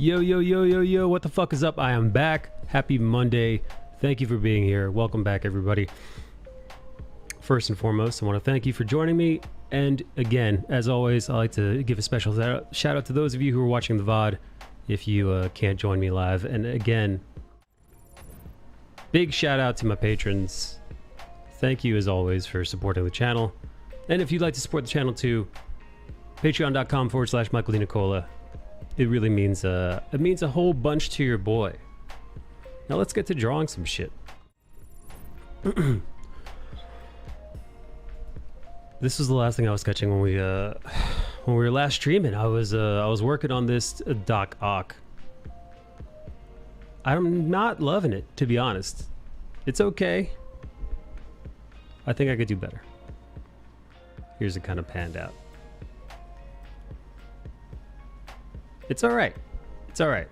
Yo, yo, yo, yo, yo, what the fuck is up? I am back. Happy Monday. Thank you for being here. Welcome back, everybody. First and foremost, I want to thank you for joining me. And again, as always, I like to give a special shout out to those of you who are watching the VOD if you can't join me live. And again, big shout out to my patrons. Thank you, as always, for supporting the channel. And if you'd like to support the channel too, patreon.com/Michael D. Nicola. It really means a whole bunch to your boy. Now let's get to drawing some shit. This was the last thing I was sketching when we were last streaming. I was working on this Doc Ock. I'm not loving it, to be honest. It's okay. I think I could do better. Here's it kind of panned out. It's all right. It's all right.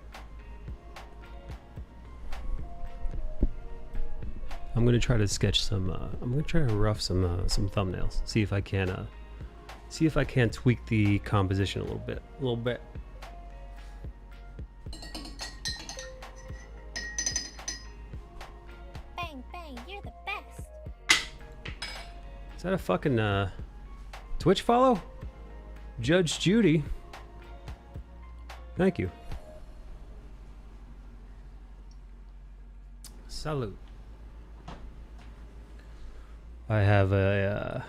I'm gonna try to sketch some. I'm gonna try to rough some thumbnails. See if I can tweak the composition a little bit. Bang bang, you're the best. Is that a fucking Twitch follow? Judge Judy. Thank you. Salute. I have a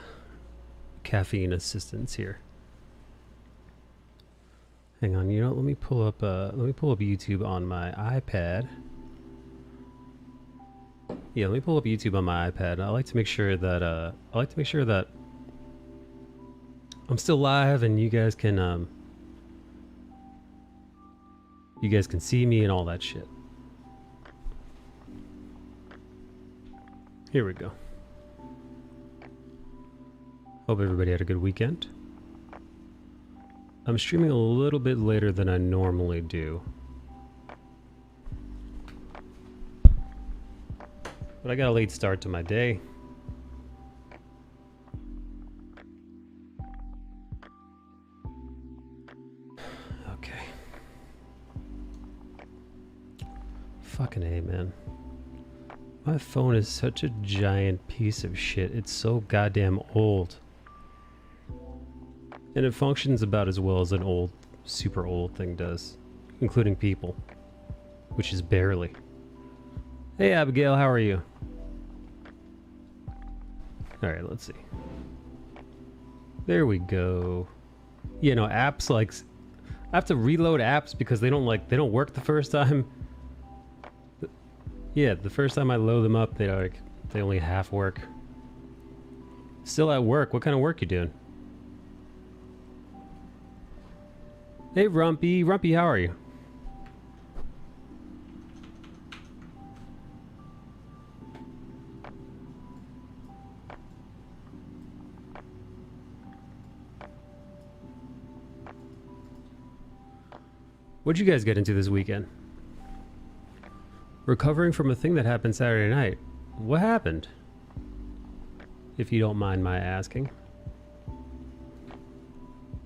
caffeine assistance here. Hang on, you know, let me pull up YouTube on my iPad. Yeah, let me pull up YouTube on my iPad. I like to make sure that I'm still live and you guys can see me and all that shit. Here we go. Hope everybody had a good weekend. I'm streaming a little bit later than I normally do. But I got a late start to my day. Okay. Fucking A, man. My phone is such a giant piece of shit. It's so goddamn old. And it functions about as well as an old, super old thing does. Including people. Which is barely. Hey Abigail, how are you? Alright, let's see. There we go. You know, apps like... I have to reload apps because they don't work the first time. Yeah, the first time I load them up, they only half work. Still at work. What kind of work you doing? Hey, Rumpy. Rumpy, how are you? What'd you guys get into this weekend? Recovering from a thing that happened Saturday night. What happened? If you don't mind my asking.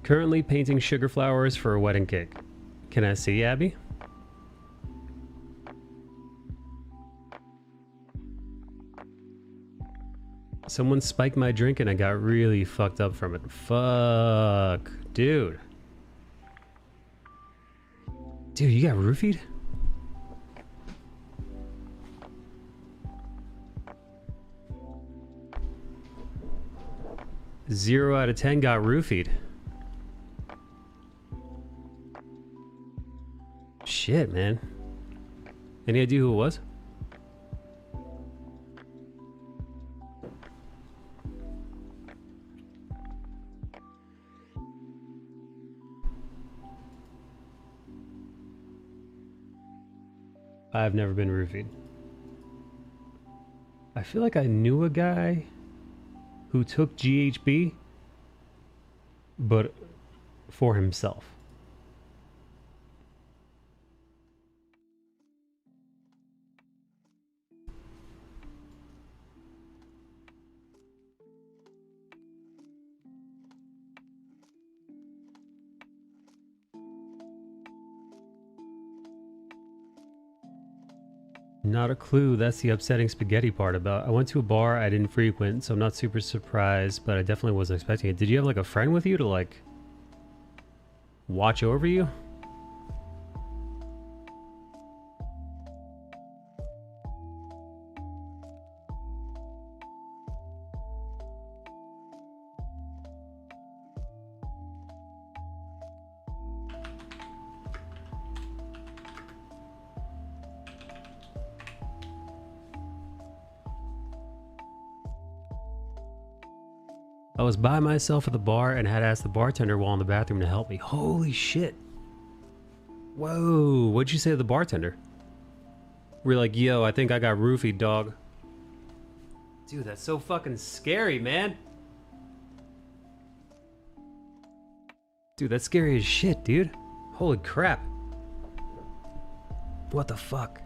Currently painting sugar flowers for a wedding cake. Can I see, Abby? Someone spiked my drink and I got really fucked up from it. Fuck. Dude. Dude, you got roofied? Zero out of 10 got roofied. Shit, man. Any idea who it was? I've never been roofied. I feel like I knew a guy who took GHB, but for himself. Not a clue. That's the upsetting spaghetti part about. I went to a bar I didn't frequent, so I'm not super surprised, but I definitely wasn't expecting it. Did you have like a friend with you to like watch over you? I was by myself at the bar and had asked the bartender while in the bathroom to help me. Holy shit. Whoa, what'd you say to the bartender? We're like, yo, I think I got roofied, dog. Dude, that's so fucking scary, man. Dude, that's scary as shit, dude. Holy crap. What the fuck?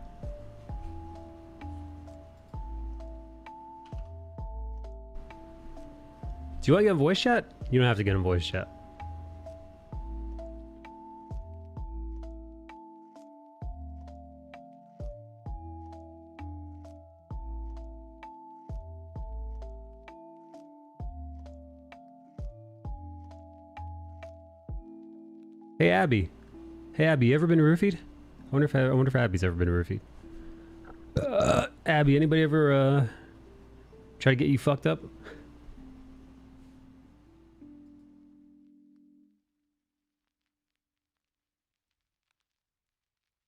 Do you want to get in voice chat? You don't have to get in voice chat. Hey Abby. Hey Abby, you ever been roofied? I wonder if Abby's ever been roofied. Abby, anybody ever try to get you fucked up?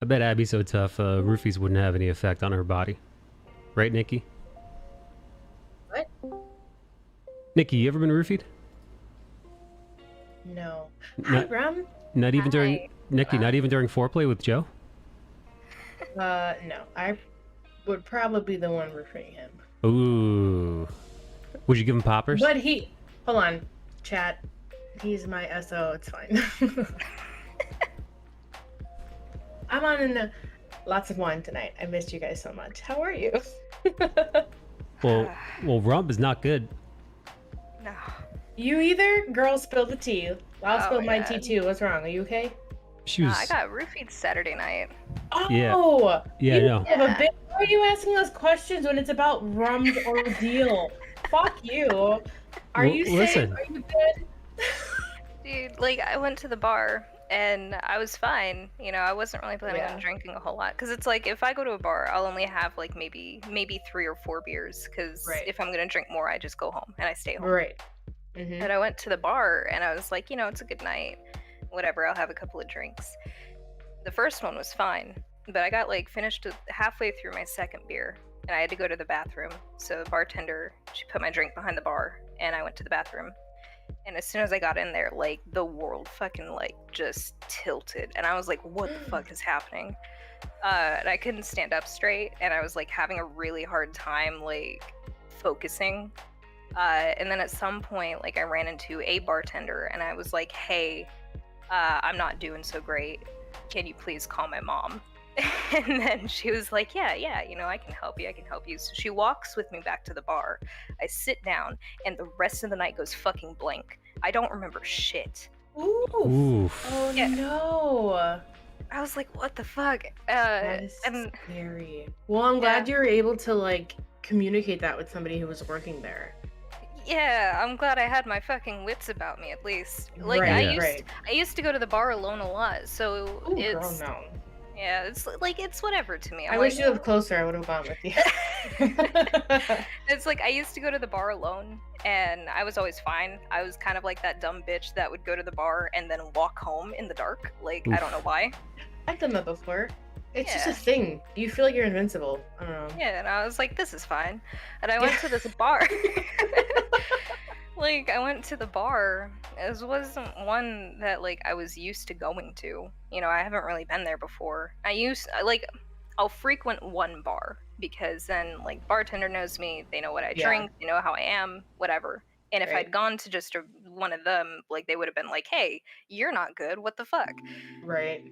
I bet Abby's so tough, roofies wouldn't have any effect on her body. Right, Nikki? What? Nikki, you ever been roofied? No. Hi, Not, Rum. not even during... Hi. Nikki, not even during foreplay with Joe? No. I would probably be the one referring him. Ooh. Would you give him poppers? But he... Hold on. Chat. He's my SO. It's fine. I'm on lots of wine tonight. I missed you guys so much. How are you? Well, rum is not good. No. You either? Girl, spill the tea. I'll Oh spill my my tea God. too. What's wrong? Are you okay? She was... I got roofied Saturday night. Oh! Yeah, you no. have a bit. Why are you asking us questions when it's about Rum's ordeal? Fuck you. Are you safe? Listen. Are you good? Dude, like, I went to the bar and I was fine. You know, I wasn't really planning Yeah. on drinking a whole lot. Because it's like, if I go to a bar, I'll only have like maybe 3 or 4 beers. Because Right. if I'm going to drink more, I just go home and I stay home. Right. Mm-hmm. But I went to the bar and I was like, you know, it's a good night. Whatever, I'll have a couple of drinks. The first one was fine, but I got like finished halfway through my second beer and I had to go to the bathroom. So the bartender, she put my drink behind the bar and I went to the bathroom. And as soon as I got in there, like the world fucking like just tilted. And I was like, what the fuck is happening? And I couldn't stand up straight and I was like having a really hard time like focusing. And then at some point, like I ran into a bartender and I was like, hey, I'm not doing so great. Can you please call my mom? And then she was like, yeah, you know, I can help you. So she walks with me back to the bar. I sit down and the rest of the night goes fucking blank. I don't remember shit. Oof. Oh Yeah. no. I was like, what the fuck? That is and scary. Well, I'm glad you were able to like communicate that with somebody who was working there. yeah, I'm glad I had my fucking wits about me at least. Like Right, I used to go to the bar alone a lot, so Ooh, it's girl, no. yeah, it's like it's whatever to me. I I'm wish like, you lived closer. I would have gone with you. it's like I used to go to the bar alone and I was always fine. I was kind of like that dumb bitch that would go to the bar and then walk home in the dark. Like, I don't know why. I've done that before. It's just a Yeah. thing. You feel like you're invincible. I don't know. Yeah, and I was like, this is fine. And I went to this bar. Like, I went to the bar. This wasn't one that, like, I was used to going to. You know, I haven't really been there before. I'll frequent one bar because then, like, bartender knows me. They know what I Yeah. drink. They know how I am, whatever. And if Right. I'd gone to just one of them, like, they would have been like, hey, you're not good. What the fuck? Right.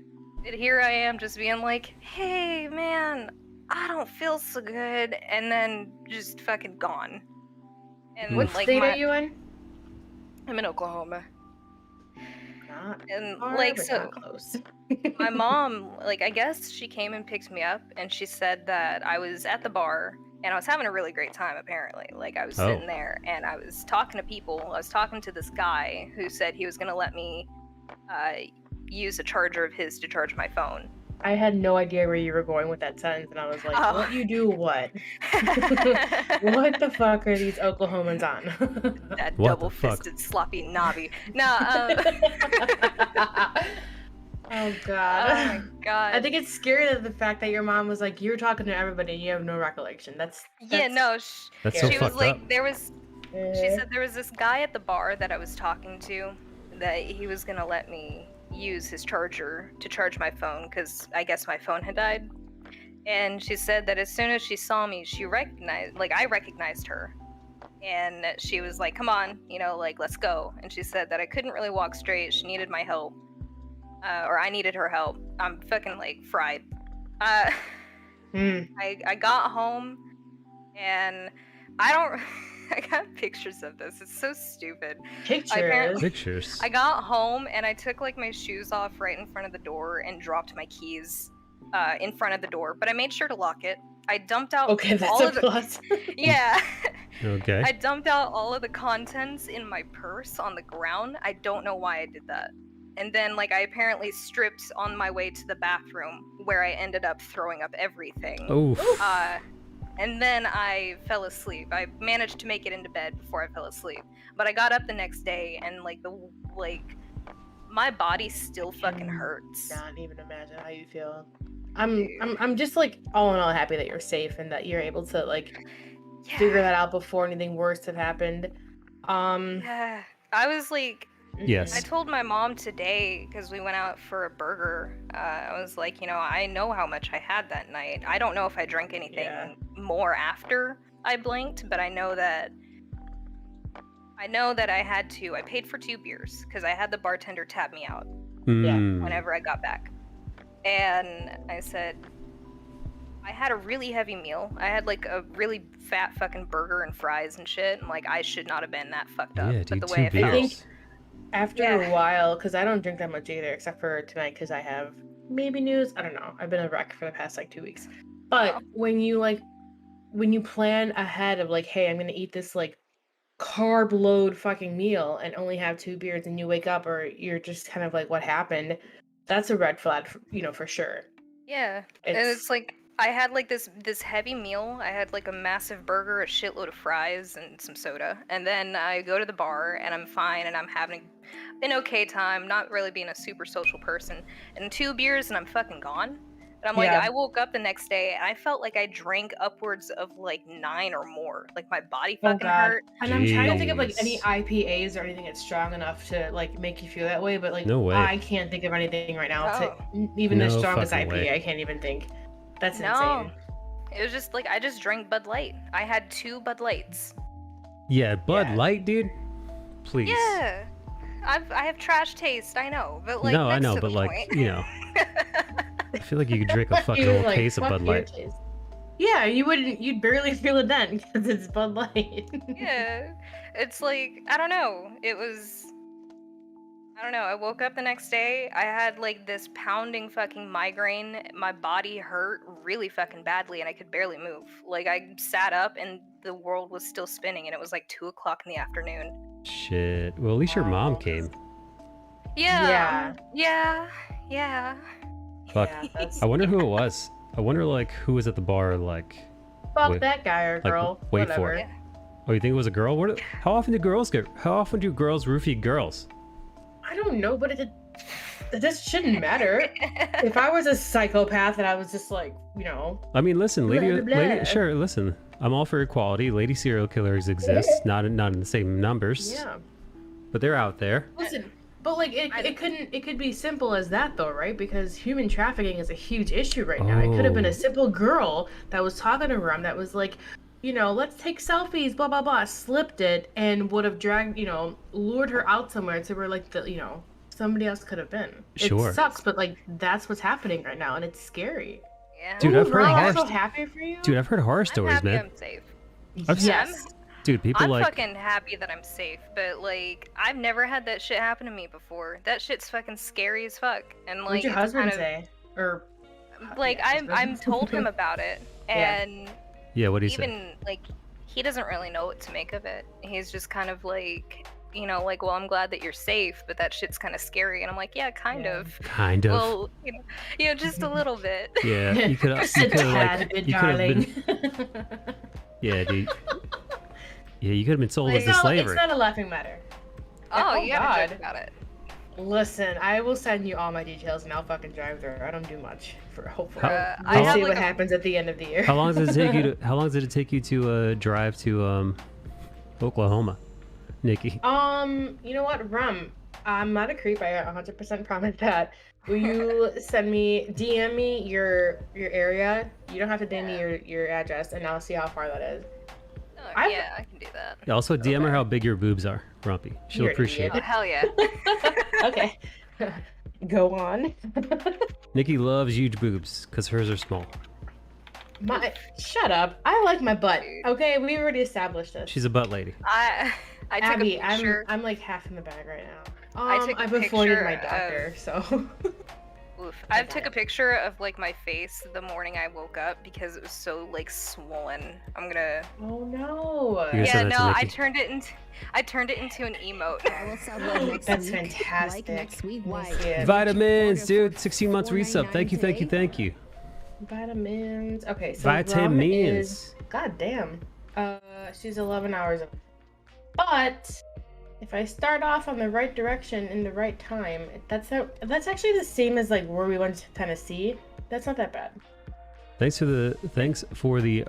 And here I am just being like, hey, man, I don't feel so good. And then just fucking gone. And What like state are you in? I'm in Oklahoma. And Far, like, but so not close. my mom, like, I guess she came and picked me up, and she said that I was at the bar and I was having a really great time. Apparently, like, I was Oh. sitting there and I was talking to people. I was talking to this guy who said he was gonna let me use a charger of his to charge my phone. I had no idea where you were going with that sentence, and I was like, Oh. "Let you do what? What the fuck are these Oklahomans on?" That What the double-fisted sloppy knobby. No, Oh oh god. my god. I think it's scary that the fact that your mom was like, "You're talking to everybody, and you have no recollection." Yeah, no, That's so she was fucked like, up. she said there was this guy at the bar that I was talking to that he was gonna let me use his charger to charge my phone because I guess my phone had died. And she said that as soon as she saw me, I recognized her. And she was like, come on, like, let's go. And she said that I couldn't really walk straight. She needed my help. Or I needed her help. I'm fucking, like, fried. I got home, and I don't... I got pictures of this. It's so stupid. Pictures. I got home, and I took, like, my shoes off right in front of the door and dropped my keys in front of the door. But I made sure to lock it. I dumped out Okay, that's all a of the... plus. Yeah. Okay. I dumped out all of the contents in my purse on the ground. I don't know why I did that. And then, like, I apparently stripped on my way to the bathroom where I ended up throwing up everything. Oof. And then I fell asleep. I managed to make it into bed before I fell asleep. But I got up the next day and, like, my body still fucking hurts. Can't even imagine how you feel. I'm just, like, all in all happy that you're safe and that you're able to, like, figure that out before anything worse had happened. Yeah. I was like... Yes. I told my mom today, because we went out for a burger, I was like, I know how much I had that night. I don't know if I drank anything more after I blinked, but I know that I paid for 2 beers, because I had the bartender tap me out whenever I got back. And I said, I had a really heavy meal. I had, like, a really fat fucking burger and fries and shit, and, like, I should not have been that fucked up. Yeah, but dude, the way 2 I felt... beers. After a while, because I don't drink that much either, except for tonight, because I have maybe news. I don't know. I've been a wreck for the past, like, 2 weeks. But when you plan ahead of, like, hey, I'm gonna eat this, like, carb load fucking meal and only have 2 beers, and you wake up or you're just kind of like, what happened? That's a red flag, for sure. Yeah, and it's like I had like this heavy meal. I had like a massive burger, a shitload of fries, and some soda. And then I go to the bar and I'm fine and I'm having an okay time, not really being a super social person. And 2 beers and I'm fucking gone. And I'm like, I woke up the next day and I felt like I drank upwards of like 9 or more. Like my body fucking hurt. And I'm trying to think of like any IPAs or anything that's strong enough to like make you feel that way, but like no way. I can't think of anything right now to even the strongest IPA. Way. I can't even think. That's insane. It was just like I just drank Bud Light. I had 2 Bud Lights. Yeah, Bud Light, dude. Please. Yeah. I have trash taste, I know, but like no, I know, to but the like point. I feel like you could drink a fucking whole case of Bud Light. Yeah, you'd barely feel it then because it's Bud Light. Yeah, it's like I don't know. I woke up the next day. I had like this pounding fucking migraine. My body hurt really fucking badly, and I could barely move. Like I sat up, and the world was still spinning, and it was like 2:00 in the afternoon. Shit. Well, at least your mom came. Yeah. Fuck. I wonder who it was. I wonder like who was at the bar. Like. Fuck that guy or girl. Wait whatever. for it. Yeah. Oh, you think it was a girl? How often do girls roofie girls? I don't know, but this shouldn't matter. If I was a psychopath and I was just like, I mean, listen, blah, blah, blah. lady, sure, listen. I'm all for equality. Lady serial killers exist, not in the same numbers. Yeah. But they're out there. Listen, but like it could be simple as that though, right? Because human trafficking is a huge issue right now. It could have been a simple girl that was talking to Rum that was like, let's take selfies, blah, blah, blah, slipped it and would have dragged, lured her out somewhere to where, like, somebody else could have been. Sure. It sucks, but, like, that's what's happening right now, and it's scary. Yeah. Dude, I've heard I'm so happy for you. Dude, I've heard horror stories, happy man. I'm safe. Yes. Dude, people I'm like fucking happy that I'm safe, but like I've never had that shit happen to me before. That shit's fucking scary as fuck. And like What'd your it's husband kind of say? Or like yeah, I'm husband. told him about it, Yeah. and yeah, what do you say? even like he doesn't really know what to make of it. He's just kind of like, you know, like, well, I'm glad that you're safe, but that shit's kind of scary. And I'm like, yeah, kind Yeah. of. Kind of. Well, you know, just a little bit. Yeah, you could Just a you could tad like bit, you could have darling. been yeah, dude. Yeah, you could have been sold It's into not, slavery. it's not a laughing matter. Oh, Oh, you gotta God. joke about it. Listen, I will send you all my details and I'll fucking drive there. I don't do much for hopefully. How- I We'll have see like what a- happens at the end of the year. How long does it take you to how long did it take you to drive to Oklahoma, Nikki? You know what, Rum? I'm not a creep. I 100% promise that. Will you DM me your area? You don't have to DM me your address, and I'll see how far that is. Oh, yeah, I can do that. Yeah, also DM her Okay. how big your boobs are, Rumpy. She'll You're an appreciate Oh, it. hell yeah. Okay, go on. Nikki loves huge boobs because hers are small. Shut up. I like my butt. Dude. Okay, we already established this. She's a butt lady. I took Abby, a picture. I'm like half in the bag right now. I took a I've avoided my picture doctor, so. Oof. I took a picture of like my face the morning I woke up because it was so like swollen. I'm gonna. Oh no. You Yeah, send that to no, I Nikki? turned it into an emote. That's fantastic. Let me see it. Vitamins, dude. 16 months resub. Thank you, thank you, thank you. Vitamins. Okay, so Rum is. Vitamins. God damn. She's 11 hours. But if I start off on the right direction in the right time, that's actually the same as like where we went to Tennessee. That's not that bad. Thanks for the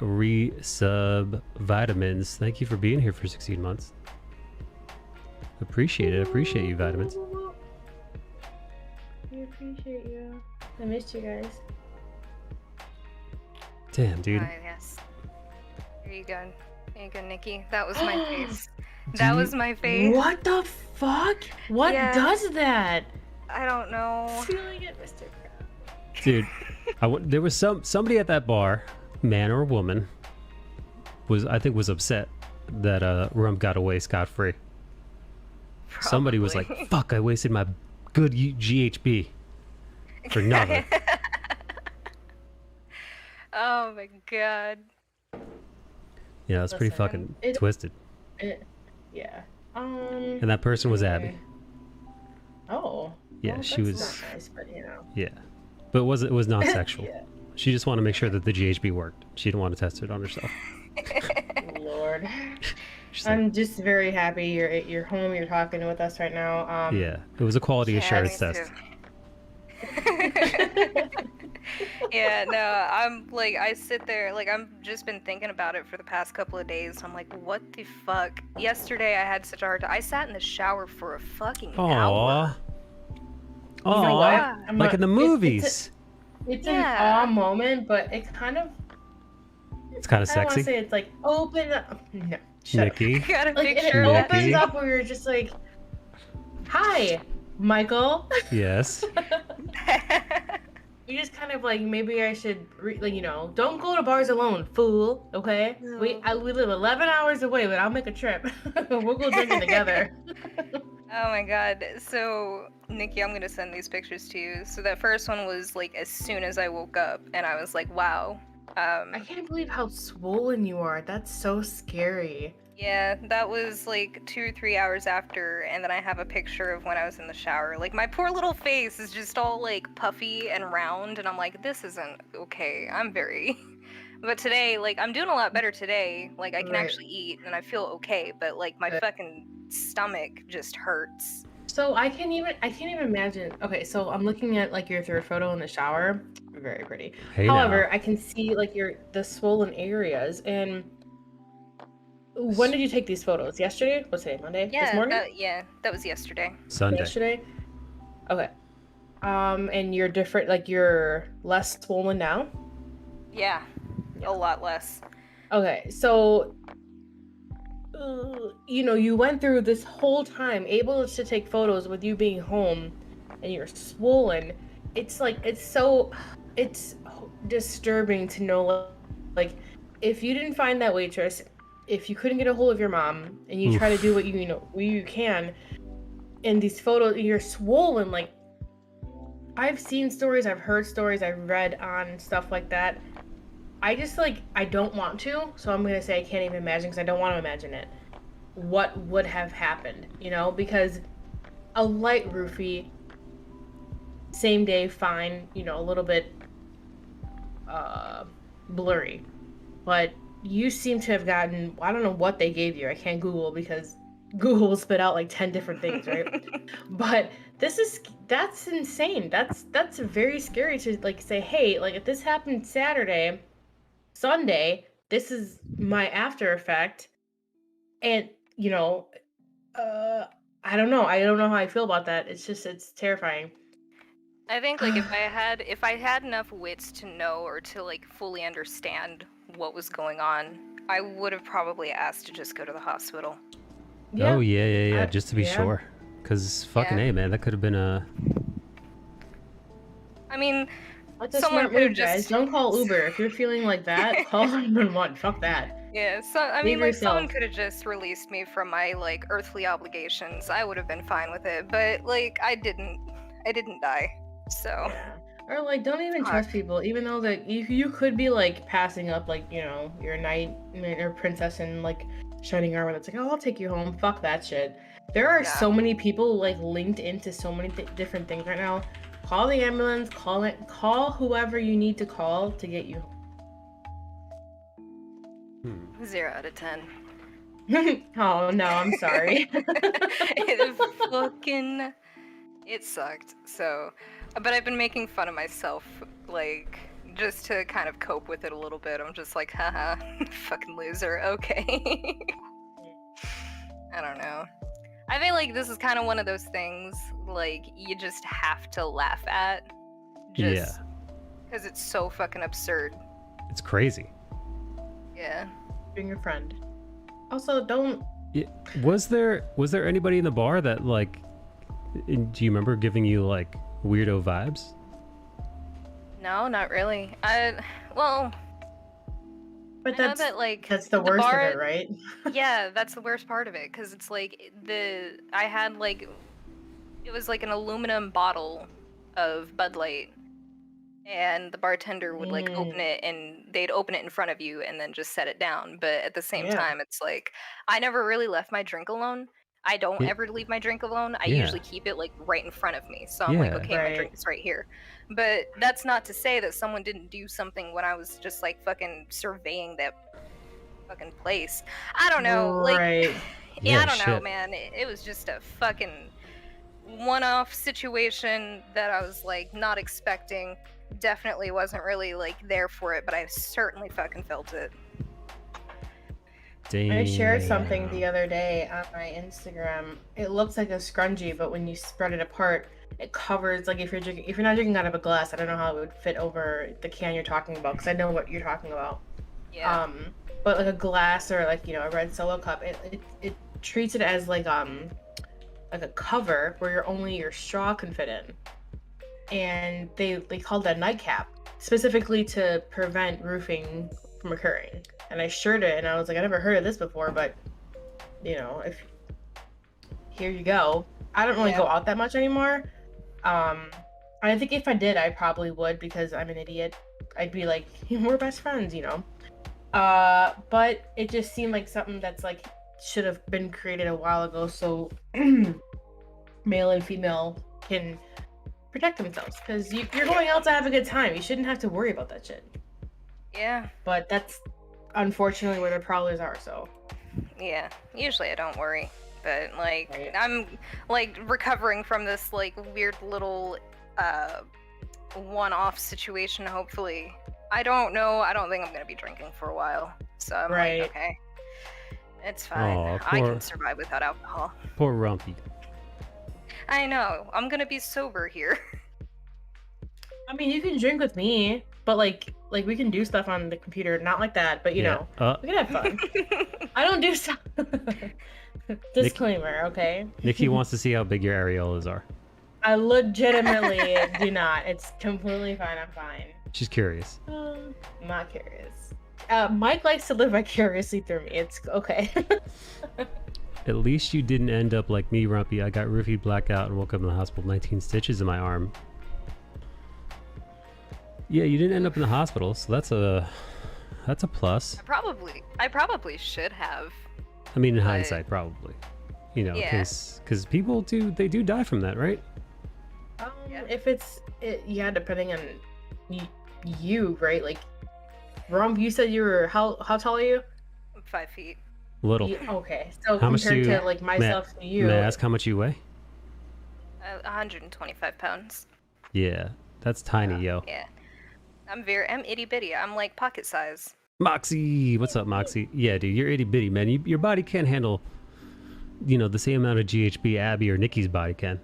resub vitamins. Thank you for being here for 16 months. Appreciate it. Appreciate you, vitamins. We appreciate you. I missed you guys. Damn, dude. Yes. Here you go. Here you go, Nikki. That was my face. That was my face. What the fuck? What Yeah. does that? I don't know. Feeling it, Mr. Crab. Dude, there was somebody at that bar, man or woman, was upset that Rum got away scot-free. Somebody was like, Probably. "Fuck! I wasted my good GHB for nothing." Oh my god. Yeah, that's pretty Listen, fucking it- twisted. Yeah. And that person was Abby. okay. Oh. Yeah, well, she that's was. not nice, but you know. Yeah, but it was non-sexual. Yeah. She just wanted to make sure that the GHB worked. She didn't want to test it on herself. Lord. She's like, I'm just very happy you're home. You're talking with us right now. yeah, it was a quality Yeah, assurance me test. Yeah, no, I'm like, I sit there, like, I've just been thinking about it for the past couple of days. I'm like, what the fuck? Yesterday I had such a hard time. I sat in the shower for a fucking hour. Aww. You know what? Aww. I'm Like not- in the movies. It's Yeah. an awe moment, but it kind of. It's kind of I don't want sexy. to say it's like open up. No, shut up. Nikki. Got a Like it picture of Nikki. opens up where you're just like, "Hi, Michael." Yes. You just kind of like maybe I should like don't go to bars alone, fool. Okay, No. we live 11 hours away, but I'll make a trip. We'll go drinking together. Oh my god. So, Nikki, I'm gonna send these pictures to you. So that first one was like as soon as I woke up, and I was like, wow. I can't believe how swollen you are. That's so scary. Yeah, that was like 2 or 3 hours after, and then I have a picture of when I was in the shower. Like, my poor little face is just all like puffy and round, and I'm like, this isn't okay. I'm very. But today, like, I'm doing a lot better today. Like, I can Right. actually eat, and I feel okay, but like, my Good. fucking stomach just hurts. So I can't even imagine. Okay, so I'm looking at like your third photo in the shower. Very pretty. Hey However, I can see like the swollen areas. And when did you take these photos? Yesterday? What's today? Monday? Yeah, This morning? that was yesterday. now. Sunday. Yesterday? Okay. And you're different, like you're less swollen now? Yeah, Yeah. a lot less. Okay, so you went through this whole time able to take photos with you being home and you're swollen. It's like it's disturbing to know like if you didn't find that waitress if you couldn't get a hold of your mom and you try to do what you can, and these photos, you're swollen. Like, I've seen stories, I've heard stories, I've read on stuff like that. I just, like, I don't want to, so I'm gonna say I can't even imagine, because I don't want to imagine it. What would have happened, because a light roofie, same day, fine, a little bit blurry, but you seem to have gotten, I don't know what they gave you. I can't Google because Google will spit out like 10 different things, right? But that's insane. That's very scary to like say, hey, like if this happened Saturday, Sunday, this is my after effect. And, I don't know. I don't know how I feel about that. It's terrifying. I think like if I had enough wits to know or to like fully understand what was going on, I would have probably asked to just go to the hospital. Yeah. Oh yeah, just to be sure. Because fucking A, man, that could have been a... I mean, that's a smart move, guys. Don't call Uber. If you're feeling like that, call 911. Fuck that. Yeah, so I mean, like, someone could have just released me from my like earthly obligations. I would have been fine with it, but like I didn't die. So yeah. Or like, don't even trust people, even though that you could be like passing up like your knight or princess in like shining armor that's like, oh, I'll take you home. Fuck that shit. There are so many people like linked into so many different things right now. Call the ambulance. Call whoever you need to call to get you home. 0 out of 10. Oh no, I'm sorry. It sucked. So, but I've been making fun of myself, like, just to kind of cope with it a little bit. I'm just like, haha, fucking loser, okay. I don't know. I feel like this is kind of one of those things, like, you just have to laugh at. Just because it's so fucking absurd. It's crazy. Yeah. Being your friend. Also, don't... Yeah. Was there anybody in the bar that, like... Do you remember giving you like weirdo vibes? No, not really. But that's the worst of it, right? Yeah, that's the worst part of it, because it's like I had like, it was like an aluminum bottle of Bud Light, and the bartender would like open it, and they'd open it in front of you and then just set it down. But at the same time, it's like I never really left my drink alone. I don't ever leave my drink alone. I usually keep it like right in front of me. So I'm like, okay, my drink is right here. But that's not to say that someone didn't do something when I was just like fucking surveying that fucking place. I don't know. Like, I don't know, man. It was just a fucking one-off situation that I was like not expecting. Definitely wasn't really like there for it, but I certainly fucking felt it. Damn. I shared something the other day on my Instagram. It looks like a scrunchie, but when you spread it apart, it covers, like if you're not drinking out of a glass, I don't know how it would fit over the can you're talking about, because I know what you're talking about. Yeah. But like a glass or like a red Solo cup, it treats it as like a cover where only your straw can fit in, and they called that nightcap specifically to prevent roofing from occurring. And I shared it, and I was like, I never heard of this before, but if here you go. I don't really go out that much anymore. I think if I did, I probably would, because I'm an idiot. I'd be like, we're best friends, but it just seemed like something that's like should have been created a while ago, so male and female can protect themselves, because you're going out to have a good time. You shouldn't have to worry about that shit. Yeah. But that's unfortunately where the prowlers are, so. Yeah, usually I don't worry, but like I'm like recovering from this like weird little one-off situation, hopefully. I don't know. I don't think I'm gonna be drinking for a while, so I'm like, okay, it's fine. I can survive without alcohol. Poor Rumpy. I know. I'm gonna be sober here. I mean, you can drink with me, but like we can do stuff on the computer, not like that, but we can have fun. I don't do stuff. Disclaimer, okay? Nikki wants to see how big your areolas are. I legitimately do not. It's completely fine. I'm fine. She's curious. I'm not curious. Mike likes to live vicariously through me. It's okay. At least you didn't end up like me, Rumpy. I got roofied, blackout, and woke up in the hospital with 19 stitches in my arm. Yeah, you didn't end up in the hospital, so that's a plus. I probably should have. I mean, in but- hindsight, probably. You know, Yeah. because people do die from that, right? Yeah. If yeah, depending on you, right? Like, Rump, you said you were how tall are you? 5 feet. Little. Okay, so How much compared do you- to like myself to you, May I ask how much you weigh? 125 pounds. Yeah, that's tiny, yo. Yeah. I'm itty bitty. I'm like pocket size. Moxie, what's up, Moxie? Yeah, dude, you're itty bitty, man. Your body can't handle, the same amount of GHB Abby or Nikki's body can.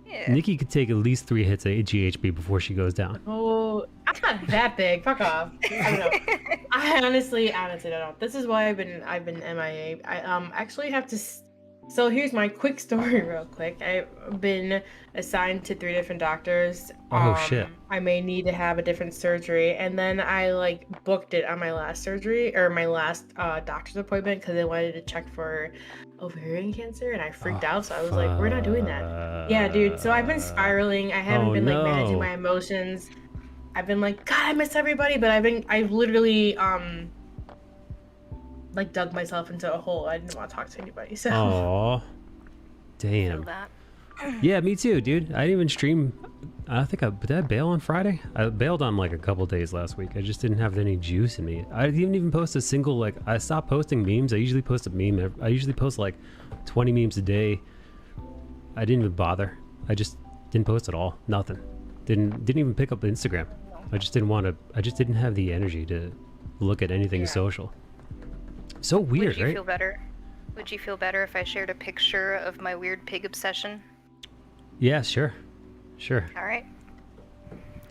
Yeah. Nikki could take at least 3 hits of GHB before she goes down. oh, I'm not that big. Fuck off. I don't know. I honestly don't know. This is why I've been MIA. I actually have to. So here's my quick story, real quick. I've been assigned to 3 different doctors. Oh, shit. I may need to have a different surgery, and then I like booked it on my last surgery or my last doctor's appointment because they wanted to check for ovarian cancer, and I freaked out. So I was like, "We're not doing that." Yeah, dude. So I've been spiraling. I haven't been like managing my emotions. I've been like, God, I miss everybody, but I've literally like dug myself into a hole. I didn't want to talk to anybody. So Aw. Feel Damn. that. Yeah, me too, dude. I didn't even stream. Did I bail on Friday? I bailed on like a couple days last week. I just didn't have any juice in me. I didn't even post a single, like, I stopped posting memes. I usually post a meme. I usually post like 20 memes a day. I didn't even bother. I just didn't post at all. Nothing. Didn't even pick up Instagram. I just didn't have the energy to look at anything social. So weird, Would you right? feel better? Would you feel better if I shared a picture of my weird pig obsession? Yeah, sure. All right.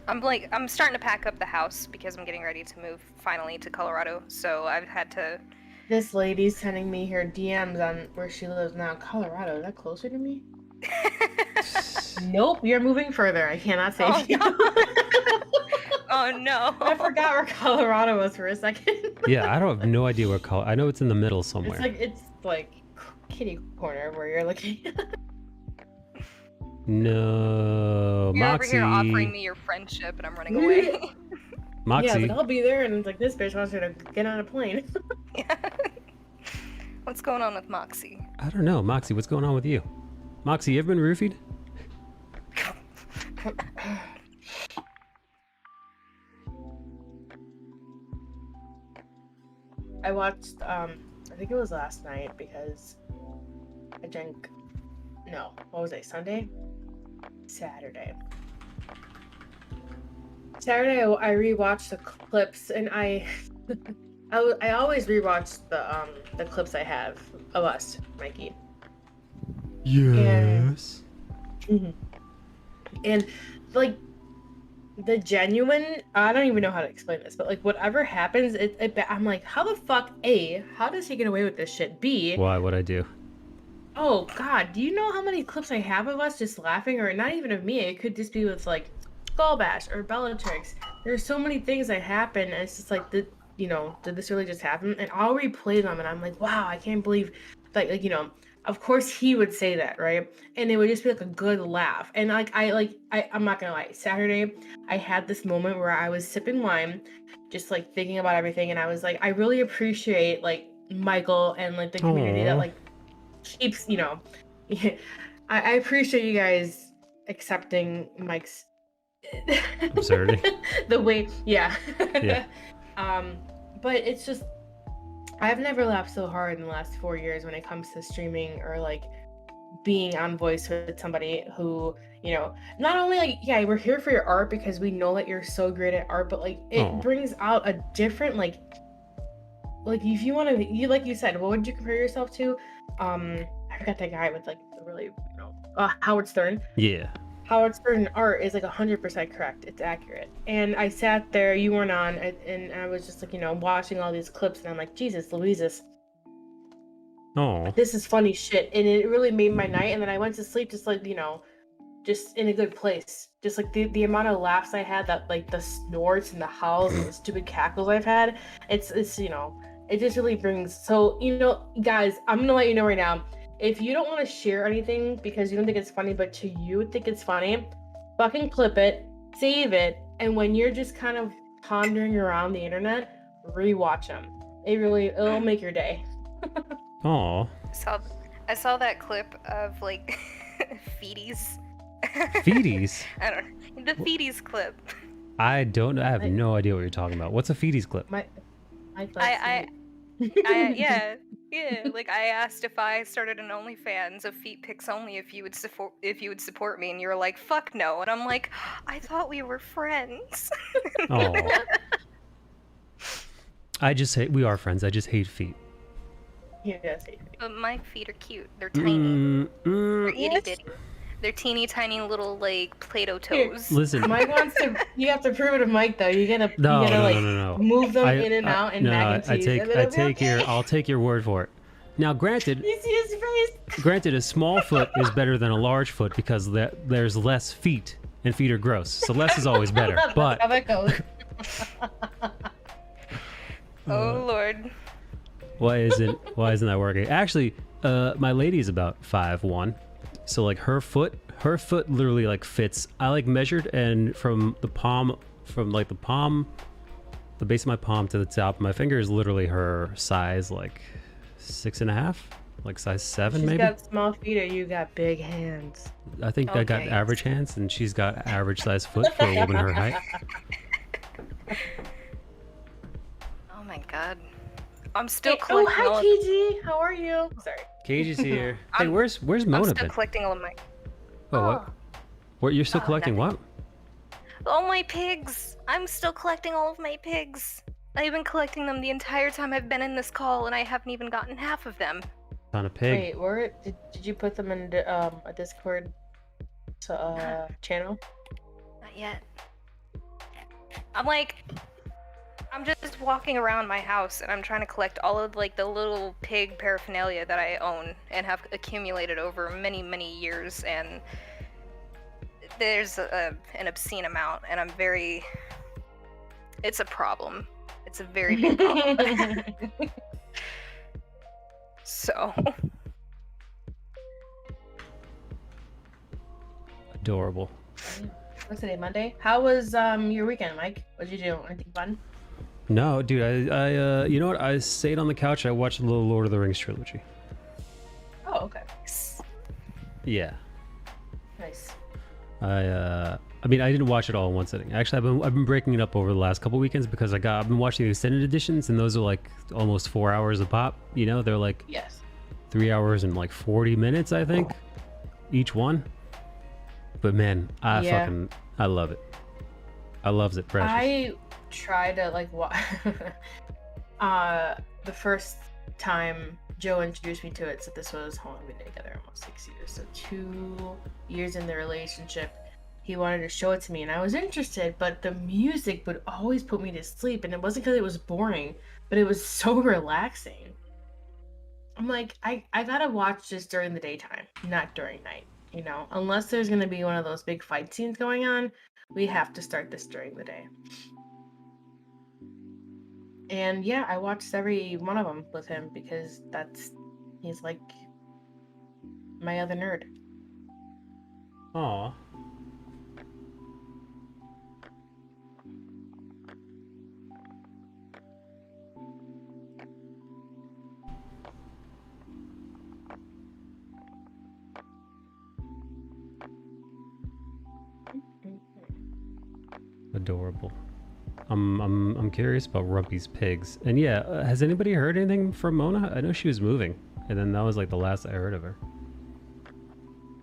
I'm starting to pack up the house because I'm getting ready to move finally to Colorado. So I've had to. this lady's sending me her DMs on where she lives now. Colorado, is that closer to me? Nope, you're moving further. I cannot save Oh, you. Oh no. I forgot where Colorado was for a second. Yeah, I don't have no idea where I know it's in the middle somewhere. It's like kitty corner where you're looking. No, You're over Moxie. here offering me your friendship, and I'm running away. Moxie. Yeah, like, I'll be there, and it's like this bitch wants her to get on a plane. What's going on with Moxie? I don't know, Moxie. What's going on with you? Moxie, you ever been roofied? I watched I think it was last night because I drank what was it, Sunday? Saturday, I rewatched the clips, and I always rewatch the clips I have of us, Mikey. Yes. And like the genuine, I don't even know how to explain this, but like whatever happens, I'm like, how the fuck, A, how does he get away with this shit? B, Why would I do? oh God, do you know how many clips I have of us just laughing, or not even of me? It could just be with like Skull Bash or Bellatrix. There's so many things that happen, and it's just like, did this really just happen? And I'll replay them, and I'm like, wow, I can't believe that, like, of course he would say that, right? And it would just be like a good laugh. And like I'm not gonna lie, Saturday I had this moment where I was sipping wine, just like thinking about everything, and I was like, I really appreciate like Michael and like the community that Aw. like keeps, I appreciate you guys accepting Mike's Absurdity. the way, yeah. Yeah. But it's just, I've never laughed so hard in the last 4 years when it comes to streaming or like being on voice with somebody who, not only like, yeah, we're here for your art because we know that you're so great at art, but like it Aw. brings out a different like if you want to, like you said, what would you compare yourself to? I forgot that guy with like the really, Howard Stern. Yeah. Howard Stern art is like 100% correct. It's accurate. And I sat there, you weren't on, and I was just like, watching all these clips, and I'm like, Jesus Louises, Oh. this is funny shit. And it really made my night. And then I went to sleep just like, just in a good place. just like the amount of laughs I had, that like the snorts and the howls and the stupid cackles I've had, it's it just really brings. So guys, I'm gonna let you know right now, if you don't want to share anything because you don't think it's funny, but to you think it's funny, fucking clip it, save it, and when you're just kind of pondering around the internet, rewatch them. It'll make your day. Aw. I saw that clip of like feeties. Feeties? I don't know. The feties clip. I have no idea what you're talking about. What's a feties clip? Yeah. Like I asked if I started an OnlyFans of feet pics only if you would support me, and you were like, "Fuck no," and I'm like, I thought we were friends. Oh. We are friends. I just hate feet. Yes. But my feet are cute. They're tiny. They're itty Yes. bitty. They're teeny tiny little like Play-Doh toes. Listen. Mike wants to. You have to prove it to Mike though. You gotta No. move them in and out and mac and cheese. I'll take your word for it. Now, granted, You see his face? granted, a small foot is better than a large foot because there's less feet, and feet are gross. So less is always better. But How that goes. Oh Lord. why isn't that working? Actually, my lady's about 5'1", so like her foot literally like fits. I like measured, and from the base of my palm to the top of my finger is literally her size, like 6.5, like size 7 maybe. She's got small feet, or you got big hands. I think I got Okay. average hands, and she's got average size foot for a woman her height. Oh my God. I'm still Oh, collecting all hi, of KG. How are you? Sorry. Cage's here. Hey, I'm- where's I'm Mona still been? collecting all of my Oh, what? What? You're still Oh, collecting nothing. what? all my pigs. I'm still collecting all of my pigs. I've been collecting them the entire time I've been in this call, and I haven't even gotten half of them. On a pig. Wait, where did you put them in a Discord channel? Not yet. I'm just walking around my house, and I'm trying to collect all of like the little pig paraphernalia that I own and have accumulated over many, many years, and there's an obscene amount, and it's a problem. It's a very big problem. So, Adorable. What's today, Monday? How was your weekend, Mike? What'd you do? Anything fun? No, dude, I you know what? I stayed on the couch. I watched the Lord of the Rings trilogy. Oh, okay. Yeah. Nice. I mean, I didn't watch it all in one sitting. Actually, I've been breaking it up over the last couple weekends because I've been watching the extended editions, and those are like almost 4 hours a pop. You know, they're like Yes. 3 hours and like 40 minutes, I think, each one. But man, I love it. I loves it, precious. I tried to like the first time Joe introduced me to it, so this was how long we've been together, almost 6 years. So 2 years in the relationship, he wanted to show it to me, and I was interested, but the music would always put me to sleep, and it wasn't because it was boring, but it was so relaxing. I'm like, I gotta watch this during the daytime, not during night. You know, unless there's gonna be one of those big fight scenes going on, we have to start this during the day. And yeah, I watched every one of them with him because he's like my other nerd. Aw. Adorable. I'm curious about Rumpy's pigs. And yeah, has anybody heard anything from Mona? I know she was moving, and then that was like the last I heard of her.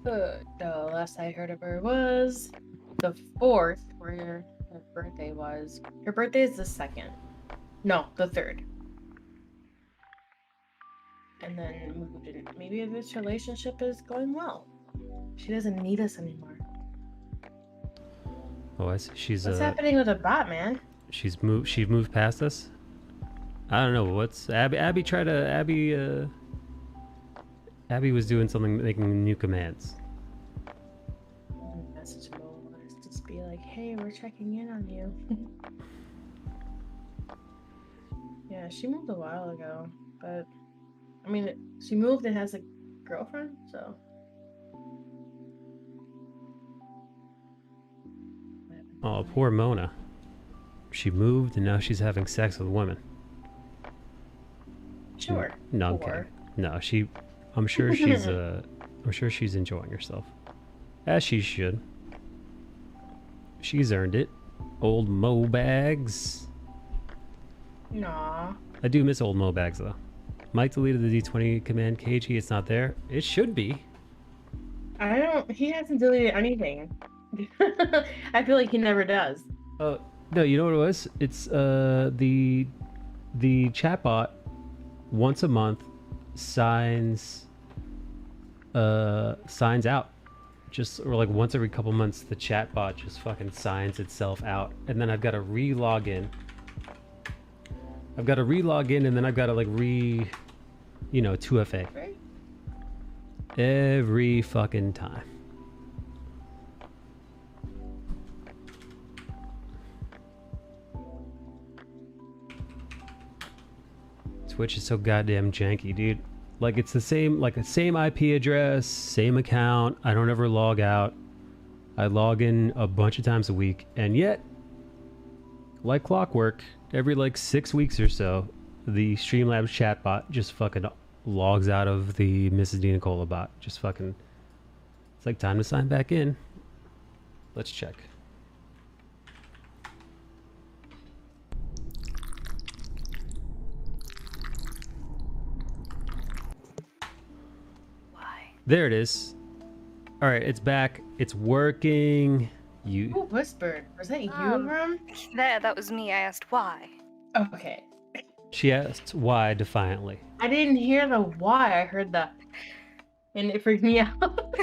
The last I heard of her was the 4th, where her birthday was. Her birthday is the 2nd. No, the 3rd. And then moved in. Maybe this relationship is going well. She doesn't need us anymore. Oh, I see. She's What's happening with the bot, man? She moved past us. I don't know what's Abby tried to Abby was doing something, making new commands. Message Mo, we're checking in on you. Yeah, she moved a while ago, but I mean, she moved and has a girlfriend, so. Oh, poor Mona. She moved and now she's having sex with women. Sure. No, I'm Poor. kidding. No, I'm sure she's enjoying herself. As she should. She's earned it. Old Mo Bags. Nah. I do miss old Mo Bags though. Mike deleted the D20 command. KG, it's not there. It should be. He hasn't deleted anything. I feel like he never does. No, you know what it was? It's the chatbot once a month signs out. Just or like once every couple months the chatbot just fucking signs itself out, and then I've got to re-log in. And then I've got to like 2FA. Right? Every fucking time. Twitch is so goddamn janky, dude. Like it's the same IP address, same account. I don't ever log out. I log in a bunch of times a week, and yet, like clockwork, every like 6 weeks or so, the Streamlabs chatbot just fucking logs out of the Mrs. Dina Cola bot. Just fucking, it's like time to sign back in. Let's check. There it is. All right, it's back. It's working. Who whispered? Was that you, Rum? That was me. I asked why. Okay. She asked why defiantly. I didn't hear the why. I heard the, and it freaked me out.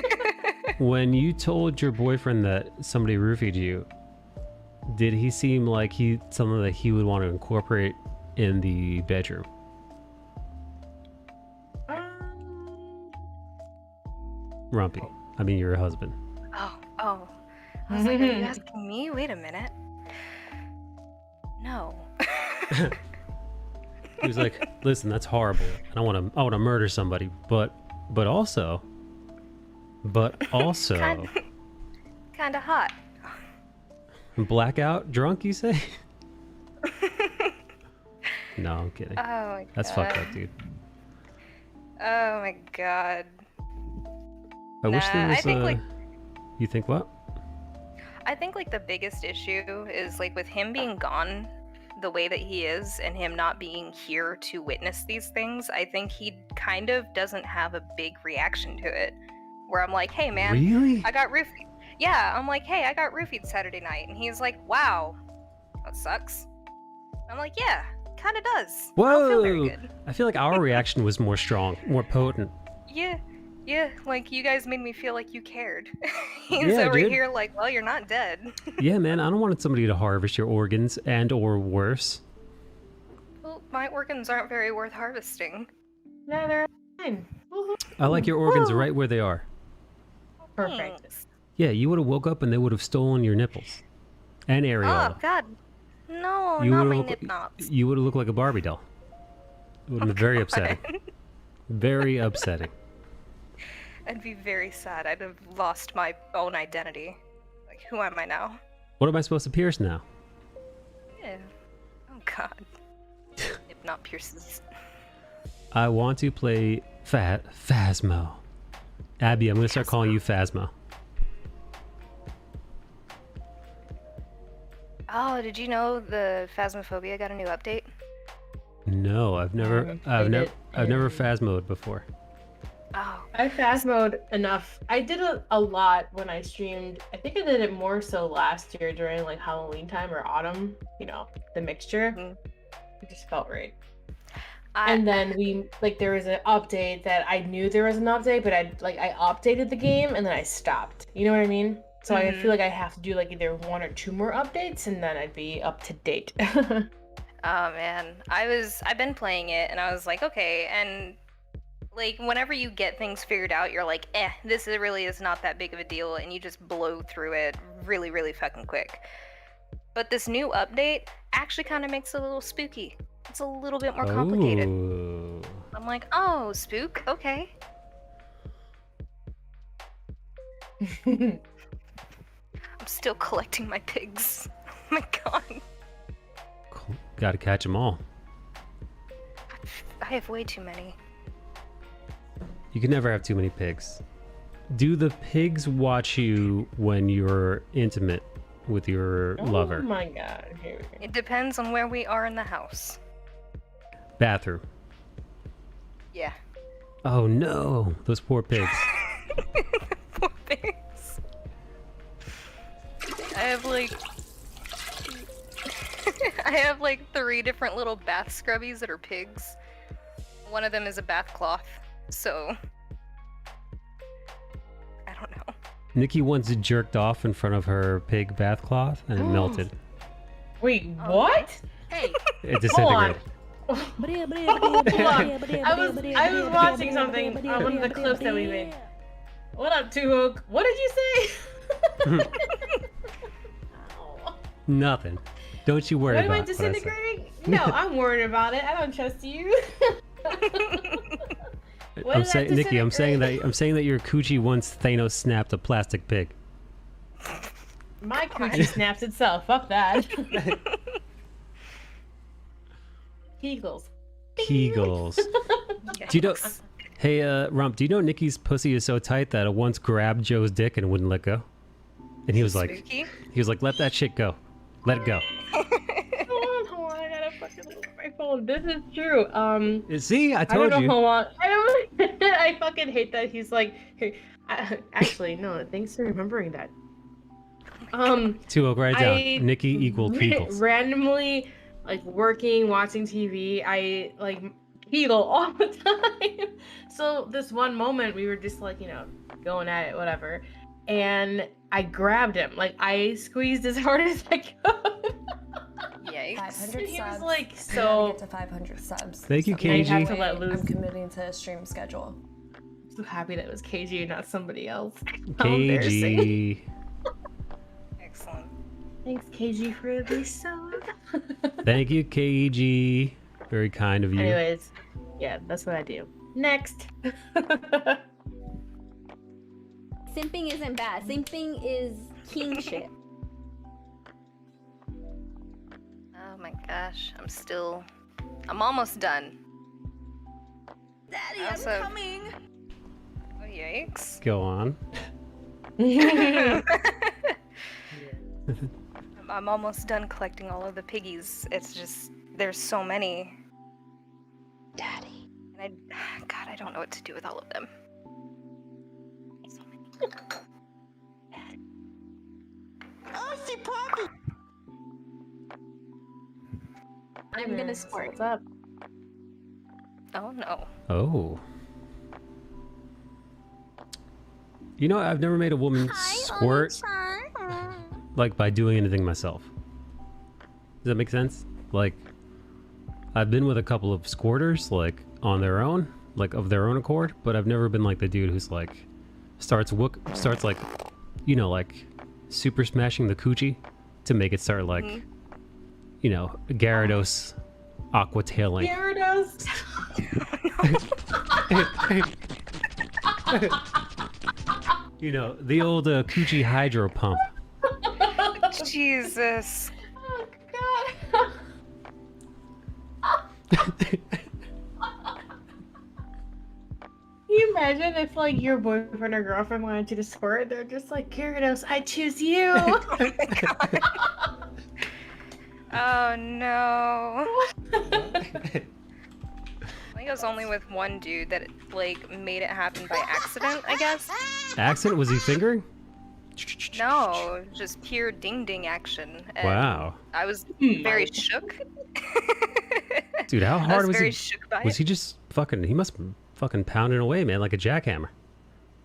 When you told your boyfriend that somebody roofied you, did he seem like something that he would want to incorporate in the bedroom? Rumpy. I mean, you're a husband. Oh. I was like, are you asking me? Wait a minute. No. He was like, listen, that's horrible. I want to murder somebody, but also Kind of hot. blackout drunk, you say? No, I'm kidding. Oh my god. That's fucked up, dude. Oh my god. I wish there was I think You think what? I think like the biggest issue is like with him being gone the way that he is and him not being here to witness these things, I think he kind of doesn't have a big reaction to it. Where I'm like, hey man, Really? I got roofied. Yeah, I'm like, hey, I got roofied Saturday night. And he's like, wow, that sucks. I'm like, yeah, kind of does. I don't feel very Whoa! good. I feel like our reaction was more strong, more potent. Yeah, like you guys made me feel like you cared. He's Yeah, over dude. here like, well, you're not dead. Yeah, man, I don't want somebody to harvest your organs and or worse. Well, my organs aren't very worth harvesting. No, they're fine. Woohoo. I like your organs Woo. right where they are. Perfect. Thanks. Yeah, you would have woke up and they would have stolen your nipples and areola. Oh God, no, You not would've my look- nip knots. You would have looked like a Barbie doll. It would have been very upsetting. Very upsetting. I'd be very sad. I'd have lost my own identity. Like, who am I now? What am I supposed to pierce now? Yeah. Oh God. Nip knot pierces. I want to play Phasmo. Abby, I'm going to start calling you Phasmo. Oh, did you know the Phasmophobia got a new update? No, I've never Phasmoed before. Oh. I fast mode enough. I did a lot when I streamed. I think I did it more so last year during like Halloween time or autumn. You know, the mixture. Mhm. It just felt right. I, And then there was an update that I knew there was an update, but I updated the game and then I stopped. You know what I mean? So I feel like I have to do like either 1 or 2 more updates and then I'd be up to date. oh man, I've been playing it and I was like, okay, and like whenever you get things figured out, you're like, really is not that big of a deal, and you just blow through it really, really fucking quick. But this new update actually kind of makes it a little spooky. It's a little bit more complicated. Oh. I'm like, oh, spook, okay. I'm still collecting my pigs. Oh my god. Cool. Gotta catch them all. I have way too many. You can never have too many pigs. Do the pigs watch you when you're intimate with your lover? Oh my god. Here we go. It depends on where we are in the house. Bathroom. Yeah. Oh no, those poor pigs. Poor pigs. I have like I have like 3 different little bath scrubbies that are pigs. One of them is a bath cloth, so I don't know. Nikki once jerked off in front of her pig bath cloth and it melted. Wait, Oh, what? Hey, It disintegrated. Hold on. I was watching something on one of the clips that we made. What up, Two Hook? What did you say? Ow. Nothing. Don't you worry What am I about what I said. disintegrating? No, I'm worried about it. I don't trust you. What I'm did I saying, Nikki, I'm saying disintegrate? that your coochie once Thanos snapped a plastic pig. My coochie snaps itself. Fuck that. Kegels. Kegels. Do you know? Hey, Rump, do you know Nikki's pussy is so tight that it once grabbed Joe's dick and wouldn't let go? And he was like, Spooky? let that shit go. Let it go. Hold on, I gotta fucking look at my phone. This is true. See, I I told don't know you. how long. I fucking hate that he's like. Actually, no. Thanks for remembering that. 2 Oak, write it I down. Nikki equal Kegels. randomly, like working, watching TV. I like Kegel all the time. So this one moment, we were just like, going at it, whatever. And I grabbed him. Like I squeezed as hard as I could. Yikes. 500 He was subs. like, We gotta so. get to 500 subs. Thank you, So right KG. To away, let loose. I'm committing to a stream schedule. So happy that it was KG and not somebody else. How embarrassing. KG. Excellent. Thanks, KG, for the sub. Thank you, KG. Very kind of you. Anyways, yeah, that's what I do. Next. simping isn't bad. Simping is king shit. Oh my gosh, I'm almost done. Daddy, I'm Also- coming. Oh, yikes. Go on. I'm almost done collecting all of the piggies. It's just, there's so many. Daddy. And God, I don't know what to do with all of them. So many. I'm gonna squirt. What's up? Oh no. Oh. You know, I've never made a woman squirt like by doing anything myself. Does that make sense? Like, I've been with a couple of squirters, like on their own, like of their own accord, but I've never been like the dude who's like starts like, you know, like super smashing the coochie to make it start like, you know, Gyarados aqua tailing. Gyarados. You know, the old coochie hydro pump. Jesus. Oh god. Can you imagine if like your boyfriend or girlfriend wanted you to squirt? They're just like, Gyarados, I choose you. Oh no. I think I was only with one dude that like made it happen by accident, I guess. Accident? Was he fingering? No, just pure ding ding action. And Wow. I was very shook. Dude, how I hard was was very he? shook by Was it. he just fucking? He must be fucking pounding away, man, like a jackhammer.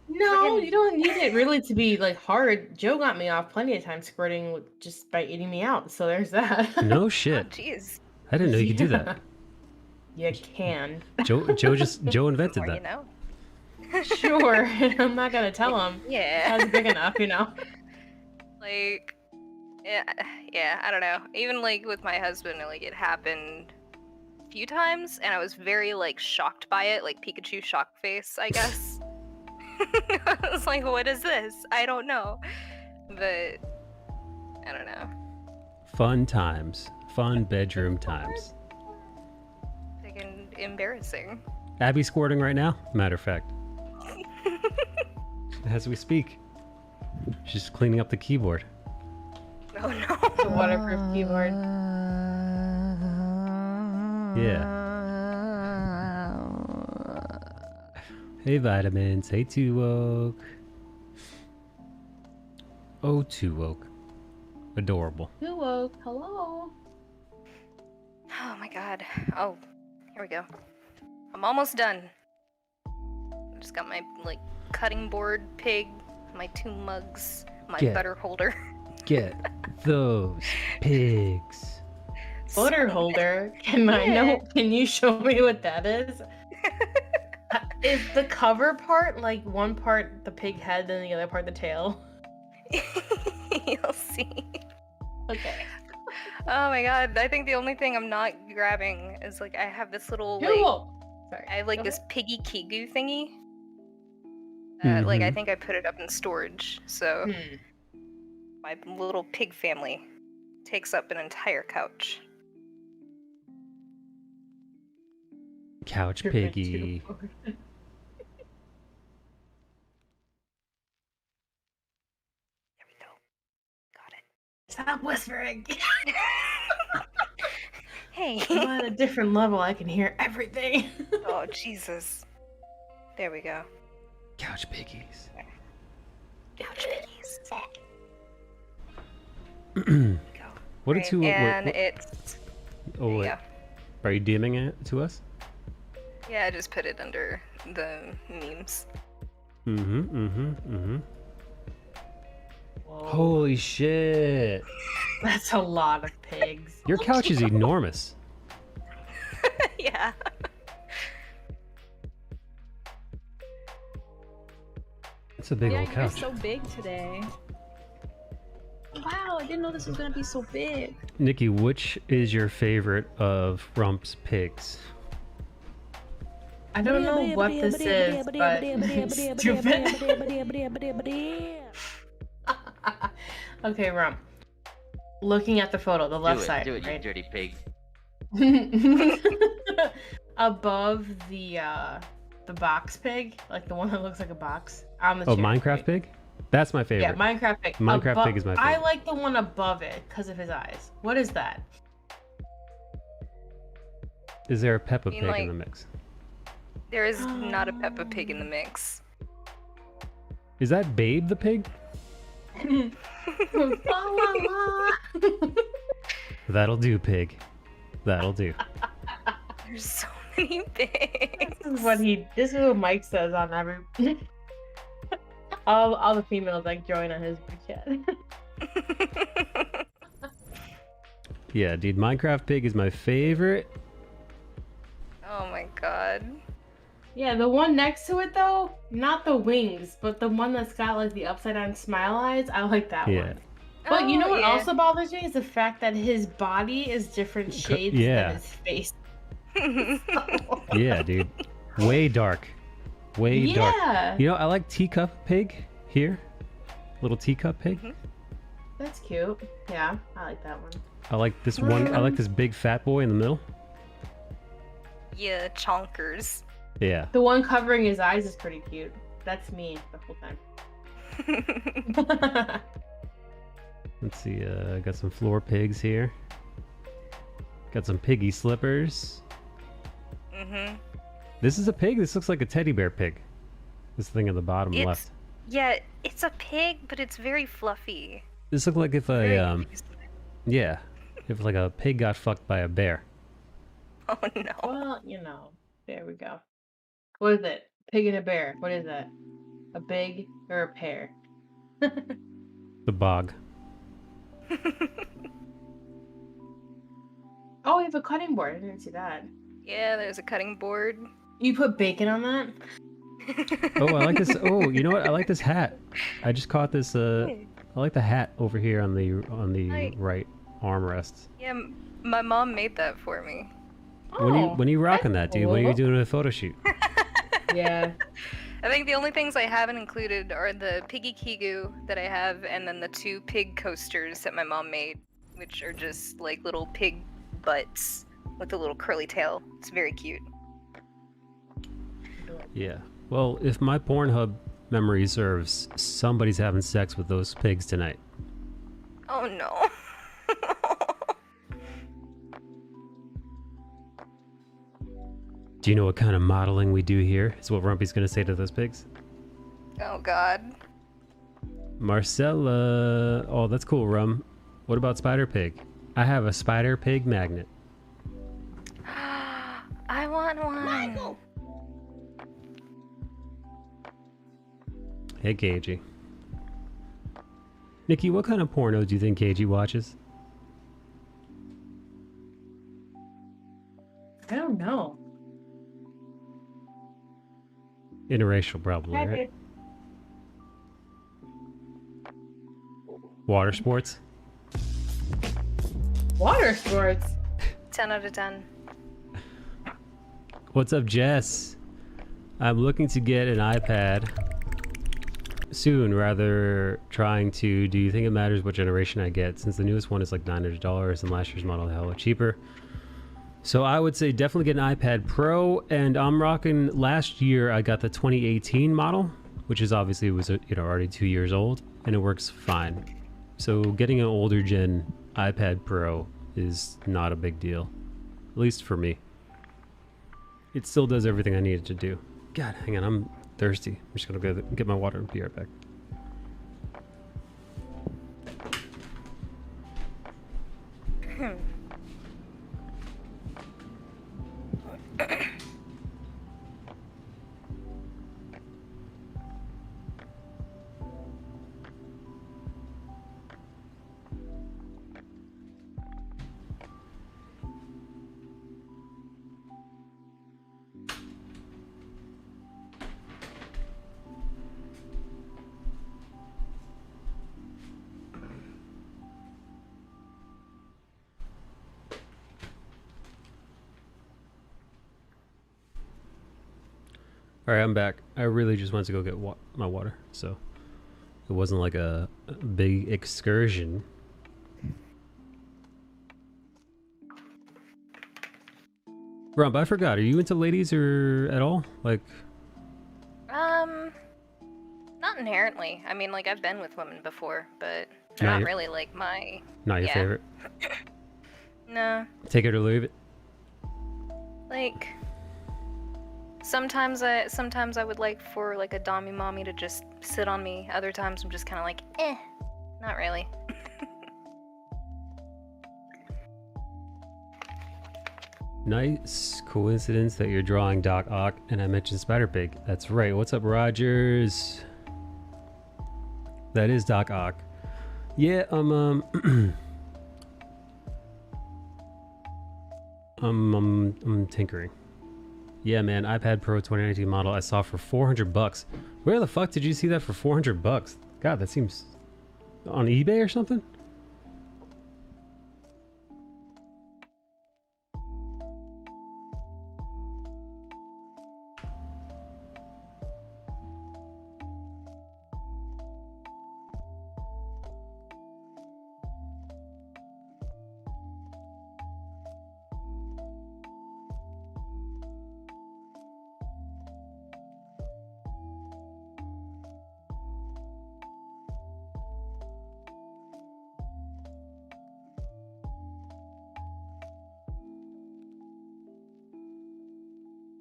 No, you don't need it really to be like hard. Joe got me off plenty of times squirting just by eating me out. So there's that. No Oh, shit. jeez. I didn't know you could do that. You can. Joe invented Or that. you know. Sure. I'm not gonna tell him. Yeah. That's big enough, you know. Like, Yeah, I don't know. Even like with my husband, like it happened a few times, and I was very like shocked by it, like Pikachu shock face, I guess. I was like, what is this? I don't know. But I don't know. Fun times. Fun bedroom times. Freaking embarrassing. Abby's squirting right now, matter of fact. As we speak. She's cleaning up the keyboard. Oh no. The waterproof keyboard. Yeah. Hey, Vitamins. Hey, Two Woke. Oh, Two Woke. Adorable. Who woke? Hello. Oh my god. Oh, here we go. I'm almost done. Just got my like cutting board pig, my 2 mugs, my Yeah. butter holder. Get those pigs. Butter holder. Can I know? Can you show me what that is? Is the cover part like one part the pig head and the other part the tail? You'll see. Okay. Oh my god, I think the only thing I'm not grabbing is like I have this little Who like woke? Sorry. I have like Go this ahead. piggy kigu thingy. Like I Mhm. think I put it up in storage, so Hmm. my little pig family takes up an entire couch. Couch You're meant piggy. to. There we go. Got it. Stop whispering. Hey. I'm at a different level. I can hear everything. Oh Jesus. There we go. Couch piggies. Couch piggies. Go. What Right, did Two Woke... and it's Oh, wait. yeah. Are you DMing it to us? Yeah, I just put it under the memes. Mm-hmm. Whoa. Holy shit. That's a lot of pigs. Your couch is enormous. Yeah. It's a big Yeah, old you're couch. so big today. Wow, I didn't know this was gonna be so big. Nikki, which is your favorite of Rump's pigs? I don't know what this is, but stupid. Okay, Rum. Looking at the photo, the left side, do it, you right? dirty pig. Above the box pig, like the one that looks like a box on the Oh, chair, Minecraft right? pig? That's my favorite. Yeah, Minecraft pig. Minecraft pig is my I favorite. like the one above it because of his eyes. What is that? Is there a Peppa mean, Pig like- in the mix? There is not a Peppa Pig in the mix. Is that Babe the pig? La, la, la. That'll do, pig. That'll do. There's so many pigs. This is what Mike says on every all the females like join on his chat. Yeah, dude, Minecraft pig is my favorite. Oh my god. Yeah, the one next to it though, not the wings, but the one that's got like the upside down smile eyes. I like that Yeah. one. But you know Oh, what yeah. also bothers me is the fact that his body is different shades yeah. than his face. Yeah, dude. Way dark. Way dark. Yeah, You know, I like teacup pig here. Little teacup pig. that's cute. Yeah, I like that one. I like this one. I like this big fat boy in the middle. Yeah, chonkers. Yeah. The one covering his eyes is pretty cute. That's me the whole time. Let's see. Got some floor pigs here. Got some piggy slippers. Mm-hmm. This is a pig. This looks like a teddy bear pig. This thing at the bottom left. Yeah, it's a pig, but it's very fluffy. This looked like if Very a yeah, if like a pig got fucked by a bear. Oh no. Well, you know, there we go. What is it? Pig and a bear. What is that? A big or a pear? The bog. Oh, we have a cutting board. I didn't see that. Yeah, there's a cutting board. You put bacon on that? Oh, I like this. Oh, you know what? I like this hat. I just caught this I like the hat over here on the I- right armrest. Yeah, my mom made that for me. When are you rocking that, dude? When are you doing a photo shoot? Yeah. I think the only things I haven't included are the piggy kigu that I have, and then the 2 pig coasters that my mom made, which are just like little pig butts with a little curly tail. It's very cute. Yeah. Well, if my Pornhub memory serves, somebody's having sex with those pigs tonight. Oh no. Do you know what kind of modeling we do here? Is what Rumpy's gonna say to those pigs. Oh god. Marcella. Oh, that's cool, Rum. What about Spider Pig? I have a Spider Pig magnet. I want one. Hey, KG. Nikki, what kind of porno do you think KG watches? I don't know. Interracial, probably, right? Water sports? Water sports. 10 out of 10. What's up, Jess? I'm looking to get an iPad soon, rather trying to... Do you think it matters what generation I get? Since the newest one is like $900 and last year's model is hella cheaper. So I would say definitely get an iPad Pro, and I'm rocking... Last year I got the 2018 model, which is obviously was already 2 years old, and it works fine. So getting an older gen iPad Pro is not a big deal, at least for me. It still does everything I need it to do. God, hang on, I'm thirsty. I'm just gonna go get my water and be right back. All right, I'm back. I really just wanted to go get my water, so it wasn't like a big excursion. Rump, I forgot. Are you into ladies or at all? Like, Not inherently. I mean, like, I've been with women before, but Not not your- really like my... not your Yeah. favorite? No. Take it or leave it. Like... Sometimes I would like for, like, a dommy mommy to just sit on me. Other times I'm just kind of like, eh. Not really. Nice coincidence that you're drawing Doc Ock and I mentioned Spider Pig. That's right. What's up, Rogers? That is Doc Ock. Yeah, I'm tinkering. Yeah, man, iPad Pro 2019 model I saw for $400. Where the fuck did you see that for $400? God, that seems on eBay or something?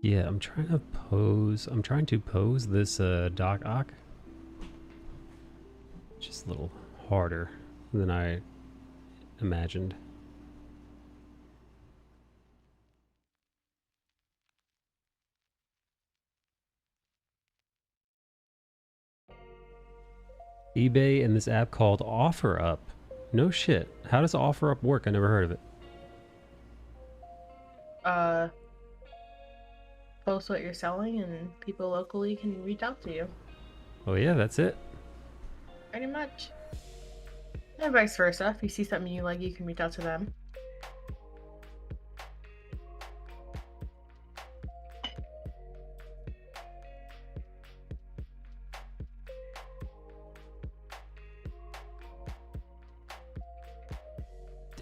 Yeah, I'm trying to pose this Doc Ock. Just a little harder than I imagined. eBay and this app called OfferUp. No shit. How does OfferUp work? I never heard of it. Post what you're selling and people locally can reach out to you. Oh yeah, that's it. Pretty much. And vice versa. If you see something you like, you can reach out to them.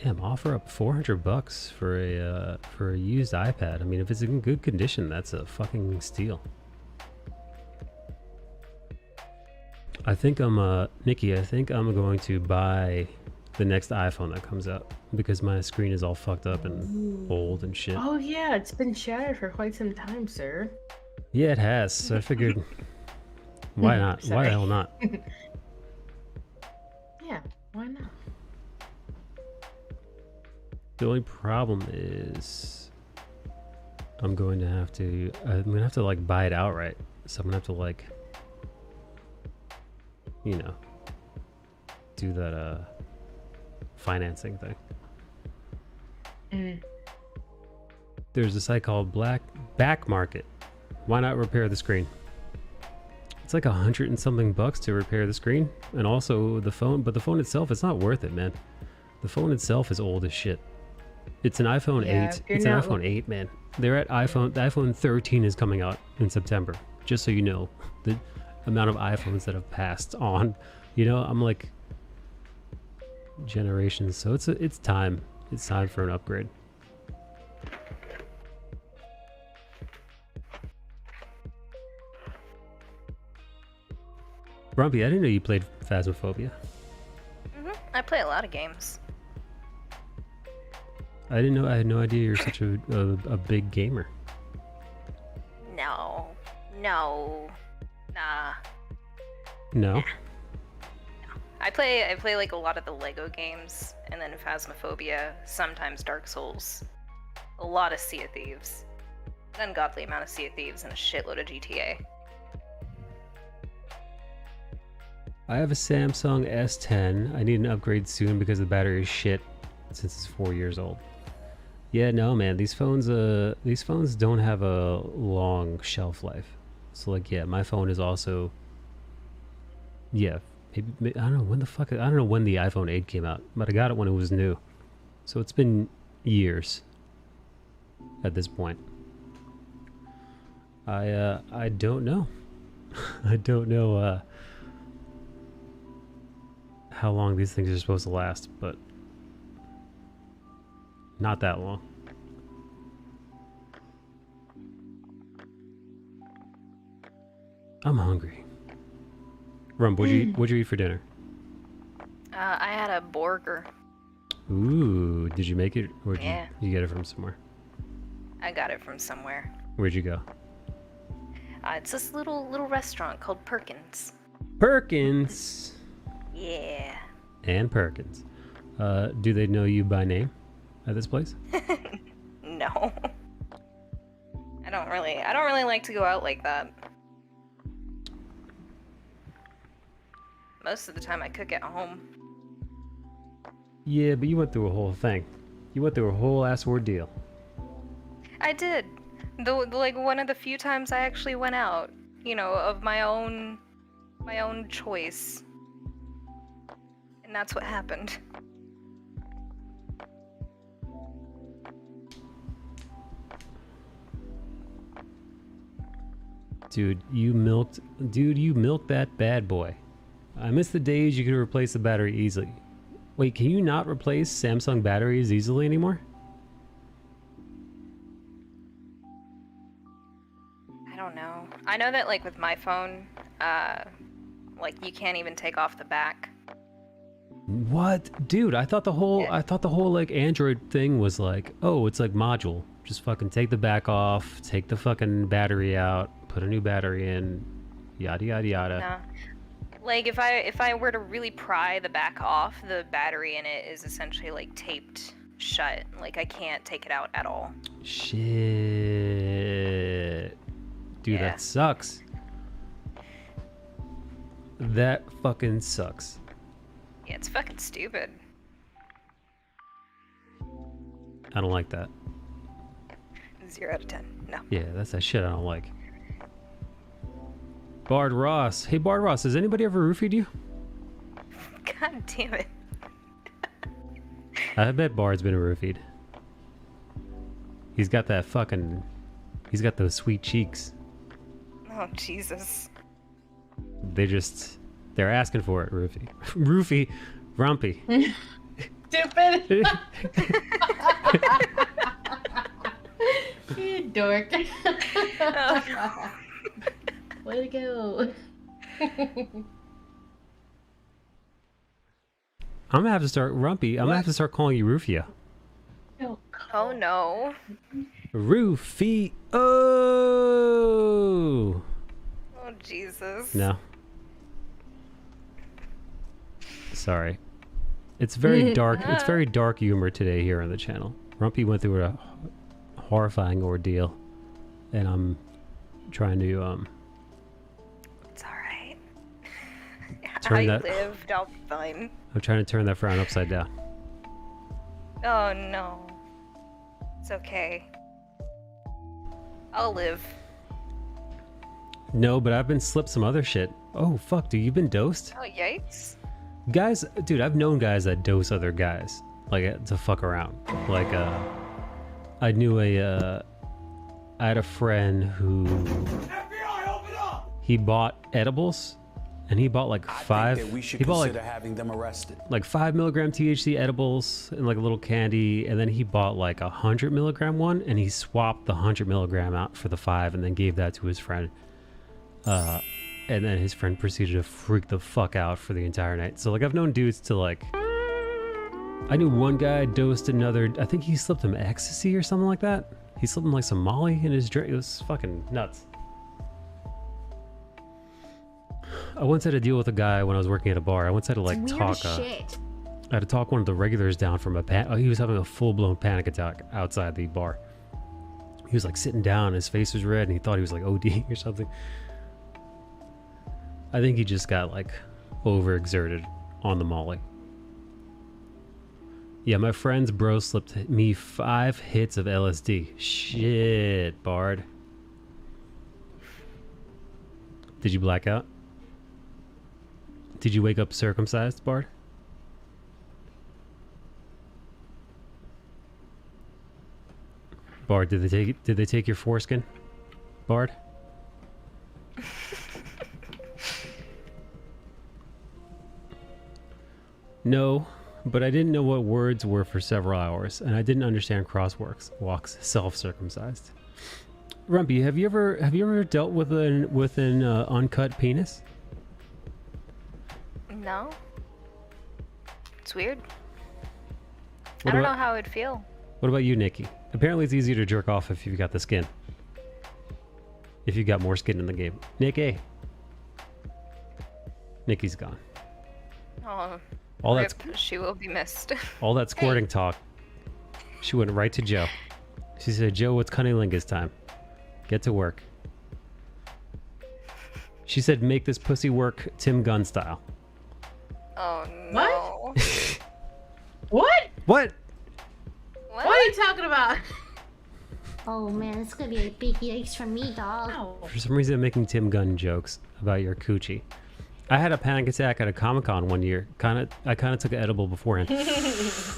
Damn, offer up $400 for a used iPad. I mean, if it's in good condition, that's a fucking steal. I think Nikki, I think I'm going to buy the next iPhone that comes out because my screen is all fucked up and old and shit. Oh yeah, it's been shattered for quite some time, sir. Yeah, it has. So I figured, why not? Why the hell not? Yeah, why not? The only problem is I'm going to have to like buy it outright. So I'm gonna have to like, you know, do that financing thing. There's a site called Back Market. Why not repair the screen? It's like $100 and something to repair the screen and also the phone, but the phone itself, it's not worth it, man. The phone itself is old as shit. It's an iPhone 8. It's an iPhone 8, man. They're at iPhone. The iPhone 13 is coming out in September. Just so you know, the amount of iPhones that have passed on. You know, I'm like generations. So it's time. It's time for an upgrade. Rumpy, I didn't know you played Phasmophobia. I play a lot of games. I didn't know. I had no idea you're such a big gamer. No, nah. No. I play like a lot of the Lego games, and then Phasmophobia, sometimes Dark Souls, a lot of Sea of Thieves, an ungodly amount of Sea of Thieves, and a shitload of GTA. I have a Samsung S10. I need an upgrade soon because the battery is shit since it's 4 years old. Yeah, no, man. These phones don't have a long shelf life. So like, yeah, my phone is also. Yeah, maybe I don't know when I don't know when the iPhone 8 came out, but I got it when it was new. So it's been years. At this point. I don't know. I don't know how long these things are supposed to last, but not that long. I'm hungry. Rump, what'd you eat for dinner? I had a burger. Ooh, did you make it, or did Yeah. you get it from somewhere? I got it from somewhere. Where'd you go? It's this little restaurant called Perkins. Perkins. Yeah. And Perkins. Do they know you by name at this place? No. I don't really like to go out like that. Most of the time I cook at home. Yeah, but you went through a whole thing. You went through a whole ass ordeal. I did. Like one of the few times I actually went out, you know, of my own choice. And that's what happened. Dude, you milked that bad boy. I miss the days you could replace the battery easily. Wait, can you not replace Samsung batteries easily anymore? I don't know. I know that like with my phone, like you can't even take off the back. What? Dude, I thought the whole like Android thing was like, oh, it's like module. Just fucking take the back off, take the fucking battery out, put a new battery in, yada yada yada. Nah. Like if I were to really pry the back off, the battery in it is essentially like taped shut. Like I can't take it out at all. Shit. Dude, Yeah. that sucks. That fucking sucks. Yeah, it's fucking stupid. I don't like that. 0 out of 10. No. Yeah, that's that shit I don't like. Bard Ross. Hey, Bard Ross, has anybody ever roofied you? God damn it. I bet Bard's been roofied. He's got that fucking... He's got those sweet cheeks. Oh, Jesus. They're asking for it, Roofie. Roofie. Rumpy. Stupid. You dork. Way to go. I'm gonna have to start Rumpy. I'm gonna have to start calling you Rufia. Oh no. Roofie. Oh. Oh Jesus. No. Sorry. It's very dark. It's very dark humor today here on the channel. Rumpy went through a horrifying ordeal, and I'm trying to It's alright. Turn I that- lived, I'll be fine. I'm trying to turn that frown upside down. Oh no. It's okay. I'll live. No, but I've been slipped some other shit. Oh fuck, dude, you've been dosed? Oh yikes. Guys, dude, I've known guys that dose other guys, like to fuck around. Like, I had a friend who he bought edibles, and he bought like five. He bought like having them arrested. like 5 milligram THC edibles and like a little candy, and then he bought like 100 milligram one, and he swapped the 100 milligram out for the 5, and then gave that to his friend. And then his friend proceeded to freak the fuck out for the entire night. So like I've known dudes to like, I knew one guy dosed another. I think he slipped him ecstasy or something like that. He slipped him like some Molly in his drink. It was fucking nuts. I once had to deal with a guy when I was working at a bar. I once had to like Weird talk. shit. I had to talk one of the regulars down from he was having a full-blown panic attack outside the bar. He was like sitting down, his face was red, and he thought he was like ODing or something. I think he just got like overexerted on the Molly. Yeah, my friend's bro slipped me 5 hits of LSD. Shit, Bard. Did you black out? Did you wake up circumcised, Bard? Bard, did they take your foreskin? Bard? No, but I didn't know what words were for several hours, and I didn't understand walks, self-circumcised. Rumpy, have you ever dealt with an uncut penis? No. It's weird. What I don't about- know how it'd feel. What about you, Nikki? Apparently it's easier to jerk off if you've got the skin. If you've got more skin in the game. Nikki. Nikki's gone. Oh, All that she will be missed. all that squirting talk. She went right to Joe. She said, "Joe, it's cunnilingus time. Get to work." She said, "Make this pussy work Tim Gunn style." Oh no. What? What? What? What are you talking about? Oh man, it's gonna be a big yikes from me, dog. Ow. For some reason, I'm making Tim Gunn jokes about your coochie. I had a panic attack at a Comic-Con one year. I kind of took an edible beforehand.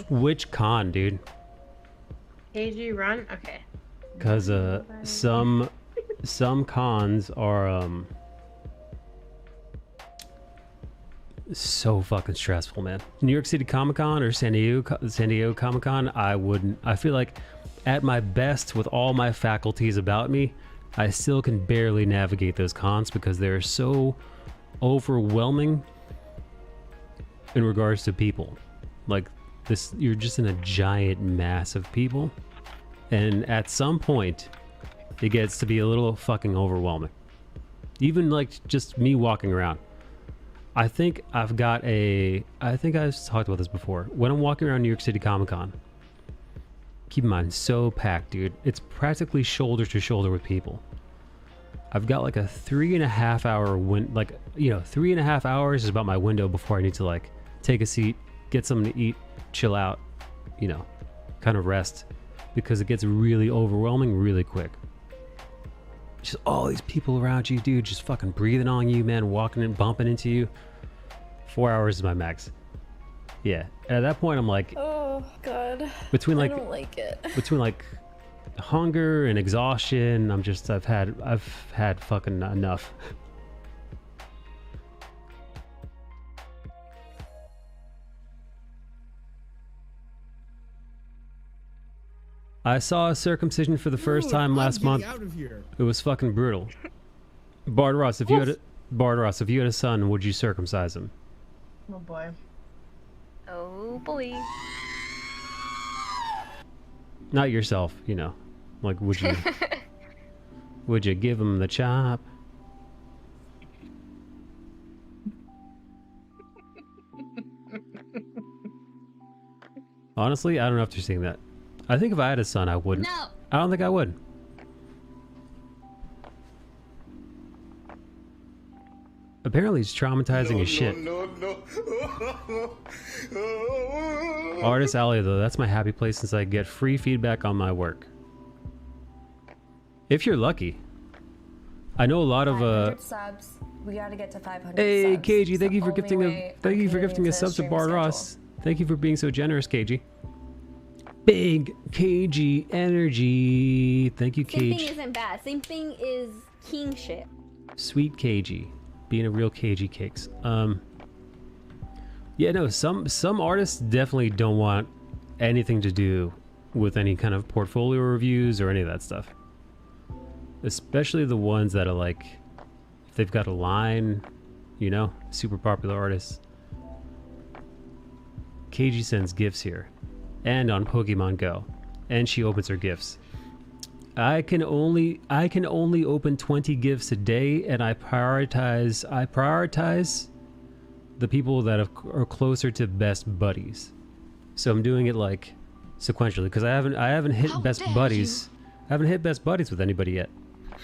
Which con, dude? KG run? Okay. Because some cons are so fucking stressful, man. New York City Comic-Con or San Diego Comic-Con, I feel like at my best with all my faculties about me, I still can barely navigate those cons because they're so overwhelming in regards to people. Like this, you're just in a giant mass of people, and at some point it gets to be a little fucking overwhelming. Even like just me walking around. I think I've talked about this before. When I'm walking around New York City Comic Con, keep in mind, so packed, dude. It's practically shoulder to shoulder with people. I've got like a 3.5 hour 3.5 hours is about my window before I need to like take a seat, get something to eat, chill out, kind of rest, because it gets really overwhelming really quick. Just all these people around you, dude, just fucking breathing on you, man, walking and bumping into you. 4 hours is my max. Yeah. And at that point, I'm like, God. Between I like don't like it. between like hunger and exhaustion, I've had fucking enough. I saw a circumcision for the first time last month. Out of here. It was fucking brutal. Bard Ross, if you had a son, would you circumcise him? Oh boy. Oh boy. Not yourself, you know. Like, would you would you give him the chop? Honestly, I don't know after seeing that. I think if I had a son, I wouldn't. No. I don't think I would. Apparently, it's traumatizing as shit. Artist Alley, though, that's my happy place since I get free feedback on my work. If you're lucky. I know a lot of 500 subs. We gotta get to 500 Hey, subs. KG, It's thank the you for only gifting way thank I'm you for committing gifting a the sub to stream Bard schedule. Ross. Thank you for being so generous, KG. Big KG energy. Thank you, Simping KG. isn't bad. Simping is king shit. Sweet KG. Being a real KG cakes. Yeah, no, some artists definitely don't want anything to do with any kind of portfolio reviews or any of that stuff. Especially the ones that are like, if they've got a line, you know, super popular artists. KG sends gifts here and on Pokemon Go, and she opens her gifts. I can only open 20 gifts a day, and I prioritize the people that are closer to best buddies. So I'm doing it like sequentially because I haven't hit best buddies. I haven't hit best buddies with anybody yet.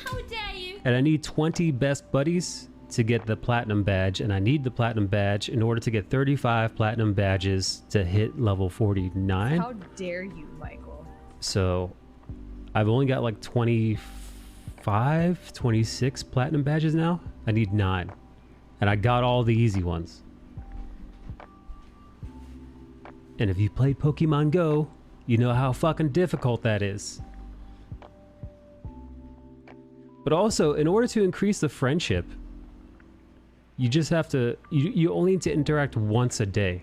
How dare you? And I need 20 best buddies to get the platinum badge, and I need the platinum badge in order to get 35 platinum badges to hit level 49. How dare you, Michael? So I've only got like 25, 26 platinum badges now. I need 9. And I got all the easy ones. And if you played Pokemon Go, you know how fucking difficult that is. But also, in order to increase the friendship, you just have to, you only need to interact once a day.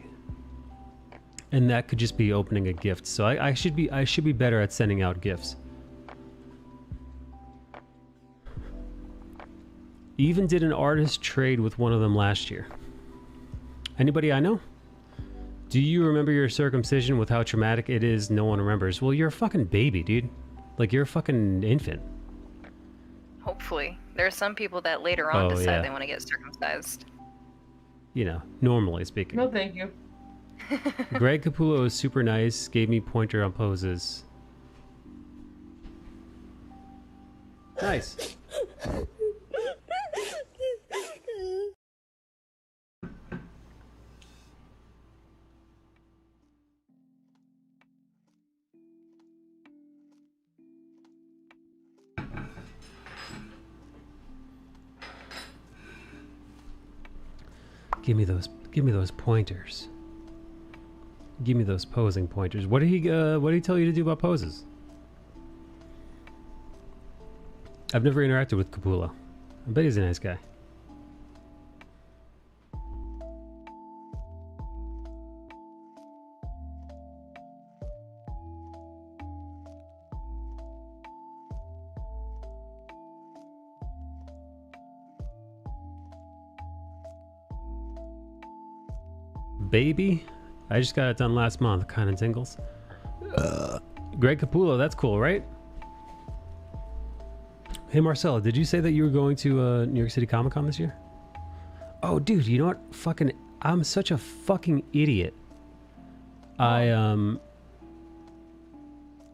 And that could just be opening a gift. So I should be better at sending out gifts. Even did an artist trade with one of them last year. Anybody I know? Do you remember your circumcision with how traumatic it is? No one remembers. Well, you're a fucking baby, dude. Like, you're a fucking infant. Hopefully. There are some people that later on Oh, decide yeah. they want to get circumcised. You know, normally speaking. No, thank you. Greg Capullo is super nice. Gave me pointer on poses. Nice. Give me those pointers. Give me those posing pointers. What did he tell you to do about poses? I've never interacted with Capullo. I bet he's a nice guy. Baby, I just got it done last month. Kind of tingles. Greg Capullo, that's cool, right? Hey Marcella, did you say that you were going to New York City Comic Con this year? Oh, dude, you know what? I'm such a fucking idiot. I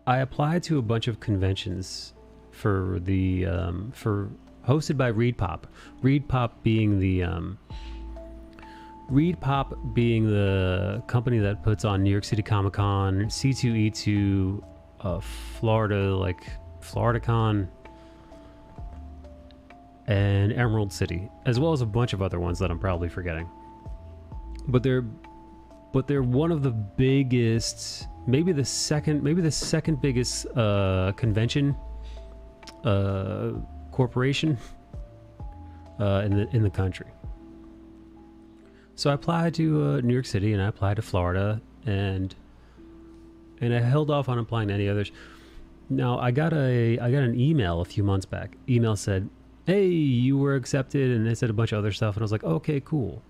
applied to a bunch of conventions for the for hosted by ReedPop. ReedPop being the company that puts on New York City Comic Con, C2E2, Florida, FloridaCon, and Emerald City, as well as a bunch of other ones that I'm probably forgetting. But they're but they're one of the biggest, maybe the second biggest convention corporation in the country. So I applied to New York City, and I applied to Florida, and I held off on applying to any others. Now I got an email a few months back. Email said, "Hey, you were accepted," and it said a bunch of other stuff, and I was like, "Okay, cool."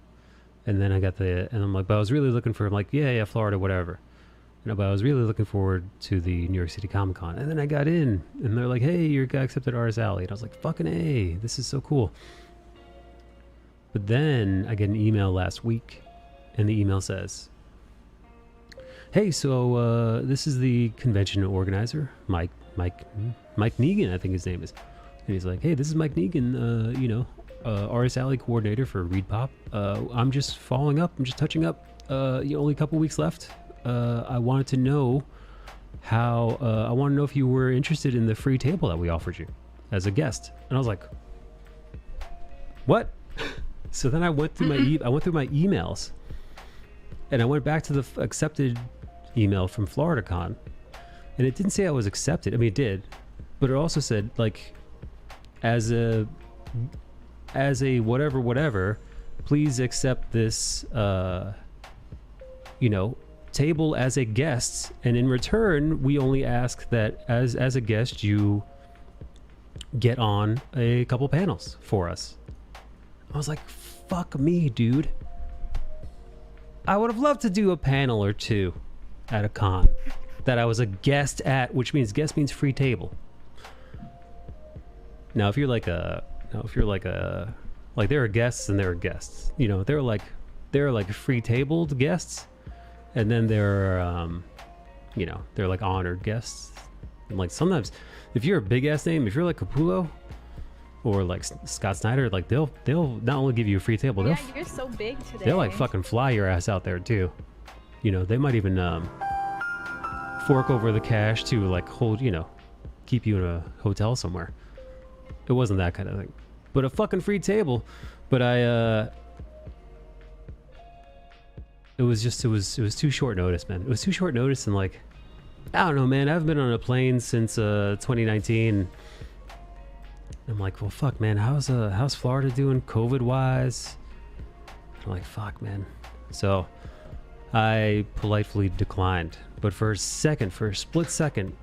And then I got and I'm like, but I was really looking for, I'm like, yeah, Florida, whatever. But I was really looking forward to the New York City Comic Con. And then I got in, and they're like, "Hey, you got accepted at Artist Alley." And I was like, fucking A, this is so cool. But then I get an email last week, and the email says, "Hey, so this is the convention organizer, Mike Negan, I think his name is." And he's like, "Hey, this is Mike Negan, Artist Alley coordinator for Reed Pop. I'm just following up. I'm just touching up. Only a couple weeks left. I wanted to know if you were interested in the free table that we offered you as a guest." And I was like, "What?" So then I went through my emails, and I went back to the accepted email from FloridaCon, and it didn't say I was accepted. I mean, it did, but it also said, like, as a whatever, please accept this table as a guest, and in return we only ask that as a guest you get on a couple panels for us. I was like, fuck me, dude. I would have loved to do a panel or two at a con that I was a guest at, which means guest means free table. Now, if you're like there are guests and there are guests. They're like free tabled guests, and then there are they're like honored guests. And like sometimes, if you're a big ass name, if you're like Capullo or like Scott Snyder, like they'll not only give you a free table, Yeah, you're so big today. they'll like fucking fly your ass out there too. They might even fork over the cash to like hold, keep you in a hotel somewhere. It wasn't that kind of thing, but a fucking free table. But it was too short notice, man. It was too short notice, and like, I don't know, man. I haven't been on a plane since 2019. I'm like, well, fuck, man. How's Florida doing COVID wise? I'm like, fuck, man. So I politely declined. But for a split second,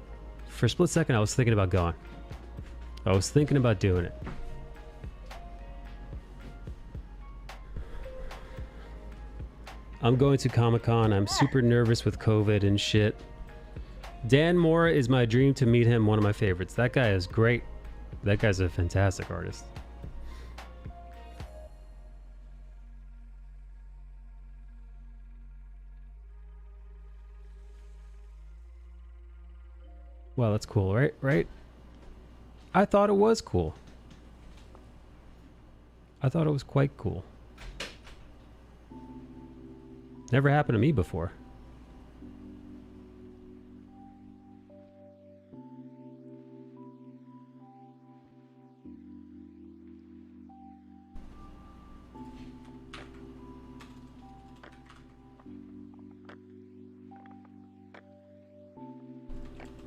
I was thinking about going. I was thinking about doing it. I'm going to Comic-Con. I'm super nervous with COVID and shit. Dan Mora is my dream to meet him. One of my favorites. That guy is great. That guy's a fantastic artist. Wow, that's cool, right? I thought it was cool. I thought it was quite cool. Never happened to me before.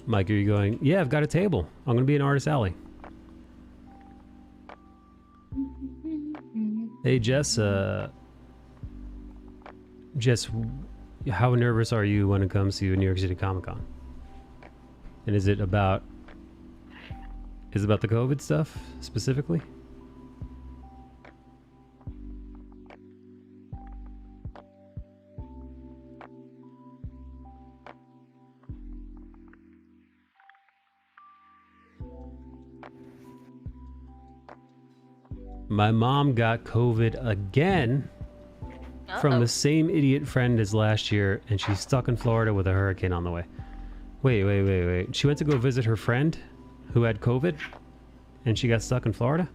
Mike, are you going? Yeah, I've got a table. I'm going to be in Artist Alley. Hey, Jess, how nervous are you when it comes to New York City Comic Con? And is it about the COVID stuff specifically? My mom got COVID again. From the same idiot friend as last year, and she's stuck in Florida with a hurricane on the way. Wait. She went to go visit her friend who had COVID, and she got stuck in Florida?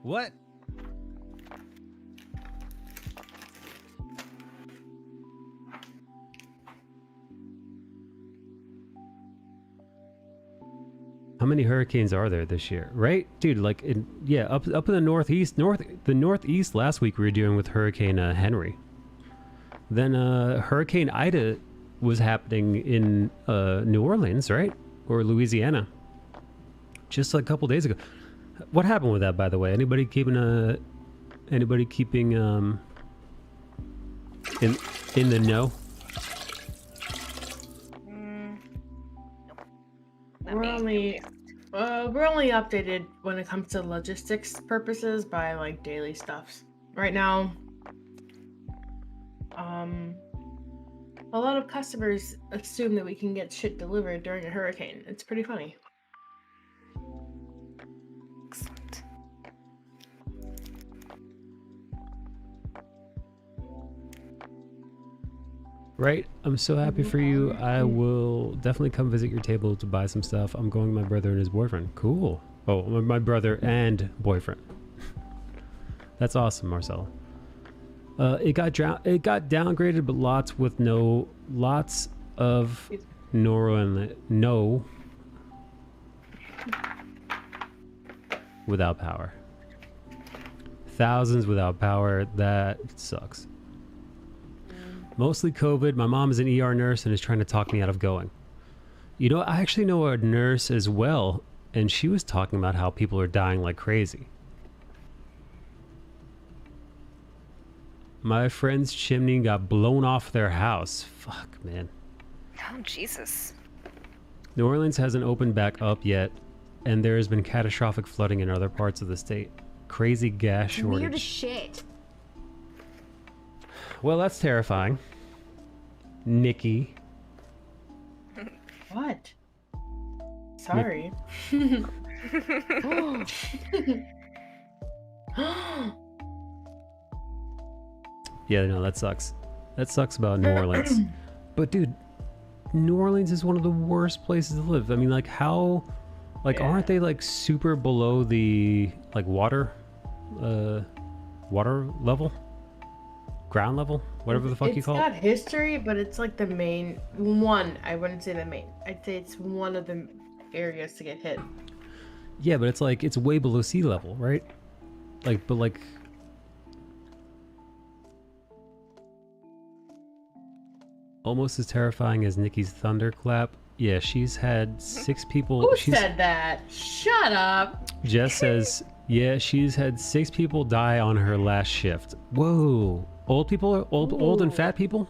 What? many hurricanes are there this year, right, dude? Like, up in the northeast last week we were dealing with Hurricane Henry. Then Hurricane Ida was happening in New Orleans, right, or Louisiana, just a couple days ago. What happened with that, by the way? Anybody keeping in the know? We're only updated when it comes to logistics purposes by like daily stuffs. Right now, a lot of customers assume that we can get shit delivered during a hurricane. It's pretty funny. Excellent. Right? I'm so happy for you. I will definitely come visit your table to buy some stuff. I'm going with my brother and his boyfriend. Cool. Oh, my brother and boyfriend. That's awesome, Marcel. It got downgraded, but lots of no without power. Thousands without power. That sucks. Mostly COVID. My mom is an ER nurse and is trying to talk me out of going. You know, I actually know a nurse as well, and she was talking about how people are dying like crazy. My friend's chimney got blown off their house. Fuck, man. Oh, Jesus. New Orleans hasn't opened back up yet, and there has been catastrophic flooding in other parts of the state. Crazy gas shortage. Weird as shit. Well, that's terrifying. Nikki. What? Sorry. Yeah, no, that sucks. That sucks about New Orleans. But dude, New Orleans is one of the worst places to live. I mean, like how, like aren't they like super below the like water level? Ground level? Whatever the fuck you call it? It's got history, but it's like the main one. I wouldn't say the main. I'd say it's one of the areas to get hit. Yeah, but it's like, it's way below sea level, right? Like, but like... almost as terrifying as Nikki's thunderclap. Yeah, she's had 6 people... Who said that? Shut up! Jess says, yeah, she's had 6 people die on her last shift. Whoa. Old people? Old and fat people?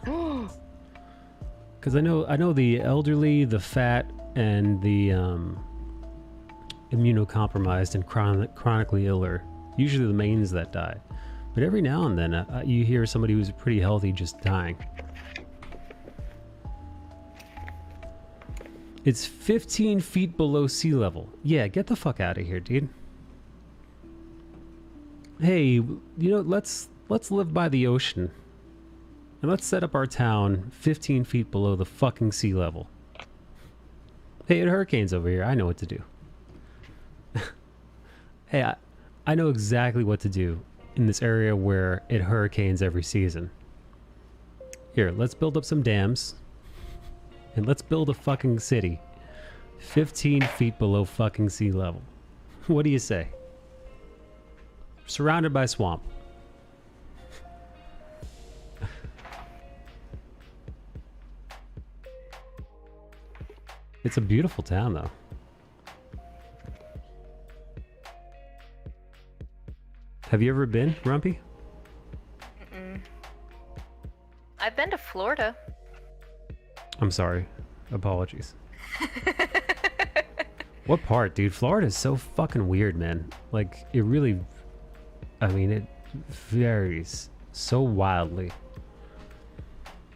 Because I know the elderly, the fat, and the immunocompromised and chronically ill are usually the mains that die. But every now and then you hear somebody who's pretty healthy just dying. It's 15 feet below sea level. Yeah, get the fuck out of here, dude. Hey, you know, let's live by the ocean. And let's set up our town 15 feet below the fucking sea level. Hey, it hurricanes over here. I know what to do. Hey, I know exactly what to do in this area where it hurricanes every season. Here, let's build up some dams. And let's build a fucking city 15 feet below fucking sea level. What do you say? Surrounded by swamp. It's a beautiful town, though. Have you ever been, Rumpy? Mm-mm. I've been to Florida. I'm sorry. Apologies. What part, dude? Florida is so fucking weird, man. Like, it really... I mean, it varies so wildly.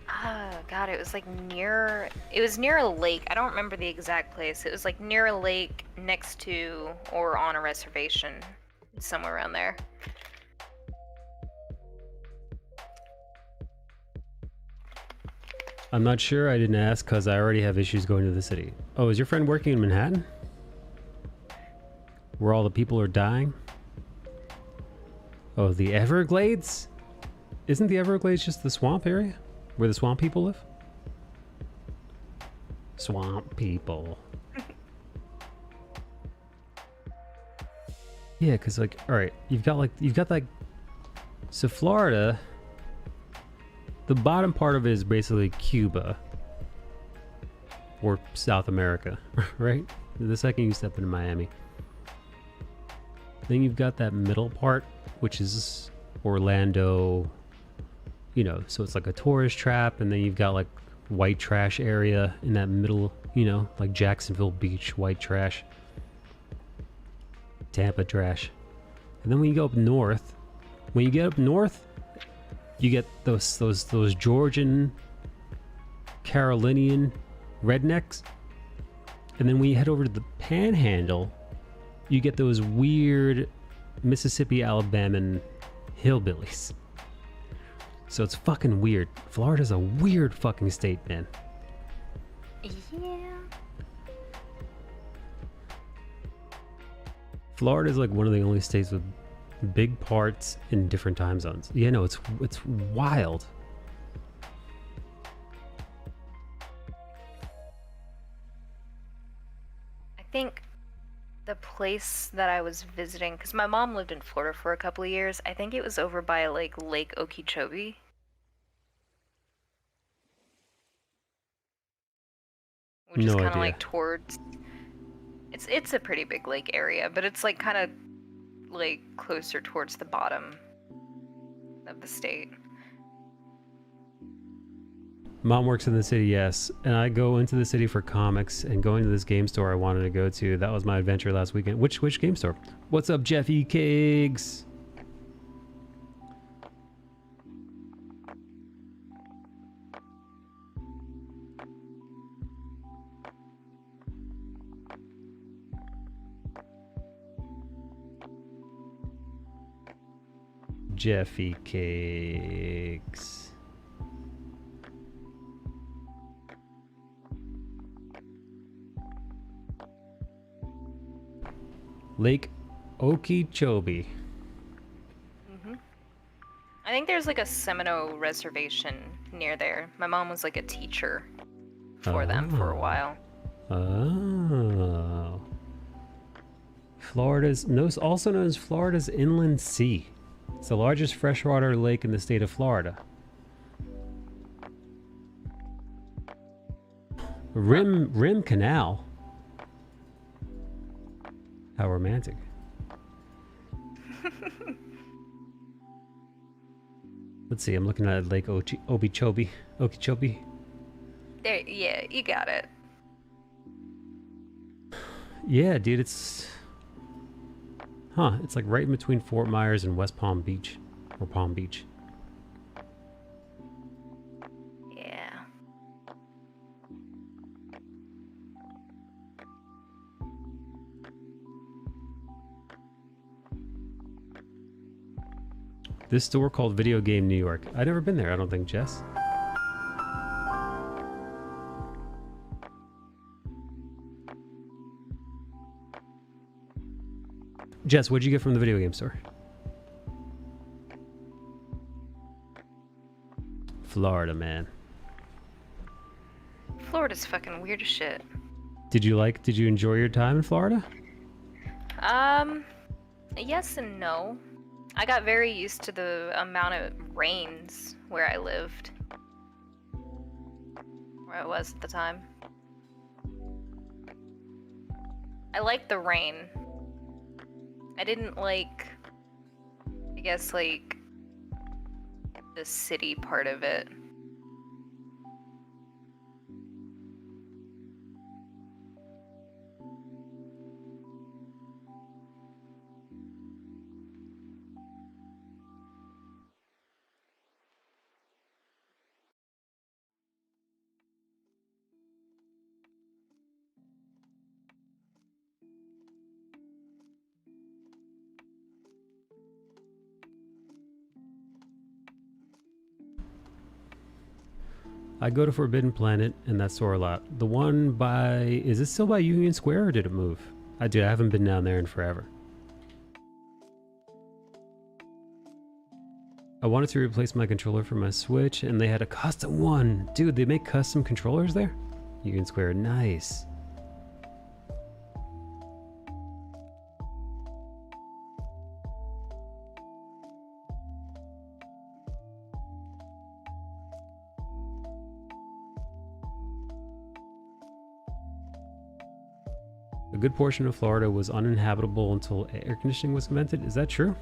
Oh, God, it was like near... It was near a lake. I don't remember the exact place. It was like near a lake next to or on a reservation. Somewhere around there. I'm not sure. I didn't ask because I already have issues going to the city. Oh, is your friend working in Manhattan? Where all the people are dying? Oh, the Everglades? Isn't the Everglades just the swamp area? Where the swamp people live? Swamp people. Yeah, because like, all right, you've got like, so Florida, the bottom part of it is basically Cuba or South America, right? The second you step into Miami. Then you've got that middle part, which is Orlando, you know, so it's like a tourist trap, and then you've got like white trash area in that middle, you know, like Jacksonville Beach, white trash, Tampa trash. And then when you go up north, you get those Georgian, Carolinian rednecks. And then when you head over to the Panhandle, you get those weird Mississippi, Alabama hillbillies. So it's fucking weird. Florida's a weird fucking state, man. Yeah. Florida's like one of the only states with big parts in different time zones. Yeah, no, it's wild. I think the place that I was visiting, because my mom lived in Florida for a couple of years, I think it was over by like Lake Okeechobee. Which is No kind of idea. like towards. It's a pretty big lake area, but it's like kind of like closer towards the bottom of the state. Mom works in the city, yes, and I go into the city for comics and going to this game store I wanted to go to. That was my adventure last weekend. Which game store? What's up, Jeffy Kiggs? Jeffy Cakes. Lake Okeechobee. I think there's like a Seminole reservation near there. My mom was like a teacher for them for a while. Oh. Also known as Florida's Inland Sea. It's the largest freshwater lake in the state of Florida. Rim Canal. How romantic. Let's see, I'm looking at Lake Okeechobee. There, yeah, you got it. Yeah, dude, it's like right in between Fort Myers and West Palm Beach, or Palm Beach. Yeah. This store called Video Game New York. I've never been there, I don't think, Jess. Jess, what'd you get from the video game store? Florida, man. Florida's fucking weird as shit. Did you enjoy your time in Florida? Yes and no. I got very used to the amount of rains where I lived. Where I was at the time. I liked the rain. I didn't like, I guess, like, the city part of it. I go to Forbidden Planet and that store a lot. The one by, is it still by Union Square or did it move? I haven't been down there in forever. I wanted to replace my controller for my Switch and they had a custom one. Dude, they make custom controllers there? Union Square, nice. A good portion of Florida was uninhabitable until air conditioning was invented. Is that true?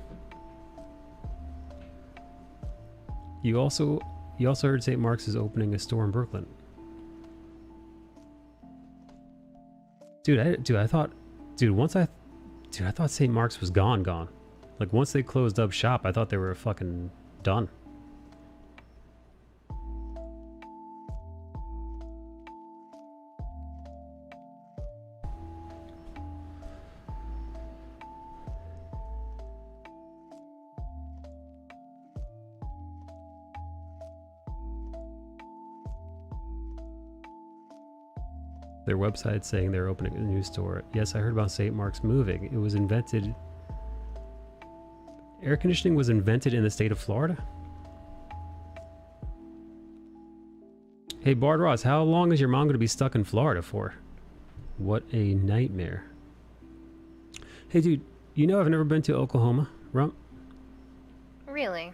You also heard St. Mark's is opening a store in Brooklyn. I thought St. Mark's was gone. Like once they closed up shop, I thought they were fucking done. Their website saying they're opening a new store. Yes, I heard about St. Mark's moving. It was invented. Air conditioning was invented in the state of Florida? Hey, Bard Ross, how long is your mom going to be stuck in Florida for? What a nightmare. Hey, dude, you know I've never been to Oklahoma, Rump? Really?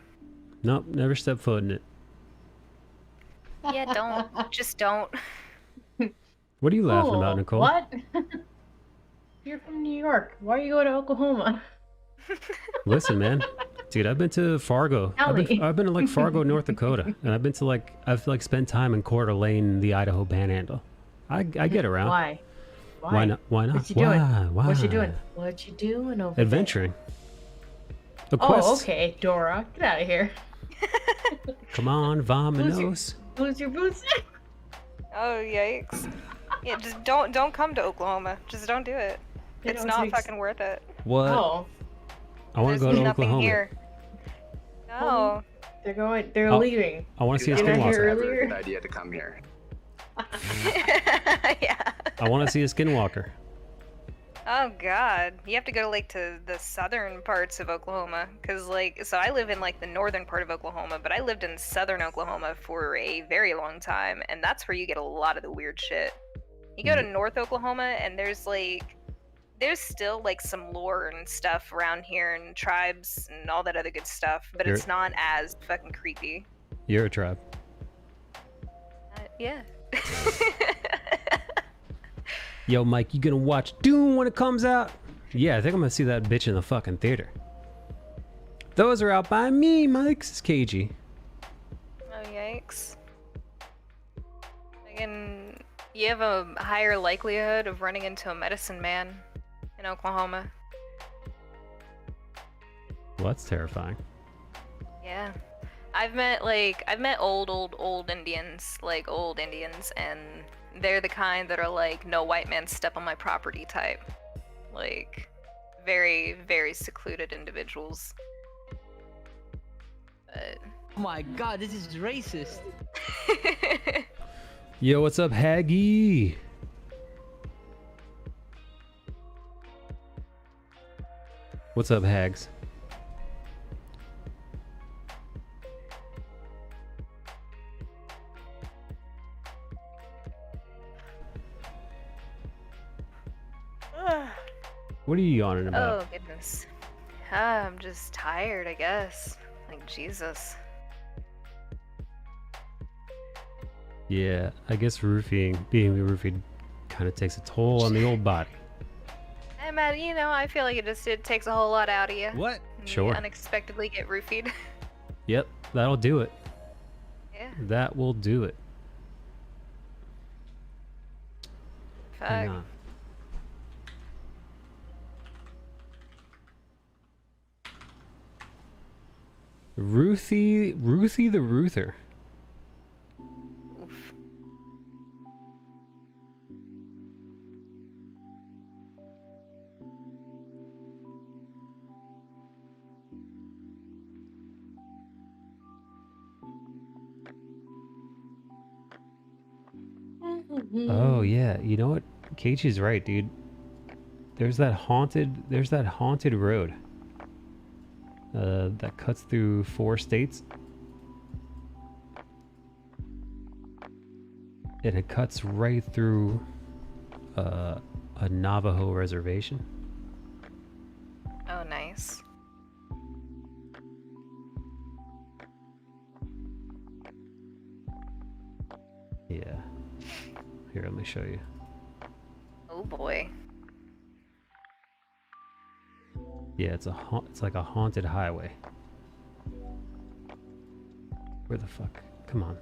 Nope, never stepped foot in it. Yeah, don't. Just don't. What are you laughing about, Nicole? What? You're from New York. Why are you going to Oklahoma? Listen, man. Dude, I've been to Fargo. I've been to like Fargo, North Dakota. And I've been to I've spent time in Coeur d'Alene, the Idaho Panhandle. I get around. Why? Why not? What you doing? Why? What you doing? What you doing over Adventuring. there? Oh, okay, Dora. Get out of here. Come on, Vamonos. Lose your boots. Oh, yikes. Yeah, just don't come to Oklahoma. Just don't do it. It's not fucking worth it. What? Oh. I want to go to Oklahoma. Here. No. They're leaving. I want to see a Did I hear skinwalker. earlier? Good idea to come here. Yeah. I want to see a skinwalker. Oh god, you have to go to the southern parts of Oklahoma, cause so I live in the northern part of Oklahoma, but I lived in southern Oklahoma for a very long time, and that's where you get a lot of the weird shit. You go to North Oklahoma, and there's still some lore and stuff around here, and tribes and all that other good stuff, but it's not as fucking creepy. You're a tribe. Yeah. Yo, Mike, you gonna watch Dune when it comes out? Yeah, I think I'm gonna see that bitch in the fucking theater. Those are out by me, Mike. This is KG. Oh, yikes. Again, you have a higher likelihood of running into a medicine man in Oklahoma. Well, that's terrifying. Yeah. I've met old Indians, old Indians, and they're the kind that are no white man step on my property type. Very, very secluded individuals. But... Oh my god, this is racist. Yo, what's up, Haggy? What's up, Hags? What are you yawning about? Oh, goodness. I'm just tired, I guess. Jesus. Yeah, I guess being roofied kind of takes a toll on the old body. Hey, man, I feel like it takes a whole lot out of you. What? Sure. You unexpectedly get roofied. Yep, that'll do it. Yeah. That will do it. Hang Fuck. on. Ruthie the Ruther. Oof. Oh yeah, you know what? Keiichi's right, dude. There's that haunted road that cuts through 4 states, and it cuts right through a Navajo reservation. Oh, nice. Yeah. Here, let me show you. Oh boy. Yeah, it's like a haunted highway. Where the fuck? Come on.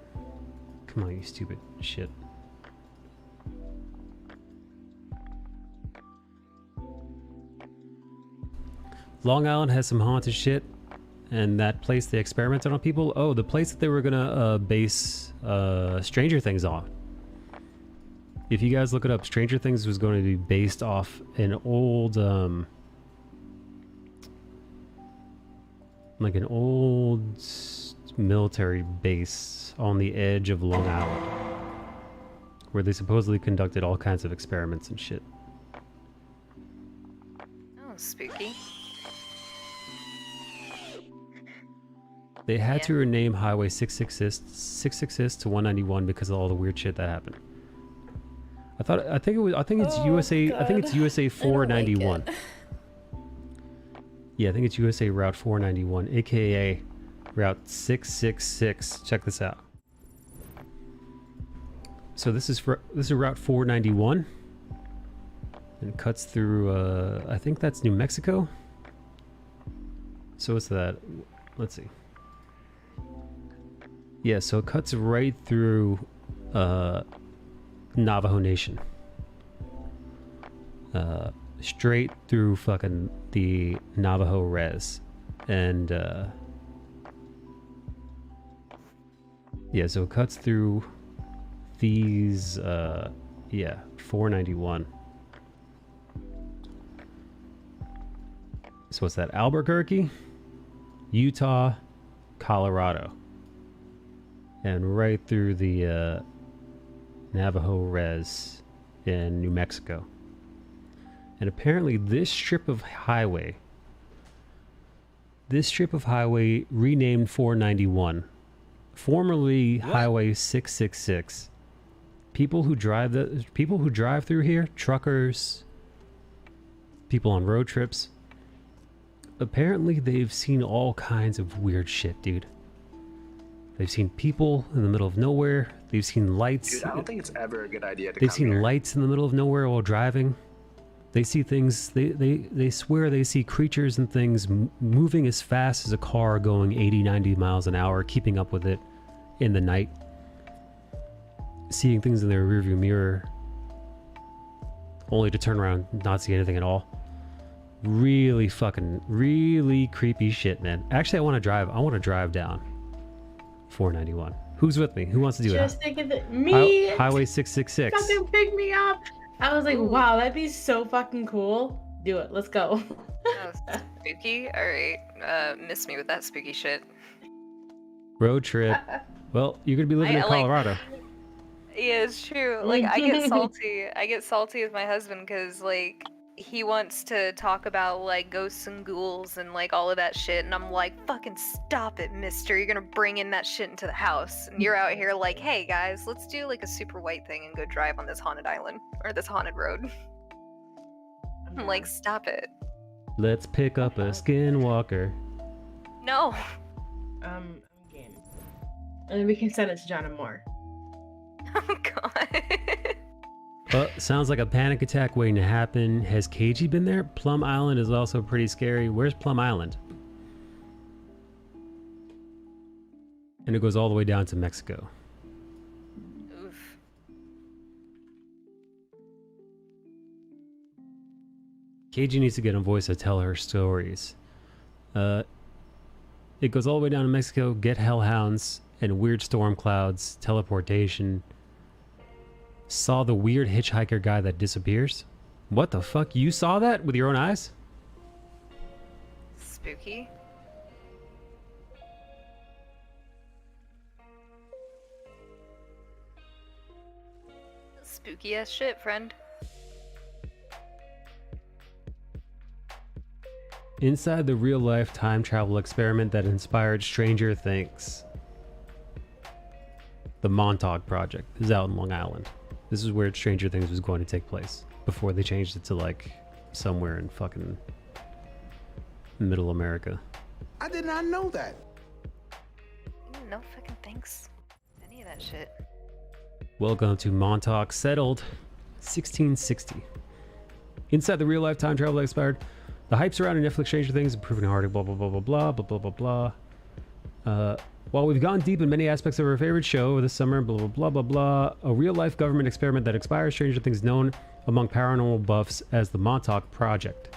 Come on, you stupid shit. Long Island has some haunted shit. And that place they experimented on people. Oh, the place that they were gonna base Stranger Things on. If you guys look it up, Stranger Things was going to be based off an old, like an old military base on the edge of Long Island, where they supposedly conducted all kinds of experiments and shit. Oh, spooky. They had to rename Highway 666 to 191 because of all the weird shit that happened. I think it's USA. God. I think it's USA 491. Like Yeah, I think it's USA Route 491, aka Route 666. Check this out. So this is Route 491, and it cuts through. I think that's New Mexico. So what's that? Let's see. Yeah, so it cuts right through Navajo Nation. Straight through fucking the Navajo res. And yeah, so it cuts through these 491. So what's that? Albuquerque, Utah, Colorado. And right through the Navajo res in New Mexico. And apparently this strip of highway renamed 491, formerly Highway 666. People who drive through here, truckers, people on road trips, apparently they've seen all kinds of weird shit, dude. They've seen people in the middle of nowhere. They've seen lights. Dude, I don't think it's ever a good idea to They've come seen here. lights in the middle of nowhere while driving. They see things. They swear they see creatures and things moving as fast as a car going 80, 90 miles an hour, keeping up with it in the night. Seeing things in their rearview mirror, only to turn around and not see anything at all. Really creepy shit, man. Actually, I want to drive down 491. Who's with me? Who wants to do Just that? thinking that me. Highway 666. Fucking pick me up. I was like, wow, that'd be so fucking cool. Do it. Let's go. Oh, spooky? Alright. Miss me with that spooky shit. Road trip. Well, you're gonna be living in Colorado. Yeah, it's true. Like, I get salty. I get salty with my husband because, like, he wants to talk about, like, ghosts and ghouls and, like, all of that shit. And I'm like, fucking stop it, mister. You're gonna bring in that shit into the house. And you're out here like, hey, guys, let's do, like, a super white thing and go drive on this haunted island. Or this haunted road. I'm like, stop it. Let's pick up a skinwalker. No. I'm game. And then we can send it to John and Moore. Oh, God. Sounds like a panic attack waiting to happen. Has KG been there? Plum Island is also pretty scary. Where's Plum Island? And it goes all the way down to Mexico. Oof. KG needs to get a voice to tell her stories. It goes all the way down to Mexico. Get hellhounds and weird storm clouds. Teleportation. Saw the weird hitchhiker guy that disappears. What the fuck? You saw that with your own eyes? Spooky. Spooky ass shit, friend. Inside the real-life time travel experiment that inspired Stranger Things. The Montauk Project is out in Long Island. This is where Stranger Things was going to take place before they changed it to, like, somewhere in fucking middle America. I did not know that. No fucking thanks. Any of that shit. Welcome to Montauk, settled 1660. Inside the real-life time travel that inspired The hype surrounding Netflix Stranger Things is proving hard, blah, blah, blah, blah, blah, blah, blah, blah, blah. While we've gone deep in many aspects of our favorite show this summer, blah, blah, blah, blah, blah, a real-life government experiment that inspires Stranger Things known among paranormal buffs as the Montauk Project.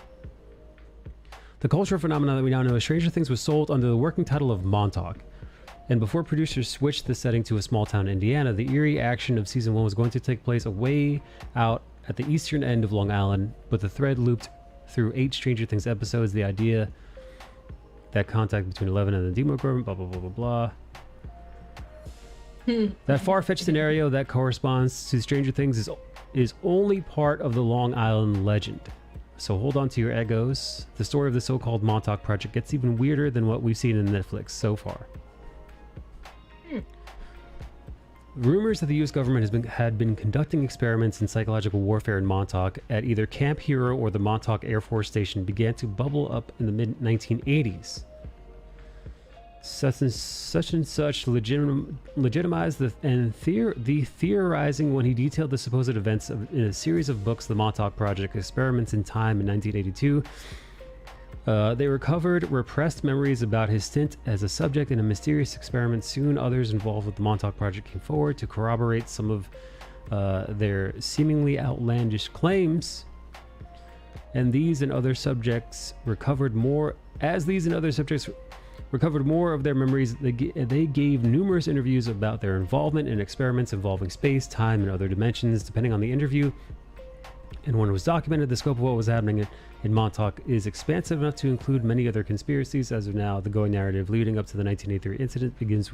The cultural phenomenon that we now know as Stranger Things was sold under the working title of Montauk. And before producers switched the setting to a small town in Indiana, the eerie action of season 1 was going to take place away out at the eastern end of Long Island, but the thread looped through 8 Stranger Things episodes, the idea that contact between Eleven and the Demo government, blah, blah, blah, blah, blah. That far-fetched scenario that corresponds to Stranger Things is only part of the Long Island legend. So hold on to your egos. The story of the so-called Montauk Project gets even weirder than what we've seen in Netflix so far. Rumors that the U.S. government had been conducting experiments in psychological warfare in Montauk at either Camp Hero or the Montauk Air Force Station began to bubble up in the mid-1980s. Such and such legitimized the theorizing when he detailed the supposed events in a series of books, The Montauk Project: Experiments in Time, in 1982. They recovered repressed memories about his stint as a subject in a mysterious experiment. Soon, others involved with the Montauk Project came forward to corroborate some of their seemingly outlandish claims. And these and other subjects recovered more. As these and other subjects recovered more of their memories, they gave numerous interviews about their involvement in experiments involving space, time, and other dimensions. Depending on the interview, and when it was documented, the scope of what was happening in Montauk is expansive enough to include many other conspiracies. As of now, the going narrative leading up to the 1983 incident begins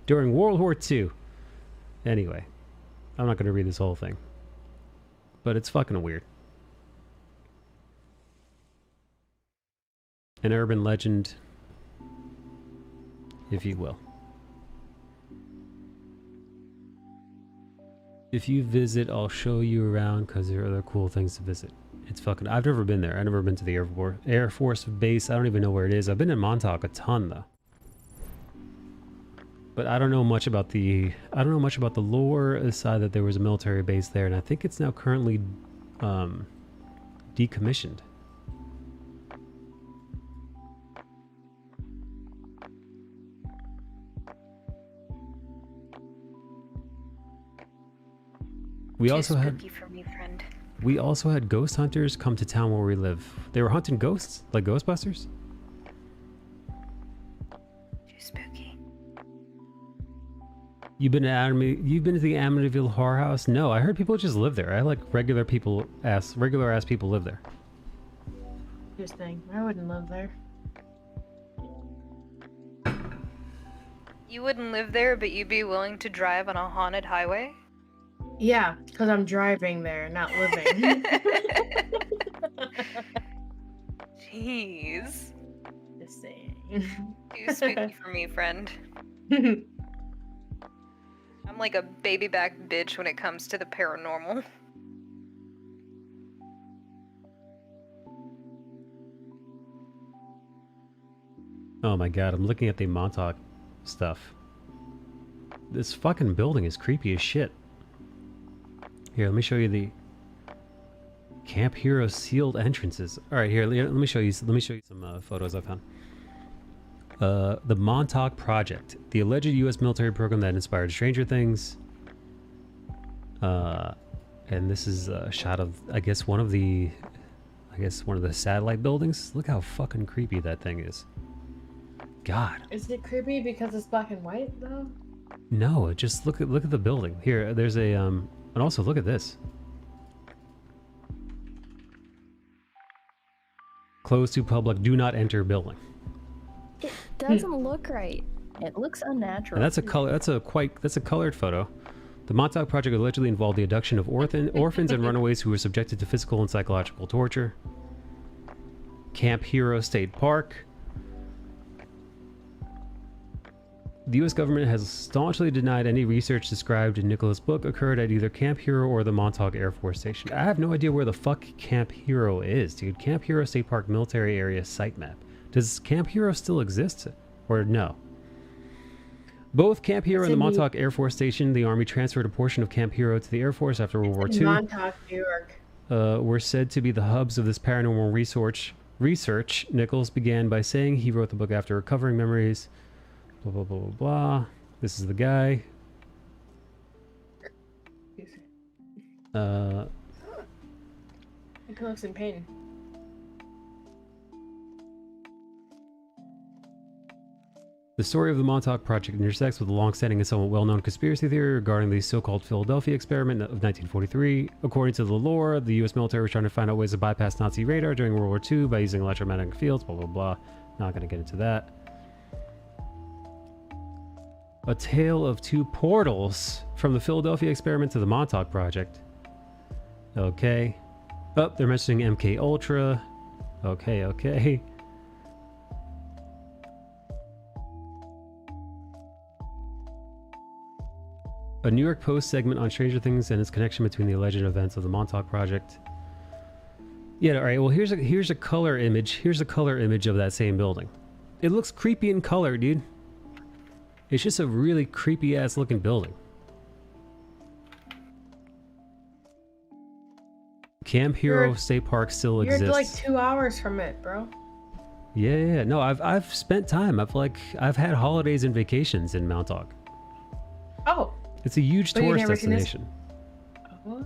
during World War II. Anyway, I'm not going to read this whole thing, but it's fucking weird. An urban legend, if you will. If you visit, I'll show you around because there are other cool things to visit. It's fucking... I've never been there. I've never been to the Air Force Base. I don't even know where it is. I've been in Montauk a ton, though. But I don't know much about the... I don't know much about the lore, aside that there was a military base there, and I think it's now currently decommissioned. We also had for me, friend. We also had ghost hunters come to town where we live. They were hunting ghosts, like Ghostbusters. Too spooky. You've been to the Amityville Horror House? No, I heard people just live there. I like regular ass people live there. Interesting. I wouldn't live there. You wouldn't live there, but you'd be willing to drive on a haunted highway? Yeah, because I'm driving there, not living. Jeez. Just saying. Too spooky for me, friend. I'm like a baby back bitch when it comes to the paranormal. Oh my god, I'm looking at the Montauk stuff. This fucking building is creepy as shit. Here, let me show you the Camp Hero sealed entrances. All right, here, let me show you some photos I found. The Montauk Project, the alleged U.S. military program that inspired Stranger Things. And this is a shot of, I guess one of the satellite buildings. Look how fucking creepy that thing is. God. Is it creepy because it's black and white though? No, just look at the building. Here, there's a and also look at this. Closed to public, do not enter building. It doesn't look right. It looks unnatural. And that's a colored photo. The Montauk Project allegedly involved the abduction of orphans and runaways who were subjected to physical and psychological torture. Camp Hero State Park. The U.S. government has staunchly denied any research described in Nicholas' book occurred at either Camp Hero or the Montauk Air Force Station. I have no idea where the fuck Camp Hero is, dude. Camp Hero State Park Military Area Site Map. Does Camp Hero still exist? Or no? Both Camp Hero and the Montauk Air Force Station, the Army transferred a portion of Camp Hero to the Air Force after World War II. Montauk, New York. Were said to be the hubs of this paranormal research, Nichols began by saying he wrote the book after recovering memories. Blah, blah, blah, blah, blah. This is the guy. He looks in pain. The story of the Montauk Project intersects with a long-standing and somewhat well-known conspiracy theory regarding the so-called Philadelphia experiment of 1943. According to the lore, the U.S. military was trying to find out ways to bypass Nazi radar during World War II by using electromagnetic fields, blah, blah, blah. Not going to get into that. A tale of two portals from the Philadelphia experiment to the Montauk Project. Okay. Oh, they're mentioning MK Ultra. Okay, okay. A New York Post segment on Stranger Things and its connection between the alleged events of the Montauk Project. Yeah, all right. Well, here's a color image. Here's a color image of that same building. It looks creepy in color, dude. It's just a really creepy ass looking building. Camp Hero State Park still exists. You're like 2 hours from it, bro. Yeah. No, I've spent time. I've had holidays and vacations in Montauk. Oh. It's a huge tourist destination. Oh.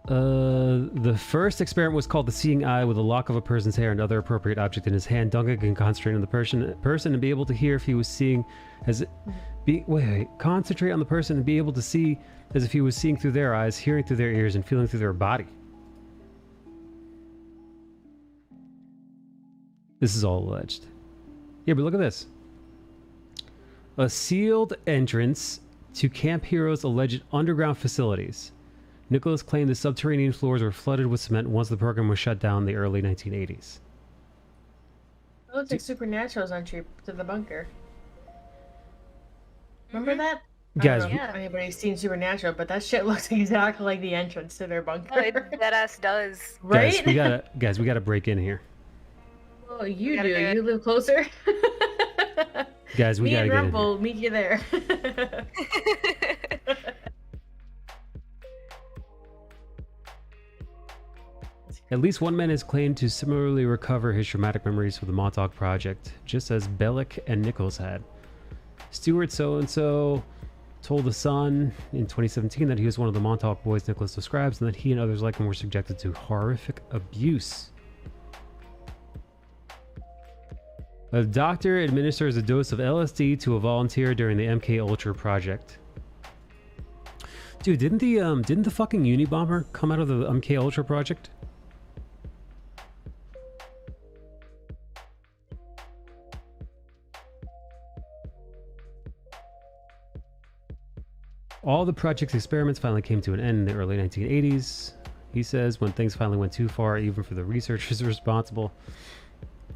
The first experiment was called the Seeing Eye, with a lock of a person's hair and other appropriate object in his hand. Duncan can concentrate on the person and be able to hear if he was seeing concentrate on the person and be able to see as if he was seeing through their eyes, hearing through their ears, and feeling through their body. This is all alleged. Yeah, but look at this. A sealed entrance to Camp Hero's alleged underground facilities. Nicholas claimed the subterranean floors were flooded with cement once the program was shut down in the early 1980s. It looks like Supernatural's entry to the bunker. Remember that? Guys, I don't know if anybody's seen Supernatural, but that shit looks exactly like the entrance to their bunker. It deadass does. Right? Guys, we gotta break in here. Oh, you Gotta do. do it. You live closer. Guys, we Me gotta and get in Rumble here. meet you there. At least one man has claimed to similarly recover his traumatic memories for the Montauk Project, just as Bellick and Nichols had. Stuart so-and-so told The Sun in 2017 that he was one of the Montauk boys Nicholas describes, and that he and others like him were subjected to horrific abuse. A doctor administers a dose of LSD to a volunteer during the MK Ultra project. Dude, didn't the fucking Unabomber come out of the MK Ultra project? All the project's experiments finally came to an end in the early 1980s. He says when things finally went too far, even for the researchers responsible.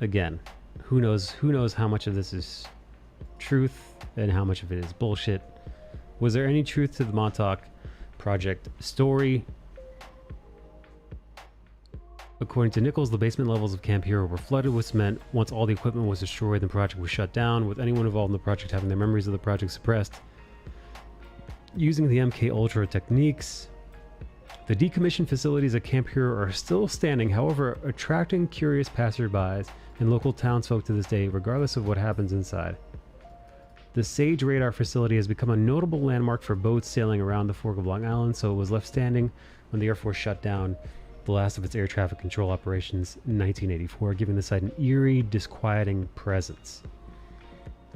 Again, who knows how much of this is truth and how much of it is bullshit. Was there any truth to the Montauk Project story? According to Nichols, the basement levels of Camp Hero were flooded with cement. Once all the equipment was destroyed, the project was shut down, with anyone involved in the project having their memories of the project suppressed. Using the MK Ultra techniques, the decommissioned facilities at Camp Hero are still standing, however, attracting curious passerbys and local townsfolk to this day, regardless of what happens inside. The Sage radar facility has become a notable landmark for boats sailing around the Fork of Long Island, so it was left standing when the Air Force shut down the last of its air traffic control operations in 1984, giving the site an eerie, disquieting presence.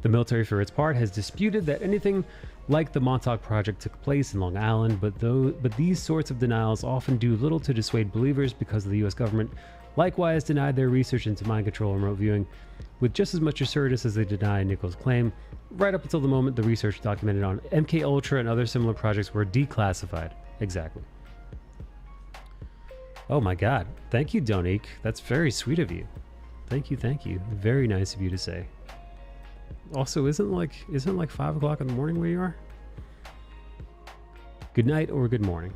The military, for its part, has disputed that anything like the Montauk Project took place in Long Island, but these sorts of denials often do little to dissuade believers, because the U.S. government likewise denied their research into mind control and remote viewing with just as much assertiveness as they deny Nichols' claim, right up until the moment the research documented on MK Ultra and other similar projects were declassified. Exactly. Oh my god. Thank you, Donique. That's very sweet of you. Thank you. Very nice of you to say. Also, isn't like 5 o'clock in the morning where you are? Good night or good morning.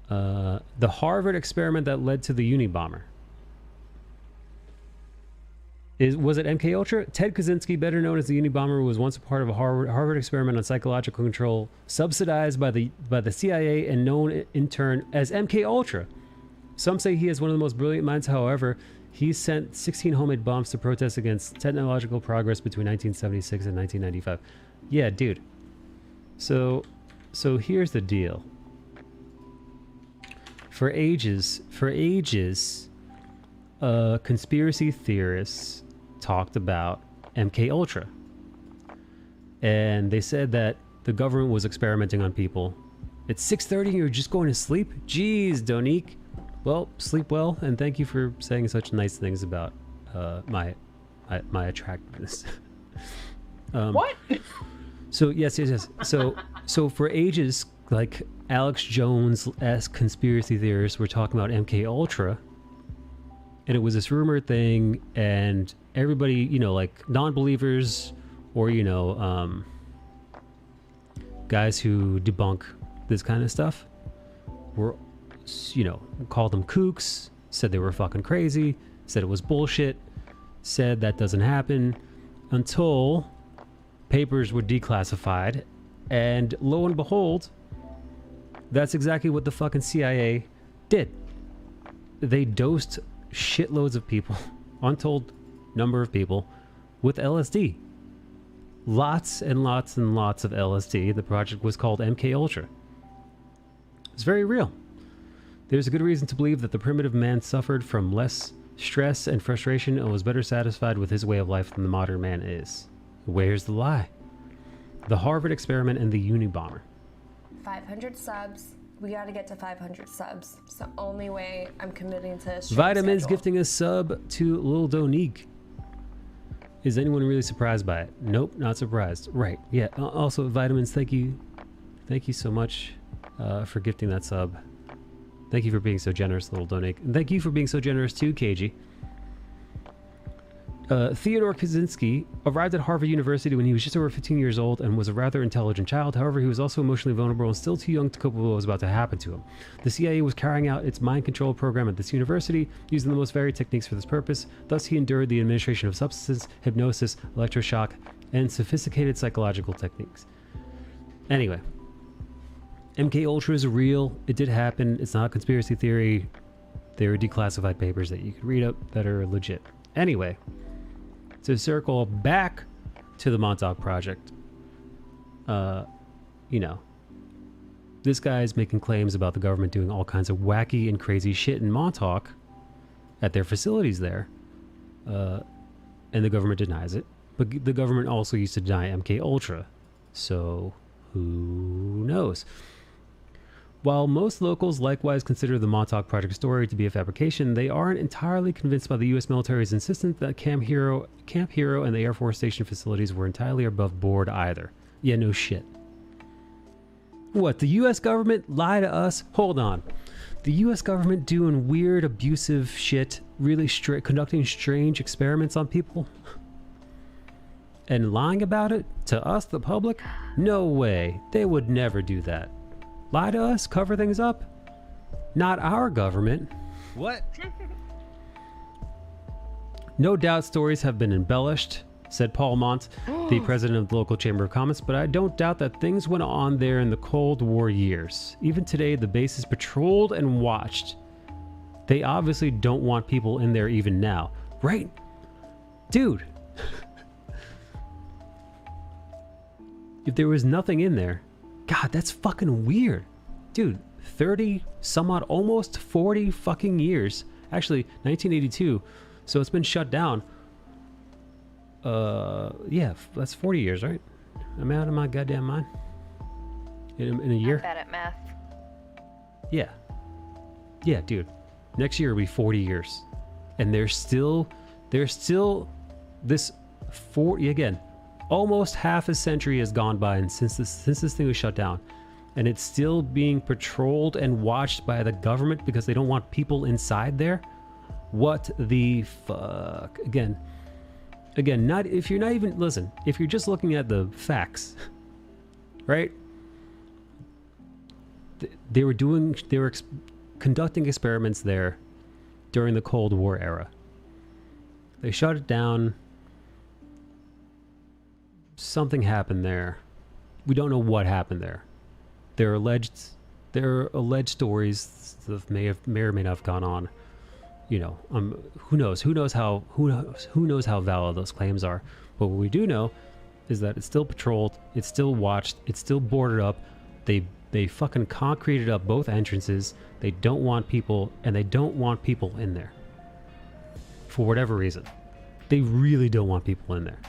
The Harvard experiment that led to the Unabomber. Was it MK Ultra? Ted Kaczynski, better known as the Unabomber, was once a part of a Harvard experiment on psychological control, subsidized by the CIA and known in turn as MK Ultra. Some say he is one of the most brilliant minds. However, he sent 16 homemade bombs to protest against technological progress between 1976 and 1995. Yeah, dude. So here's the deal. For ages, conspiracy theorists talked about MK Ultra, and they said that the government was experimenting on people. It's 6:30 and you're just going to sleep? Jeez, Donique. Well, sleep well, and thank you for saying such nice things about my attractiveness. What? So yes. So for ages, like Alex Jones-esque conspiracy theorists were talking about MK Ultra, and it was this rumor thing, and everybody, you know, like non-believers or guys who debunk this kind of stuff were, called them kooks, said they were fucking crazy, said it was bullshit, said that doesn't happen, until papers were declassified, and lo and behold, that's exactly what the fucking CIA did. They dosed shitloads of people, untold number of people, with LSD. Lots and lots and lots of LSD. The project was called MK Ultra. It's very real. There's a good reason to believe that the primitive man suffered from less stress and frustration and was better satisfied with his way of life than the modern man is. Where's the lie? The Harvard experiment and the Unabomber. 500 subs. We gotta get to 500 subs. It's the only way I'm committing to this. Vitamins schedule. gifting a sub to Lil Donique. Is anyone really surprised by it? Nope, not surprised. Right. Yeah. Also, Vitamins, thank you so much for gifting that sub. Thank you for being so generous, Little Donique. And thank you for being so generous too, KG. Theodore Kaczynski arrived at Harvard University when he was just over 15 years old and was a rather intelligent child. However, he was also emotionally vulnerable and still too young to cope with what was about to happen to him. The CIA was carrying out its mind control program at this university, using the most varied techniques for this purpose. Thus, he endured the administration of substances, hypnosis, electroshock, and sophisticated psychological techniques. Anyway, MK Ultra is real. It did happen. It's not a conspiracy theory. There are declassified papers that you could read up that are legit. Anyway, to circle back to the Montauk Project, this guy's making claims about the government doing all kinds of wacky and crazy shit in Montauk at their facilities there, and the government denies it. But the government also used to deny MK Ultra, so who knows? While most locals likewise consider the Montauk Project story to be a fabrication, they aren't entirely convinced by the U.S. military's insistence that Camp Hero and the Air Force Station facilities were entirely above board either. Yeah, no shit. What, the U.S. government lie to us? Hold on. The U.S. government doing weird, abusive shit, really conducting strange experiments on people? And lying about it to us, the public? No way. They would never do that. Lie to us? Cover things up? Not our government. What? No doubt stories have been embellished, said Paul Mont, the president of the local Chamber of Commerce, but I don't doubt that things went on there in the Cold War years. Even today, the base is patrolled and watched. They obviously don't want people in there even now. Right? Dude. If there was nothing in there, God, that's fucking weird. Dude, 30 some odd, almost 40 fucking years. Actually, 1982. So it's been shut down. Yeah, that's 40 years, right? I'm out of my goddamn mind. In a year? I'm bad at math. Yeah. Yeah, dude. Next year will be 40 years. And there's still this 40, again, almost half a century has gone by and since this thing was shut down, and it's still being patrolled and watched by the government because they don't want people inside there. What the fuck? Again, not if you're not even, listen, if you're just looking at the facts, right? They were conducting experiments there during the Cold War era. They shut it down. Something happened there. We don't know what happened there. There are alleged there are alleged stories that may or may not have gone on. You know, who knows how valid those claims are. But what we do know is that it's still patrolled, it's still watched, it's still boarded up. They fucking concreted up both entrances. They don't want people, and they don't want people in there. For whatever reason. They really don't want people in there.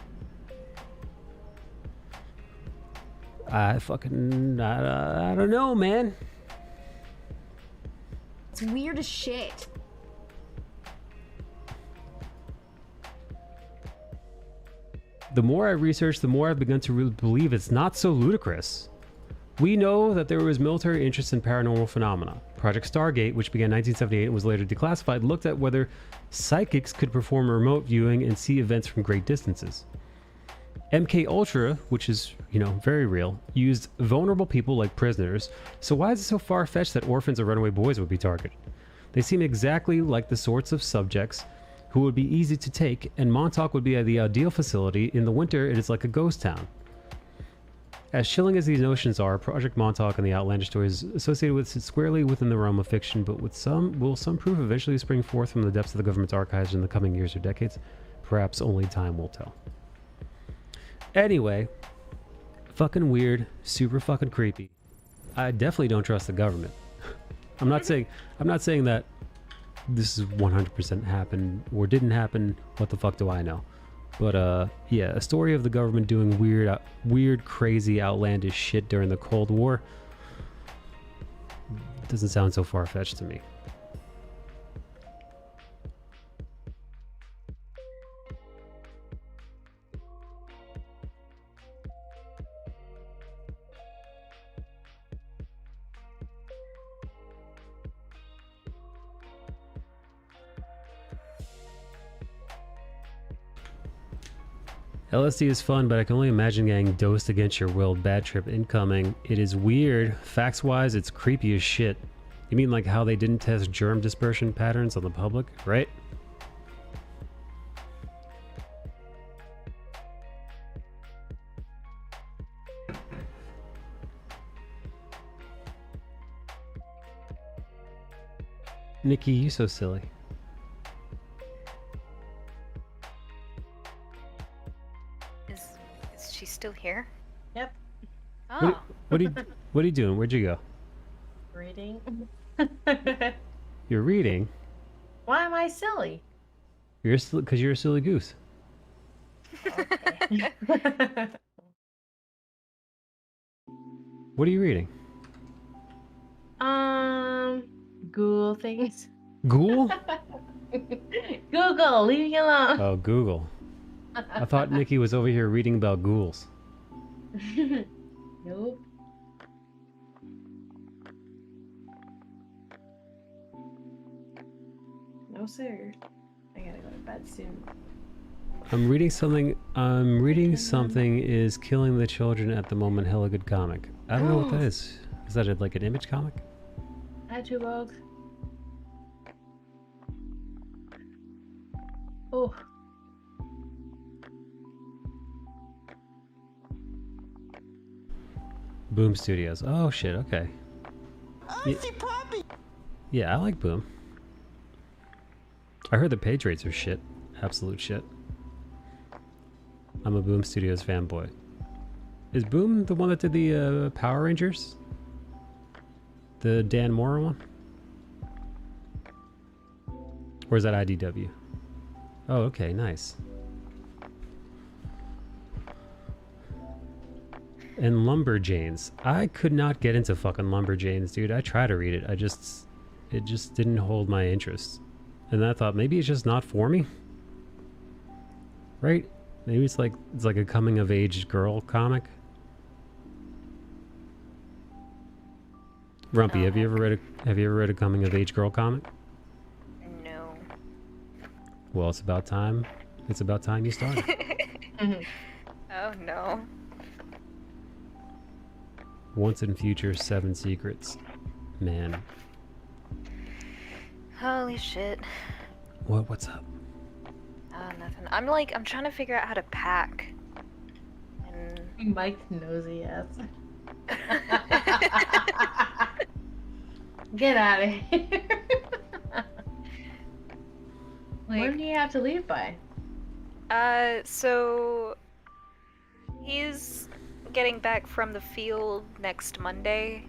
I don't know, man. It's weird as shit. The more I research, the more I've begun to really believe it's not so ludicrous. We know that there was military interest in paranormal phenomena. Project Stargate, which began in 1978 and was later declassified, looked at whether psychics could perform remote viewing and see events from great distances. MK Ultra, which is, you know, very real, used vulnerable people like prisoners, so why is it so far-fetched that orphans or runaway boys would be targeted? They seem exactly like the sorts of subjects who would be easy to take, and Montauk would be the ideal facility. In the winter, it is like a ghost town. As chilling as these notions are, Project Montauk and the outlandish stories associated with it squarely within the realm of fiction, but will some proof eventually spring forth from the depths of the government's archives in the coming years or decades? Perhaps only time will tell. Anyway, fucking weird, super fucking creepy. I definitely don't trust the government. I'm not saying that this is 100% happened or didn't happen. What the fuck do I know? But yeah, a story of the government doing weird, crazy, outlandish shit during the Cold War doesn't sound so far-fetched to me. LSD is fun, but I can only imagine getting dosed against your will. Bad trip incoming. It is weird. Facts-wise, it's creepy as shit. You mean like how they didn't test germ dispersion patterns on the public, right? Nikki, you so silly. Is she still here? Yep. Oh. What are you doing? Where'd you go? Reading. You're reading? Why am I silly? Because you're a silly goose. Okay. What are you reading? Google things. Google? Google, leave me alone. Oh, Google. I thought Nikki was over here reading about ghouls. Nope. No, sir. I gotta go to bed soon. I'm reading something is killing the children at the moment. Hella good comic. I don't know what that is. Is that like an image comic? I had two bugs. Oh. Boom Studios. Oh shit, okay. Yeah, I like Boom. I heard the page rates are shit. Absolute shit. I'm a Boom Studios fanboy. Is Boom the one that did the Power Rangers? The Dan Mora one? Or is that IDW? Oh, okay, nice. And Lumberjanes. I could not get into fucking Lumberjanes, dude. I tried to read it. It just didn't hold my interest. And I thought maybe it's just not for me. Right? Maybe it's like a coming of age girl comic. Rumpy, have you ever read a coming of age girl comic? No. Well, it's about time. It's about time you started. Oh no. Once and Future 7 Secrets. Man. Holy shit. What's up? Oh, nothing. I'm trying to figure out how to pack. And Mike nosy ass. Get out of here. Like, When do you have to leave by? So he's getting back from the field next Monday.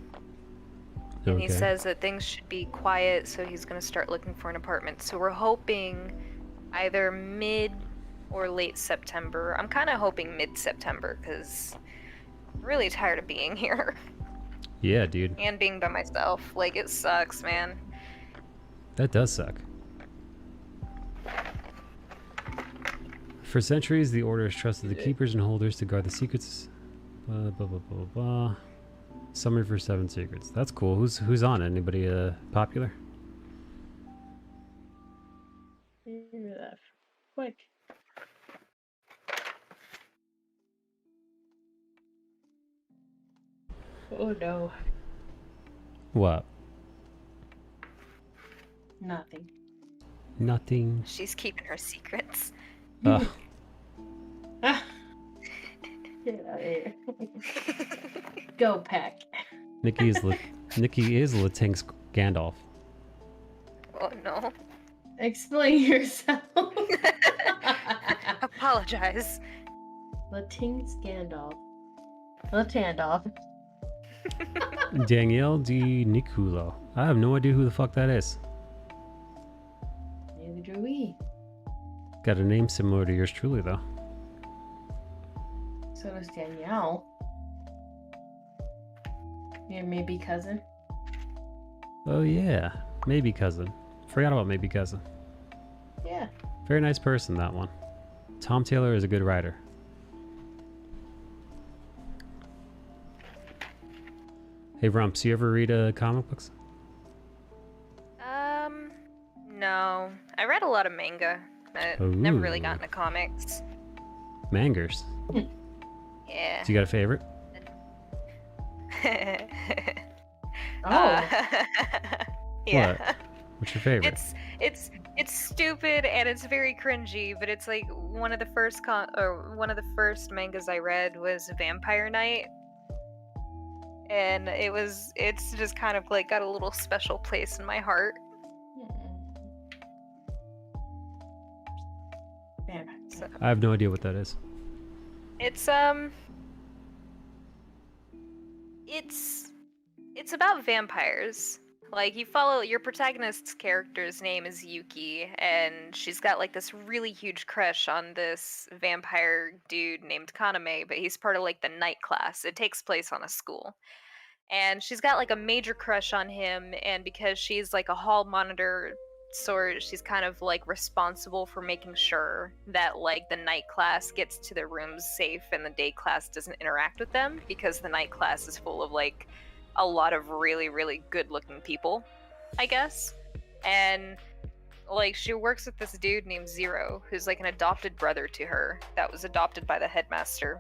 And he Okay. says that things should be quiet, so he's gonna start looking for an apartment. So we're hoping either mid or late September. I'm kind of hoping mid-September, because I'm really tired of being here. Yeah, dude. And being by myself. Like, it sucks, man. That does suck. For centuries, the Order has trusted the keepers and holders to guard the secrets. Blah, blah, blah, blah, blah. Summary for 7 secrets. That's cool. Who's on it? Anybody popular? Quick. Oh no. What? Nothing. Nothing. She's keeping her secrets. Ugh. Ah. Get out of here. Go pack. Nikki is Latink's Gandalf. Oh no. Explain yourself. Apologize. Lating's Gandalf. Latandolf. Danielle Di Niculo. I have no idea who the fuck that is. Neither do we. Got a name similar to yours truly, though. So does Danielle. Your maybe cousin. Oh yeah, maybe cousin. Forgot about maybe cousin. Yeah. Very nice person, that one. Tom Taylor is a good writer. Hey Rumps, you ever read comic books? No. I read a lot of manga. I never really Ooh. got into comics. Mangers. Yeah. Do you got a favorite? Oh. Yeah. What? What's your favorite? It's stupid and it's very cringy, but it's like one of the first mangas I read was Vampire Knight. And it's just kind of like got a little special place in my heart. So, I have no idea what that is. it's about vampires. Like, you follow your protagonist's character's name is Yuki, and she's got like this really huge crush on this vampire dude named Kaname, but he's part of like the night class. It takes place on a school. And she's got like a major crush on him, and because she's like a hall monitor sort, she's kind of like responsible for making sure that like the night class gets to their rooms safe and the day class doesn't interact with them, because the night class is full of like a lot of really, really good looking people, I guess. And like, she works with this dude named Zero, who's like an adopted brother to her that was adopted by the headmaster.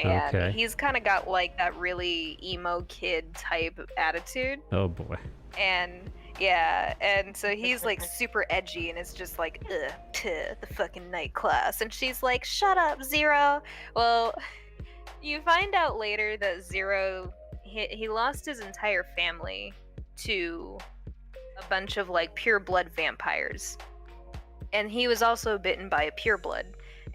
And Okay. he's kind of got like that really emo kid type attitude. Oh boy. And yeah, and so he's like super edgy, and it's just like, ugh, the fucking night class. And she's like, shut up, Zero. Well, you find out later that Zero, he lost his entire family to a bunch of like pure blood vampires. And he was also bitten by a pureblood.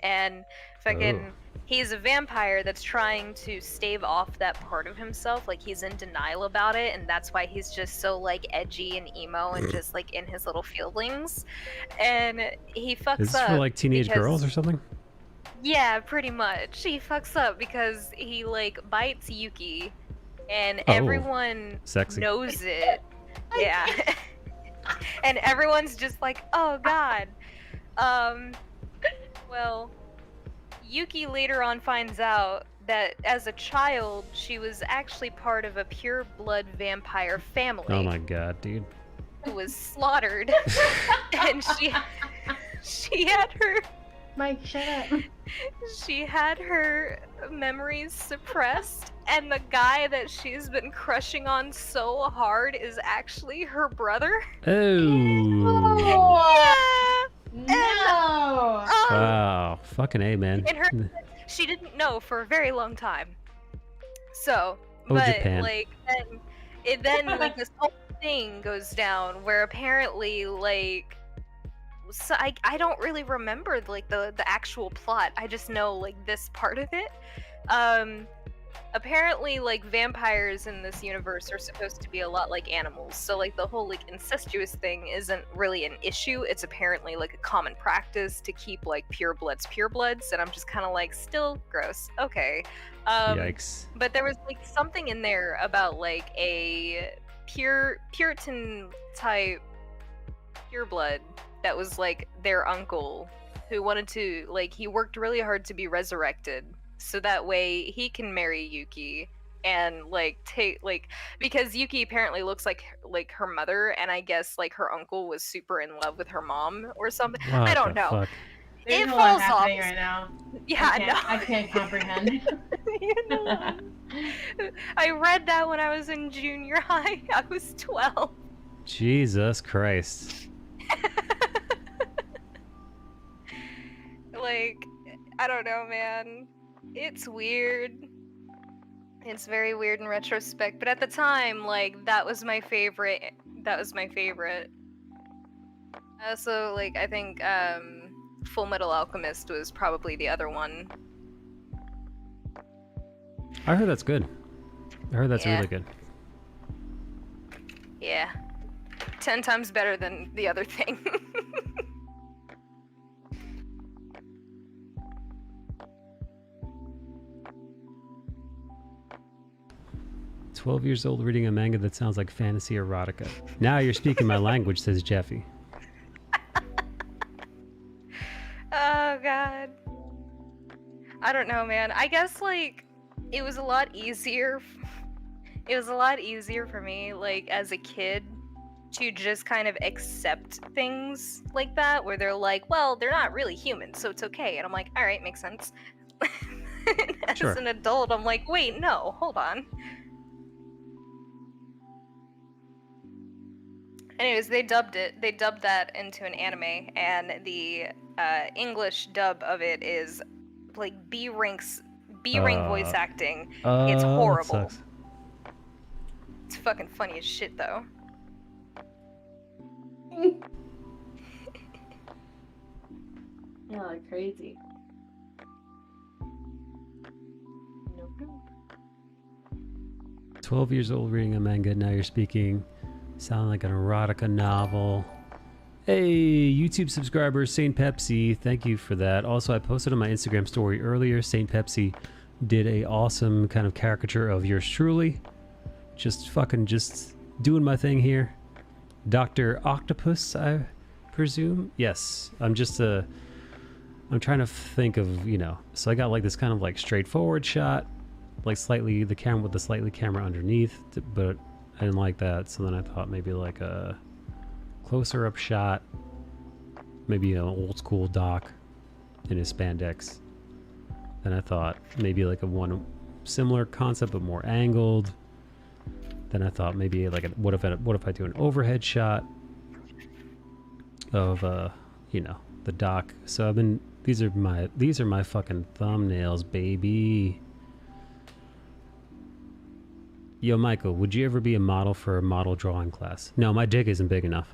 And fucking, he's a vampire that's trying to stave off that part of himself. Like, he's in denial about it, and that's why he's just so like edgy and emo and just like in his little feelings. And he fucks up. Is this for like teenage because- girls or something? Yeah, pretty much. He fucks up because he like bites Yuki, and Oh, everyone sexy. knows it. Yeah. And everyone's just like, oh god. Well, Yuki later on finds out that as a child, she was actually part of a pure blood vampire family Oh my god, dude. who was slaughtered. And she had her Mike, shut up. she had her memories suppressed, and the guy that she's been crushing on so hard is actually her brother. Oh. Yeah. No. Wow. Fucking A, man. And she didn't know for a very long time. So, Oh, but Japan. like then like this whole thing goes down where apparently like so I don't really remember like the actual plot. I just know like this part of it. Apparently like vampires in this universe are supposed to be a lot like animals. So like the whole like incestuous thing isn't really an issue. It's apparently like a common practice to keep like purebloods, and I'm just kind of like still gross. Okay. Yikes. But there was like something in there about like a Puritan type pureblood that was like their uncle who wanted to like he worked really hard to be resurrected so that way he can marry Yuki and like take like because Yuki apparently looks like her mother and I guess like her uncle was super in love with her mom or something. What I don't the know. fuck? There's It a lot falls happening off. right now. Yeah, I can't comprehend. You know, I read that when I was in junior high. I was 12. Jesus Christ. Like, I don't know, man. It's weird. It's very weird in retrospect, but at the time, like, that was my favorite. That was my favorite. Also, like, I think, Full Metal Alchemist was probably the other one. I heard that's good. I heard that's Yeah. really good. Yeah. 10 times better than the other thing. 12 years old reading a manga that sounds like fantasy erotica. Now you're speaking my language, says Jeffy. Oh god. I don't know, man. I guess like it was a lot easier. It was a lot easier for me, like as a kid, to just kind of accept things like that, where they're like, well, they're not really human, so it's okay. And I'm like, all right, makes sense. As Sure. an adult, I'm like, wait, no, hold on. Anyways, they dubbed that into an anime, and the English dub of it is like B-rank voice acting. It's That horrible. sucks. It's fucking funny as shit, though. Y'all are crazy. 12 years old reading a manga, now you're speaking. Sound like an erotica novel. Hey, YouTube subscriber Saint Pepsi, thank you for that. Also, I posted on my Instagram story earlier, Saint Pepsi did a awesome kind of caricature of yours truly. Just doing my thing here. Dr. Octopus, I presume? Yes, I'm trying to think of, so I got like this kind of like straightforward shot, like slightly the camera with the slightly camera underneath, but I didn't like that, so then I thought maybe like a closer up shot, maybe an old school Doc in his spandex. Then I thought maybe like a one similar concept but more angled. Then I thought maybe like what if I do an overhead shot of the Doc. So these are my fucking thumbnails, baby. Yo, Michael, would you ever be a model for a model drawing class? No, my dick isn't big enough.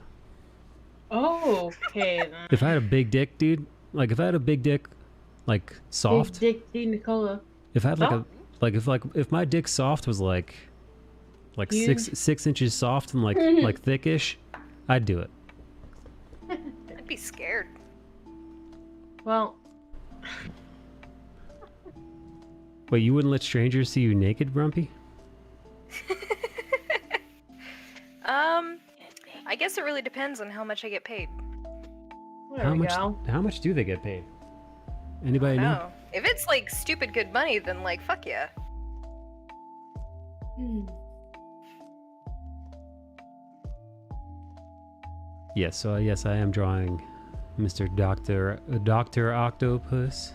Oh, okay. If I had a big dick, dude, like if I had a big dick, like soft. Big Dick D. Nicola. If I had like if my dick soft was like Huge. 6 inches soft and like thickish, I'd do it. I'd be scared. Well, Wait, you wouldn't let strangers see you naked, Grumpy? I guess it really depends on how much I get paid. there we go. How much do they get paid? Anybody know? No. If it's like stupid good money, then like fuck yeah. Yes, so yes, I am drawing Mr. Dr. Octopus.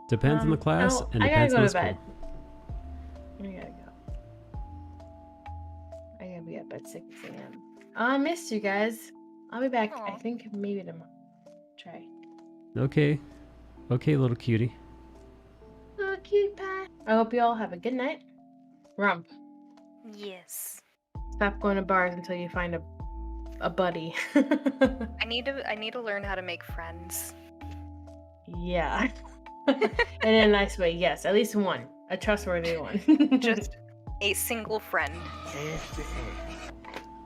Depends on the class and I gotta depends go on the to bed. school. I gotta go. I gotta be up at 6 a.m. I missed you guys. I'll be back, I Aw. think, maybe tomorrow. Try. Okay, little cutie. Oh, cute pie. I hope you all have a good night. Rump. Yes. Stop going to bars until you find a buddy. I need to learn how to make friends. Yeah. In a nice way, yes. At least one. A trustworthy one. Just a single friend.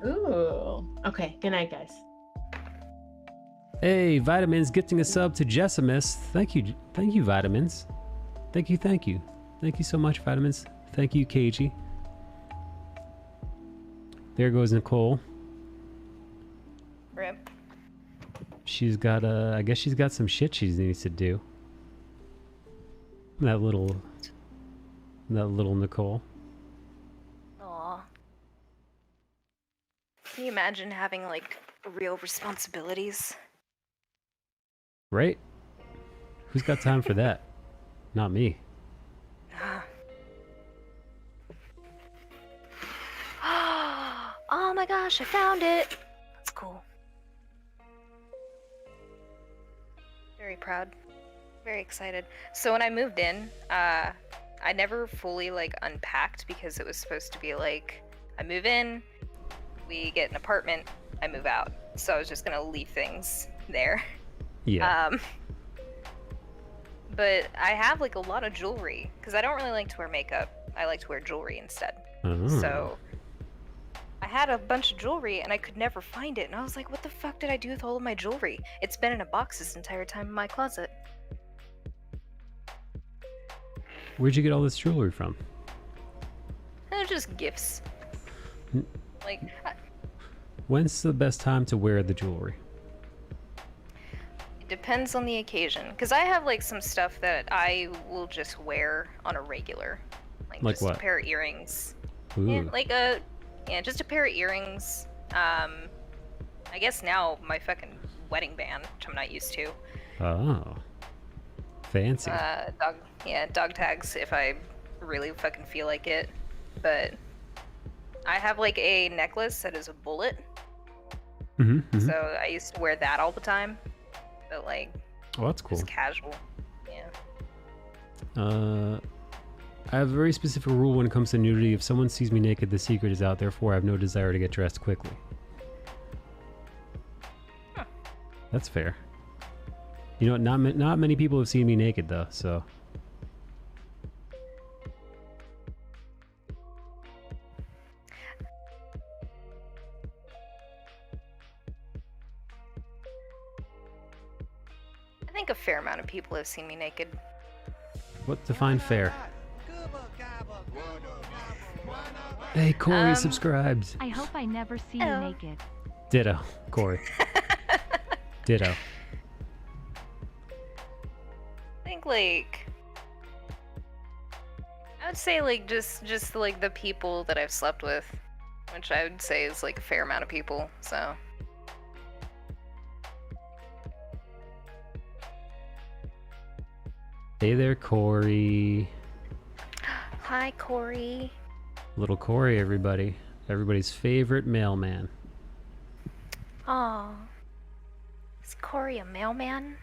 Ooh. Okay, good night, guys. Hey, Vitamins gifting a sub to Jessimus. Thank you, Vitamins. Thank you. Thank you so much, Vitamins. Thank you, KG. There goes Nicole. Rip. She's got I guess she's got some shit she needs to do. That little Nicole. Aw. Can you imagine having like real responsibilities? Right? Who's got time for that? Not me. Oh my gosh, I found it! That's cool. Very proud. Very excited. So when I moved in, I never fully like unpacked because it was supposed to be like, I move in, we get an apartment, I move out. So I was just gonna leave things there. Yeah. But I have like a lot of jewelry because I don't really like to wear makeup. I like to wear jewelry instead. Oh. So I had a bunch of jewelry and I could never find it. And I was like, what the fuck did I do with all of my jewelry? It's been in a box this entire time in my closet. Where'd you get all this jewelry from? They're just gifts. Like, When's the best time to wear the jewelry? it depends on the occasion. Because I have like some stuff that I will just wear on a regular. Like just what? a pair of earrings. Ooh. Yeah, just a pair of earrings. I guess now my fucking wedding band, which I'm not used to. Oh. Fancy. Dog tags if I really fucking feel like it. But I have like a necklace that is a bullet. So I used to wear that all the time. But like, Oh, that's cool. just casual. Yeah. I have a very specific rule when it comes to nudity. If someone sees me naked, the secret is out. Therefore, I have no desire to get dressed quickly. Huh. That's fair. You know what? Not many people have seen me naked, though, so... I think a fair amount of people have seen me naked. What define fair? Hey, Corey subscribed. I hope I never see you Hello. naked. Ditto, Corey. Ditto. I think like I would say like just like the people that I've slept with, which I would say is like a fair amount of people. So Hey there, Corey. hi, Corey. Little Corey, everybody. Everybody's favorite mailman. Aw, is Corey a mailman?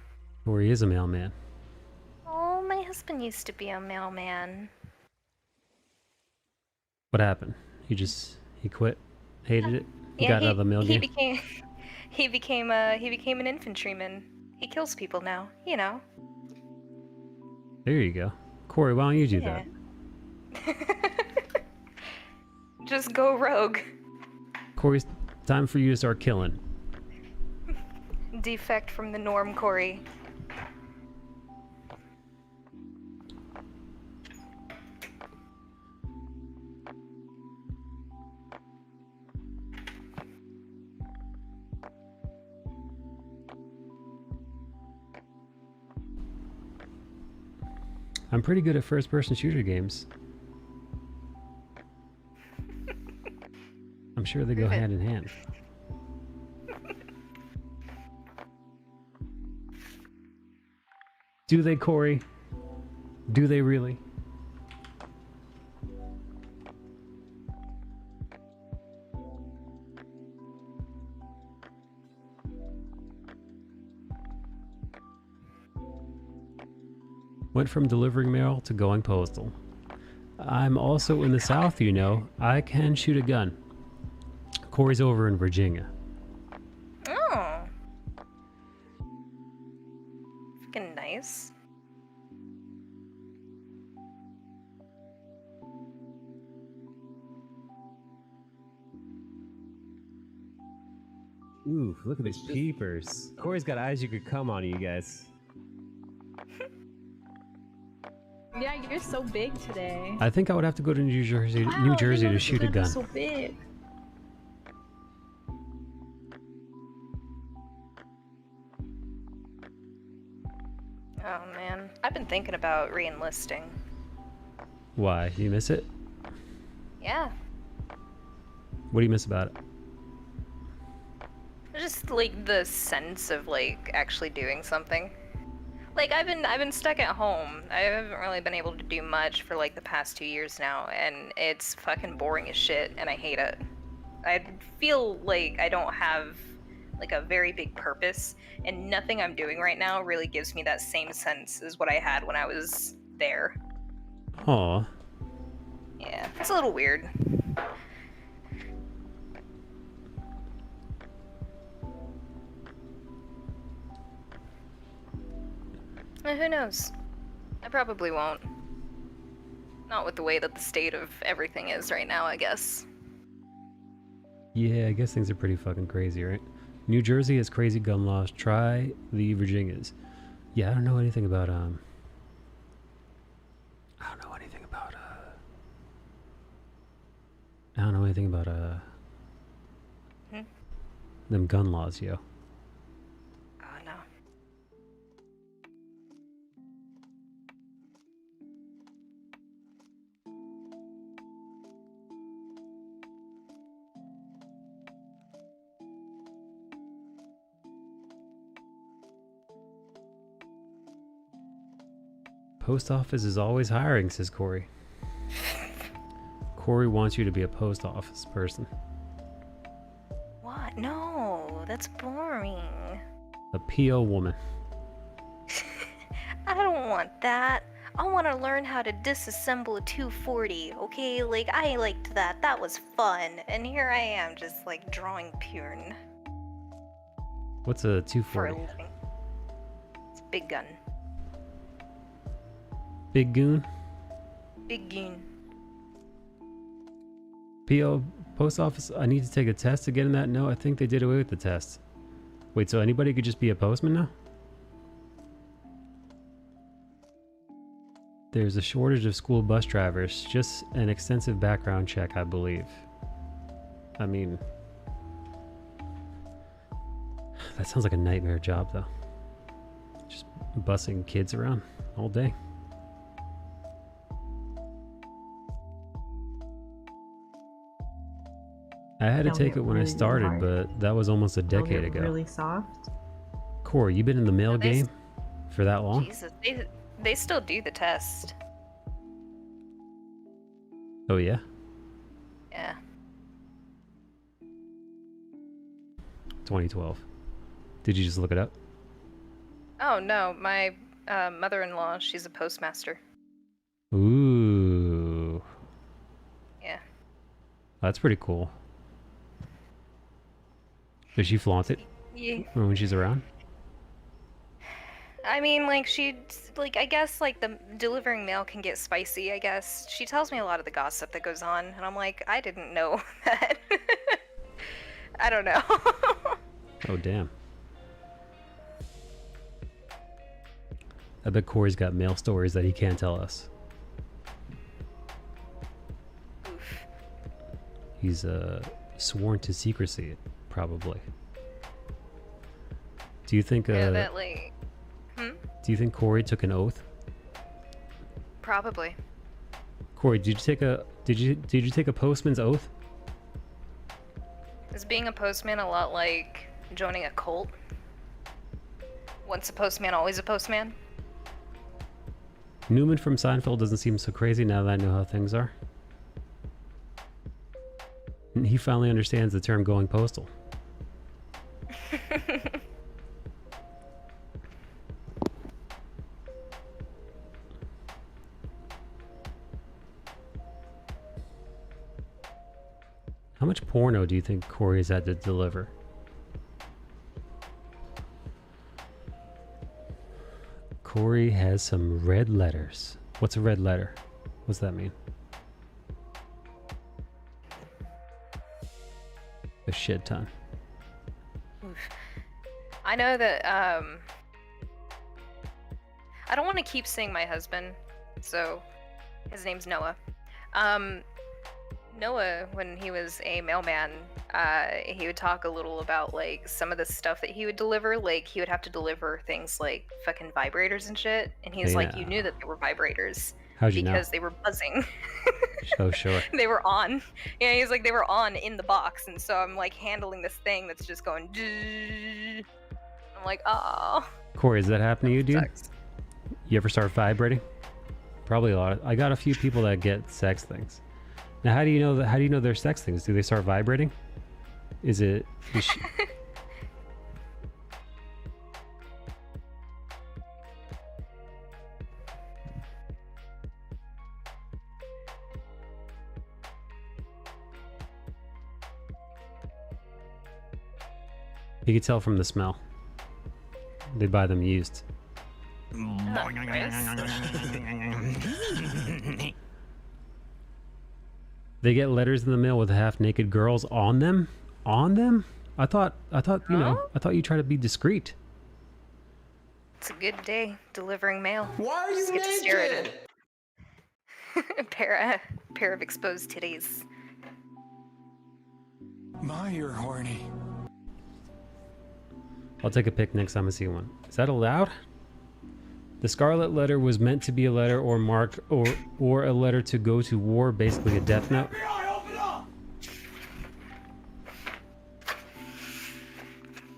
Corey is a mailman. Oh, my husband used to be a mailman. What happened? He quit? Hated it? He got out of the mail game? He became an infantryman. He kills people now, you know. There you go. Corey, why don't you do that? Just go rogue. Corey, time for you to start killing. Defect from the norm, Corey. I'm pretty good at first-person shooter games. I'm sure they go hand in hand. Do they, Corey? Do they really? Went from delivering mail to going postal. I'm also in the South, you know. I can shoot a gun. Corey's over in Virginia. Oh. Fucking nice. Ooh, look at these peepers. Corey's got eyes you could come on, you guys. Yeah, you're so big today. I think I would have to go to New Jersey, Wow, New I didn't Jersey know to this shoot a event was gun. So big. Oh man, I've been thinking about re-enlisting. Why? Do you miss it? Yeah, What do you miss about it? just like the sense of like actually doing something. Like I've been stuck at home. I haven't really been able to do much for like the past 2 years now, and it's fucking boring as shit, and I hate it. I feel like I don't have like a very big purpose, and nothing I'm doing right now really gives me that same sense as what I had when I was there. Aw. Yeah, it's a little weird. Who knows? I probably won't. Not with the way that the state of everything is right now, I guess. Yeah, I guess things are pretty fucking crazy, right? New Jersey has crazy gun laws. Try the Virginias. Yeah, I don't know anything about I don't know anything about I don't know anything about them gun laws, yo. Oh no. Post office is always hiring, says Corey. Corey wants you to be a post office person. What? No, that's boring. A PO woman. I don't want that. I want to learn how to disassemble a 240, okay? Like, I liked that. That was fun. And here I am just, like, drawing purn What's a for a 240? living. It's a big gun. Big goon? Big goon. PO post office. I need to take a test to get in that. No, I think they did away with the test. Wait, so anybody could just be a postman now? There's a shortage of school bus drivers. Just an extensive background check, I believe. I mean, that sounds like a nightmare job, though. Just bussing kids around all day. I had to They'll take get it when I really started, hard. but that was almost a They'll decade get ago. Really soft. Corey, you been in the mail No, they game for that long? Jesus, they still do the test. Oh yeah? Yeah. 2012. Did you just look it up? Oh no, my mother-in-law, she's a postmaster. Ooh. Yeah. That's pretty cool. Does she flaunt it Yeah. when she's around? I mean, like, like, I guess, like, the delivering mail can get spicy, I guess. She tells me a lot of the gossip that goes on, and I'm like, I didn't know that. I don't know. Oh, damn. I bet Corey's got mail stories that he can't tell us. Oof. He's sworn to secrecy, probably. Do you think Yeah, that, like... do you think Corey took an oath? Probably. Corey, did you take a postman's oath? Is being a postman a lot like joining a cult? Once a postman, always a postman? Newman from Seinfeld doesn't seem so crazy now that I know how things are. And he finally understands the term going postal. How much porno do you think Corey's had to deliver? Corey has some red letters. What's a red letter? What's that mean? A shit ton. Oof. I know that I don't want to keep saying my husband, so his name's Noah. Noah, when he was a mailman, he would talk a little about like some of the stuff that he would deliver. Like he would have to deliver things like fucking vibrators and shit, and he was like, you knew that they were vibrators. How'd you know? Because they were buzzing. Oh, sure. They were on. Yeah, he's like, they were on in the box, and so I'm like handling this thing that's just going. I'm like, oh. Corey, does that happen to you, dude? Sucks. You ever start vibrating? Probably a lot. I got a few people that get sex things. Now, how do you know that? How do you know they're sex things? Do they start vibrating? Is it? You can tell from the smell. They buy them used. They get letters in the mail with half-naked girls on them. On them? I thought you know. I thought you try to be discreet. It's a good day delivering mail. Why are you Just get to stare at naked? it. pair of exposed titties. My, you're horny. I'll take a pic next time I see one. Is that allowed? The scarlet letter was meant to be a letter or marked or a letter to go to war, basically a death note.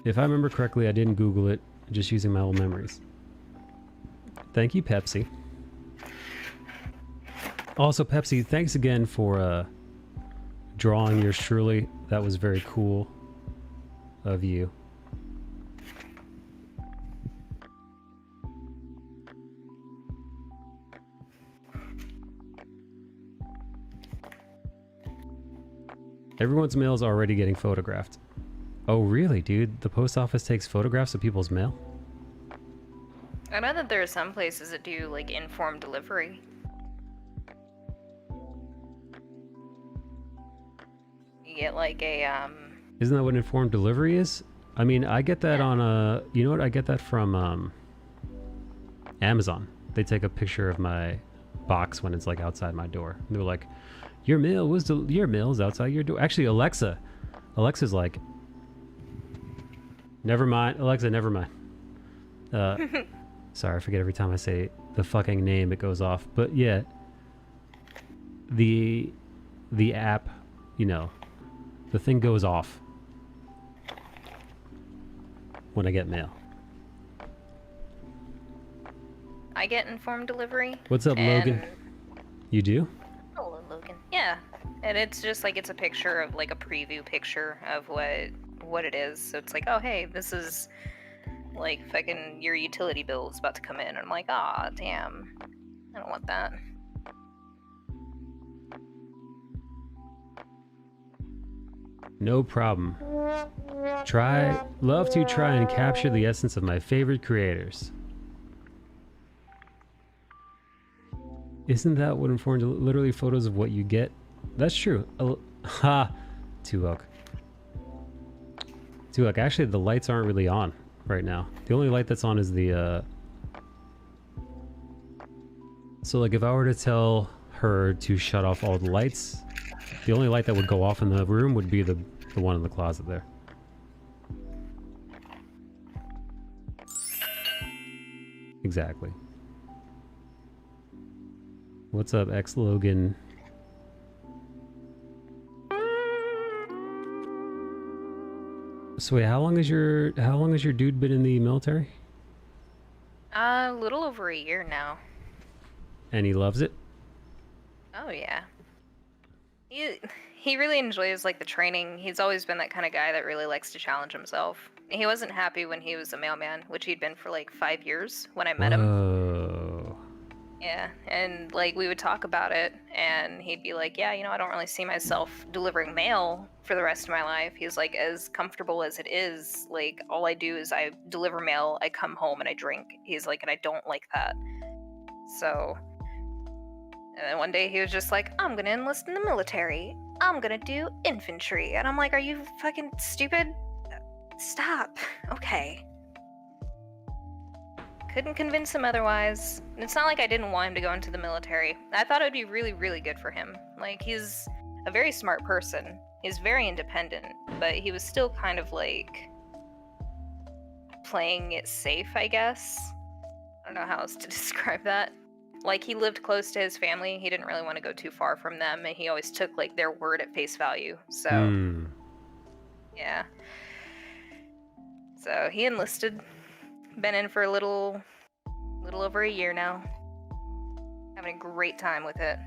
If I remember correctly, I didn't Google it, just using my old memories. Thank you, Pepsi. Also, Pepsi, thanks again for drawing yours truly. That was very cool of you. Everyone's mail is already getting photographed. Oh, really, dude? The post office takes photographs of people's mail? I know that there are some places that do like informed delivery. You get like a Isn't that what informed delivery is? I mean, I get that on you know what? I get that from Amazon. They take a picture of my box when it's like outside my door. They're like, your mail is outside your door. Actually, Alexa's like, never mind. Alexa, never mind. Sorry, I forget every time I say the fucking name, it goes off. But yeah, the app, you know, the thing goes off when I get mail. I get informed delivery. What's up, Logan? You do? Hello, Logan. Yeah, and it's just like it's a picture of like a preview picture of what it is. So it's like, oh hey, this is like fucking your utility bill is about to come in. And I'm like, ah, damn, I don't want that. No problem. Love to try and capture the essence of my favorite creators. Isn't that what informed literally photos of what you get? That's true. Ha! Tuok. Actually, the lights aren't really on right now. The only light that's on is the So like if I were to tell her to shut off all the lights, the only light that would go off in the room would be the one in the closet there. Exactly. What's up, X-Logan? So wait, how long has your dude been in the military? A little over a year now. And he loves it? Oh yeah. He really enjoys like the training. He's always been that kind of guy that really likes to challenge himself. He wasn't happy when he was a mailman, which he'd been for like 5 years when I met him. Yeah, and like we would talk about it, and he'd be like, "Yeah, I don't really see myself delivering mail for the rest of my life." He's like, "As comfortable as it is, like all I do is I deliver mail, I come home and I drink." He's like, "And I don't like that." So, and then one day he was just like, "I'm gonna enlist in the military. I'm gonna do infantry," and I'm like, "Are you fucking stupid? Stop." Okay. Couldn't convince him otherwise. It's not like I didn't want him to go into the military. I thought it would be really, really good for him. Like, he's a very smart person. He's very independent, but he was still kind of like playing it safe, I guess. I don't know how else to describe that. Like, he lived close to his family. He didn't really want to go too far from them, and he always took like their word at face value. So, yeah. So he enlisted. Been in for a little over a year now. Having a great time with it.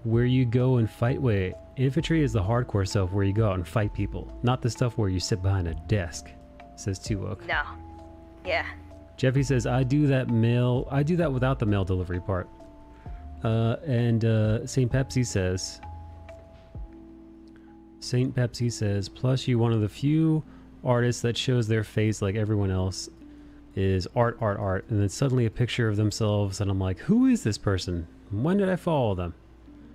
Where you go and fight. Wait, infantry is the hardcore stuff where you go out and fight people, not the stuff where you sit behind a desk, says Tuok. No. Yeah. Jeffy says, I do that without the mail delivery part. And St. Pepsi says, plus you one of the few artists that shows their face like everyone else is art, and then suddenly a picture of themselves, and I'm like, who is this person? When did I follow them?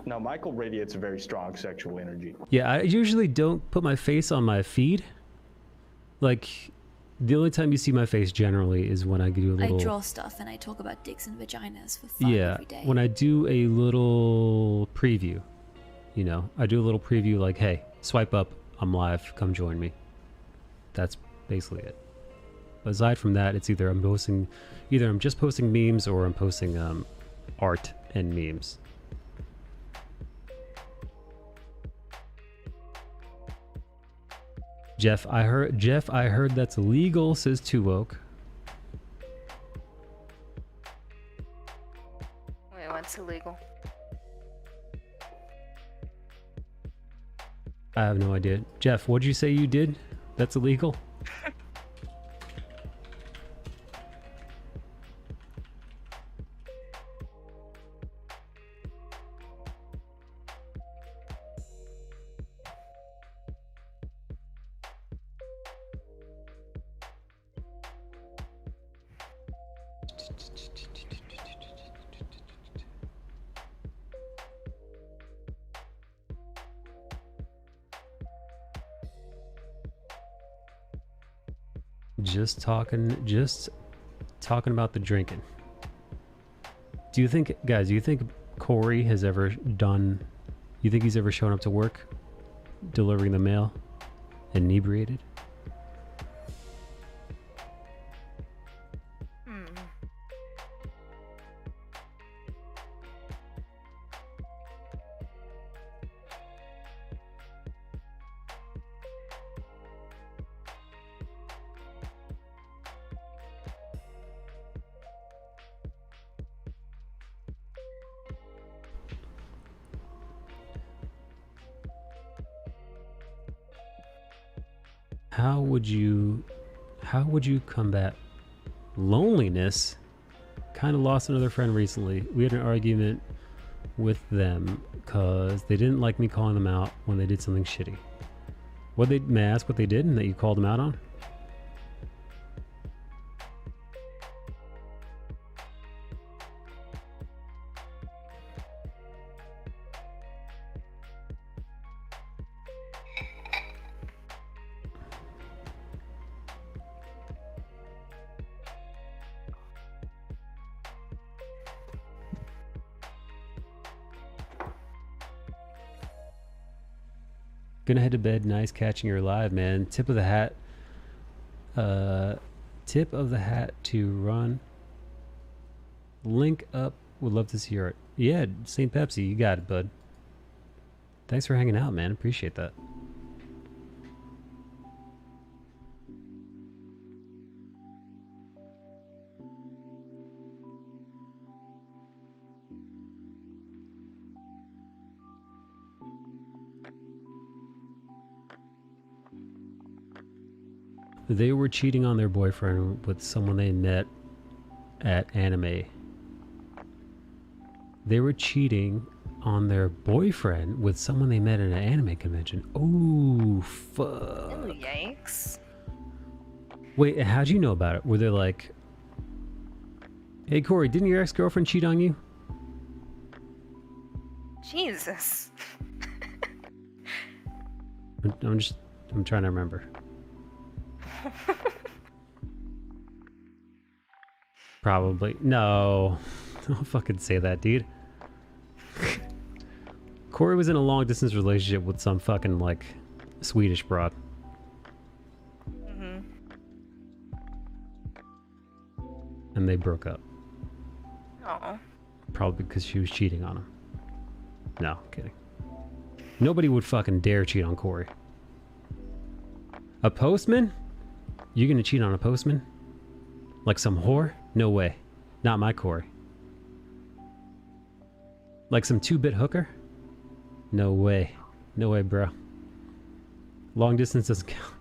Now, Michael radiates a very strong sexual energy. Yeah, I usually don't put my face on my feed. Like, the only time you see my face generally is when I do a little... I draw stuff and I talk about dicks and vaginas for fun every day. When I do a little preview. I do a little preview like, hey, swipe up, I'm live, come join me. That's basically it. But aside from that, it's either I'm just posting memes or I'm posting art and memes. Jeff, I heard that's illegal, says Tuwoke. Wait, what's illegal? I have no idea. Jeff, what'd you say you did? That's illegal? Just talking about the drinking. Do you think Corey has ever done... You think he's ever shown up to work delivering the mail inebriated? How would you combat loneliness? Kind of lost another friend recently. We had an argument with them because they didn't like me calling them out when they did something shitty. May I ask what they did and that you called them out on? Gonna head to bed. Nice catching you live, man. Tip of the hat to run. Link up. Would love to see your art. Yeah, St. Pepsi, you got it, bud. Thanks for hanging out, man. Appreciate that. They were cheating on their boyfriend with someone they met at anime. They were cheating on their boyfriend with someone they met at an anime convention. Oh, fuck. Oh, yikes. Wait, how'd you know about it? Were they like, hey, Corey, didn't your ex-girlfriend cheat on you? Jesus. I'm trying to remember. Probably. No. Don't fucking say that, dude. Corey was in a long distance relationship with some fucking like Swedish broad. Mm-hmm. And they broke up. Oh. Probably because she was cheating on him. No, kidding. Nobody would fucking dare cheat on Corey. A postman? You gonna cheat on a postman? Like some whore? No way. Not my Corey. Like some 2-bit hooker? No way. No way, bro. Long distance doesn't count.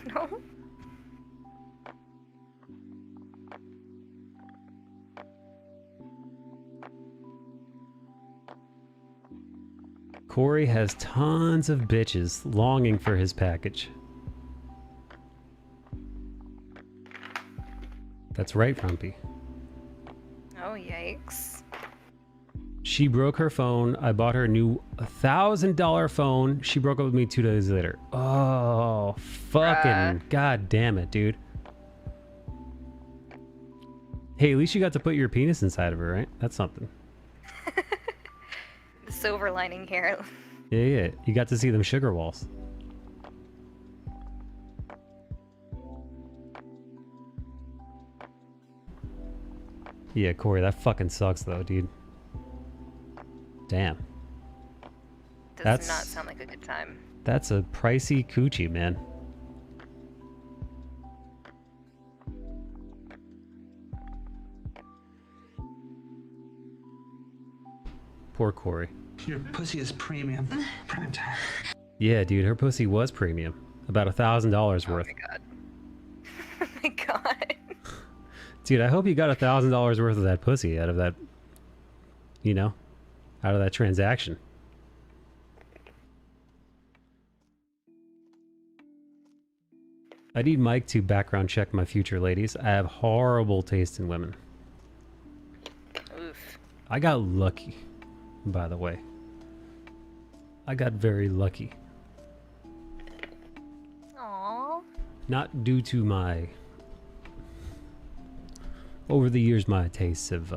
No. Corey has tons of bitches longing for his package. That's right, Rumpy. Oh, yikes. She broke her phone. I bought her a new $1,000 phone. She broke up with me 2 days later. Oh, fucking god damn it, dude. Hey, at least you got to put your penis inside of her, right? That's something. The silver lining here. Yeah. You got to see them sugar walls. Yeah, Corey, that fucking sucks though, dude. Damn. Does not sound like a good time. That's a pricey coochie, man. Poor Corey. Your pussy is premium. Prime time. Yeah, dude, her pussy was premium. About $1,000 worth. Oh my god. Oh my god. Dude, I hope you got $1,000 worth of that pussy out of that, you know, out of that transaction. I need Mike to background check my future ladies. I have horrible taste in women. Oof. I got lucky, by the way. I got very lucky. Aww. Not due to my... Over the years, my tastes have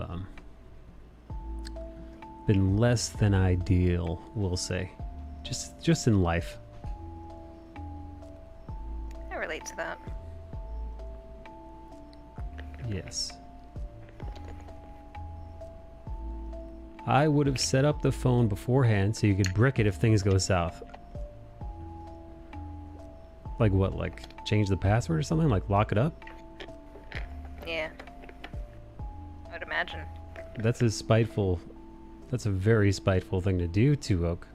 been less than ideal, we'll say. Just in life. I relate to that. Yes. I would have set up the phone beforehand so you could brick it if things go south. Like what? Like change the password or something? Like lock it up? Yeah. I would imagine. That's a spiteful... That's a very spiteful thing to do, Two Oak.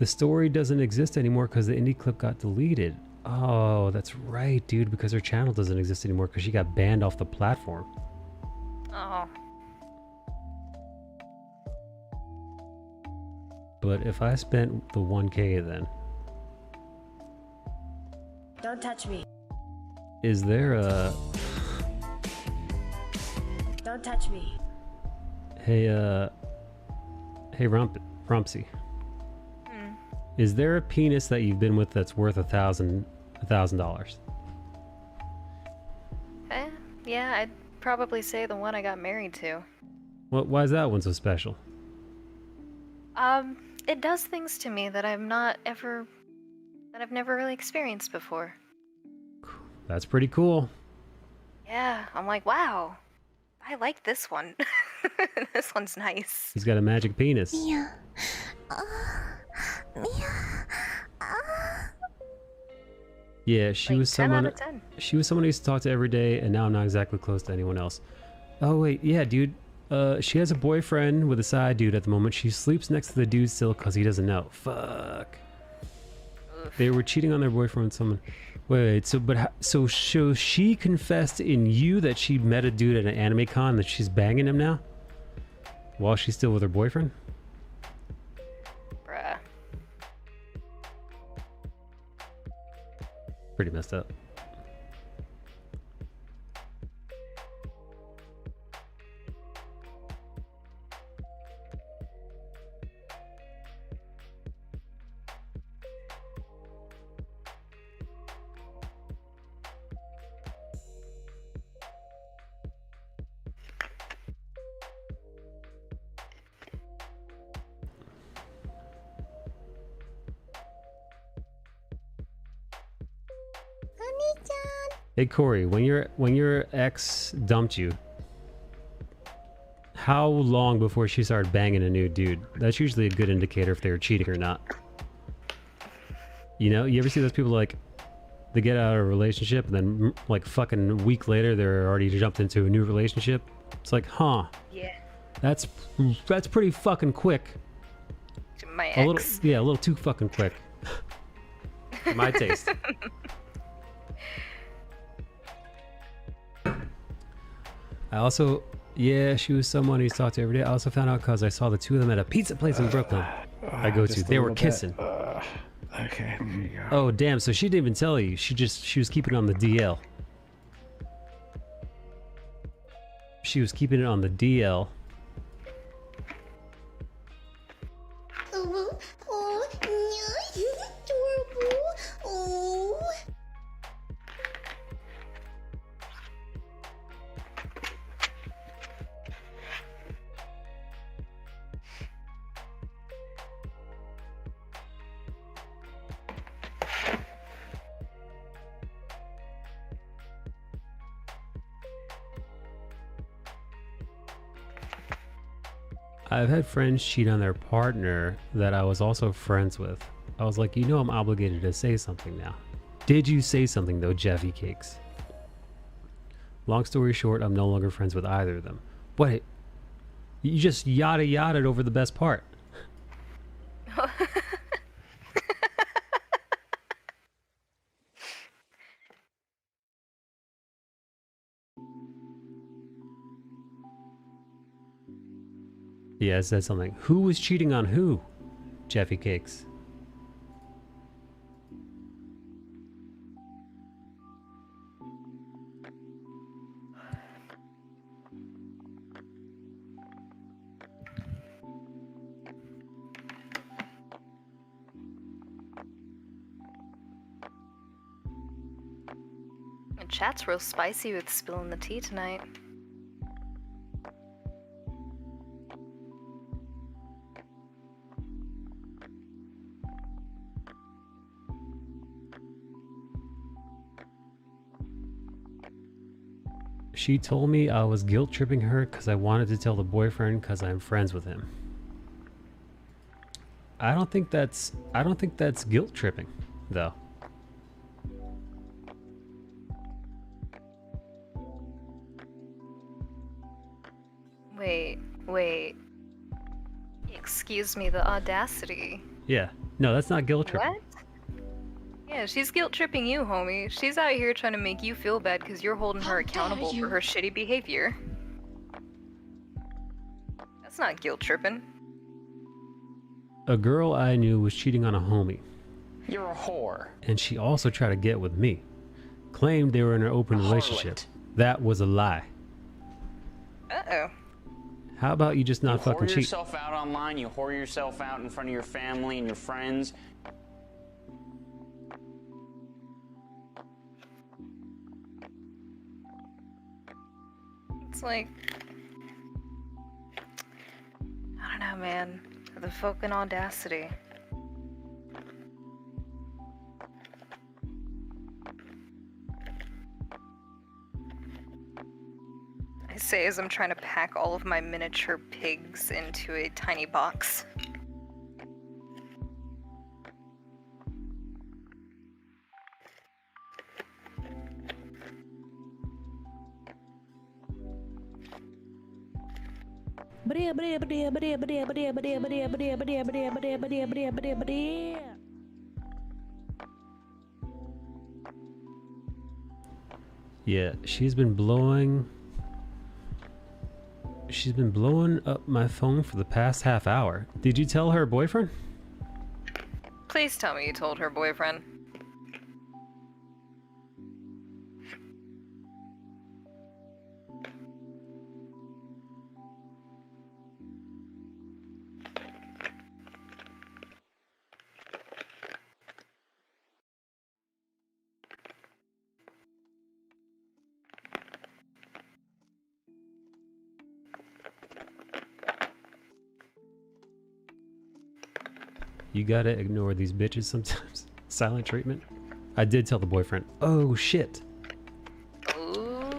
The story doesn't exist anymore because the indie clip got deleted. Oh, that's right, dude, because her channel doesn't exist anymore because she got banned off the platform. Oh. But if I spent the 1K then... Don't touch me. Is there a... Don't touch me. Hey, hey, Rumpsy. Is there a penis that you've been with that's worth $1,000? Yeah, I'd probably say the one I got married to. Well, why is that one so special? It does things to me that I've never really experienced before. That's pretty cool. Yeah, I'm like, wow, I like this one. This one's nice. He's got a magic penis. Yeah, she was someone. 10 out of 10. She was someone I used to talk to every day, and now I'm not exactly close to anyone else. Oh wait, yeah, dude. She has a boyfriend with a side dude at the moment. She sleeps next to the dude still because he doesn't know. Fuck. They were cheating on their boyfriend with someone. Wait. So she confessed in you that she met a dude at an anime con that she's banging him now, while she's still with her boyfriend. Bruh. Pretty messed up. Hey Corey, when your ex dumped you, how long before she started banging a new dude? That's usually a good indicator if they were cheating or not. You know, you ever see those people like they get out of a relationship and then like fucking a week later they're already jumped into a new relationship? It's like, huh? Yeah. That's pretty fucking quick. My ex. A little too fucking quick. For my taste. I also, she was someone he's talked to every day. I also found out because I saw the two of them at a pizza place in Brooklyn I go to. They were kissing. Okay, there you go. Oh, damn. So she didn't even tell you. She was keeping it on the DL. She was keeping it on the DL. I've had friends cheat on their partner that I was also friends with. I was like, I'm obligated to say something now. Did you say something though, Jeffy Cakes? Long story short, I'm no longer friends with either of them. What? You just yada-yada'd over the best part. Yeah, it said something. Who was cheating on who? Jeffy Cakes. And chat's real spicy with spilling the tea tonight. She told me I was guilt tripping her because I wanted to tell the boyfriend because I'm friends with him. I don't think that's guilt tripping, though. Wait. Excuse me, the audacity. Yeah. No, that's not guilt tripping. What? Yeah, she's guilt tripping you, homie. She's out here trying to make you feel bad because you're holding her accountable for her shitty behavior. That's not guilt tripping. A girl I knew was cheating on a homie. You're a whore. And she also tried to get with me. Claimed they were in an open relationship. That was a lie. Uh-oh. How about you just not fucking cheat? You whore yourself out online, you whore yourself out in front of your family and your friends. It's like, I don't know, man. The fucking audacity. I say as I'm trying to pack all of my miniature pigs into a tiny box. Yeah, she's been blowing up my phone for the past half hour. Did you tell her boyfriend? Please tell me you told her boyfriend. You gotta ignore these bitches sometimes. Silent treatment. I did tell the boyfriend. Oh shit. Ooh.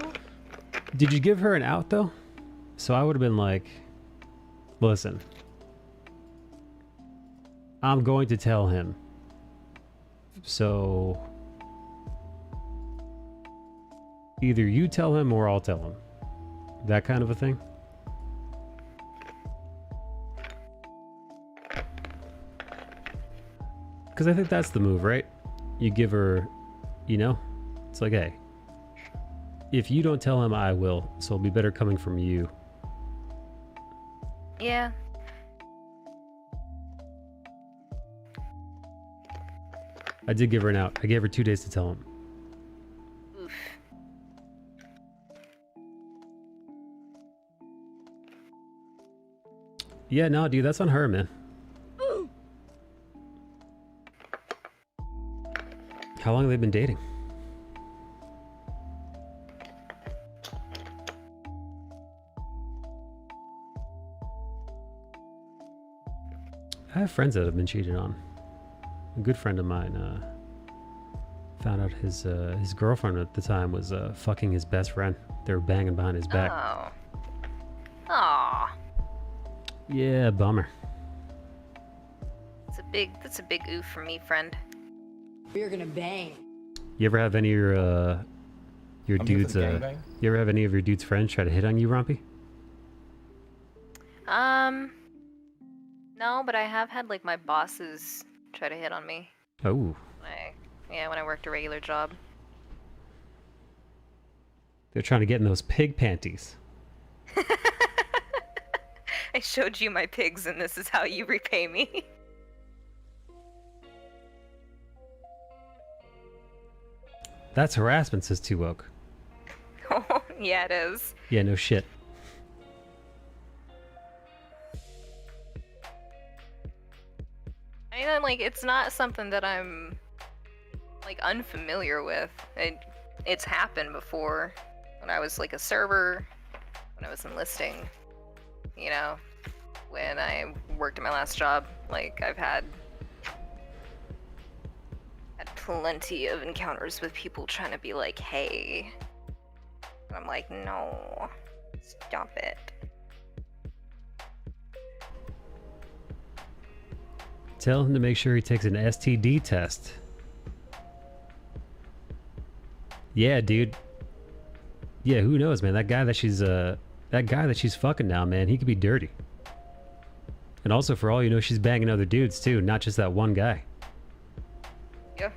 Did you give her an out though? So I would have been like, listen, I'm going to tell him. So either you tell him or I'll tell him. That kind of a thing. Because I think that's the move, right? You give her, you know? It's like, hey, if you don't tell him, I will. So it'll be better coming from you. Yeah. I did give her an out. I gave her 2 days to tell him. Oof. Yeah, no, dude, that's on her, man. How long have they been dating? I have friends that have been cheated on. A good friend of mine found out his girlfriend at the time was fucking his best friend. They were banging behind his back. Oh. Aw. Yeah, bummer. That's a big oof for me, friend. We're gonna bang. You ever have any of your dudes you ever have any of your dudes' friends try to hit on you, Rompy? No, but I have had like my bosses try to hit on me. Oh. When I worked a regular job. They're trying to get in those pig panties. I showed you my pigs and this is how you repay me. That's harassment, says 2 Woke. Oh, yeah, it is. Yeah, no shit. I mean, like, it's not something that I'm, like, unfamiliar with. It's happened before when I was, like, a server, when I was enlisting, you know, when I worked at my last job. Like, I've had plenty of encounters with people trying to be like, hey. And I'm like, no, stop it. Tell him to make sure he takes an STD test. Yeah, dude. Yeah, who knows, man? That guy that she's fucking now, man, he could be dirty. And also, for all you know, she's banging other dudes too, not just that one guy. Yeah.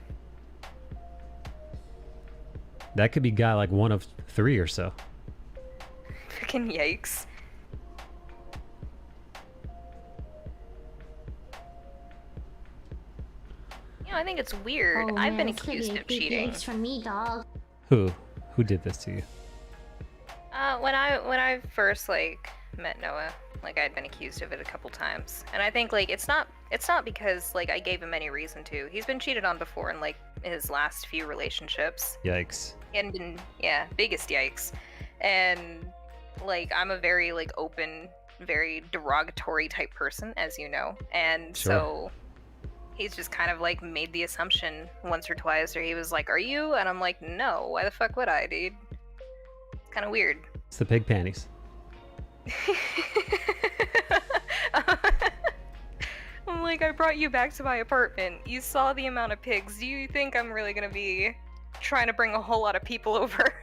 That could be guy like 1 of 3 or so. Freaking yikes. You know, I think it's weird. I've been accused of cheating. From me, dog. Who did this to you? When I first like met Noah, like I'd been accused of it a couple times, and I think like it's not because like I gave him any reason to. He's been cheated on before in like his last few relationships. Yikes. He hadn't been, yeah, biggest yikes. And like I'm a very like open, very derogatory type person, as you know, and sure. So he's just kind of like made the assumption once or twice, or he was like, "Are you?" And I'm like, "No, why the fuck would I, dude?" It's kind of weird. It's the pig panties. I'm like, I brought you back to my apartment. You saw the amount of pigs. Do you think I'm really gonna be trying to bring a whole lot of people over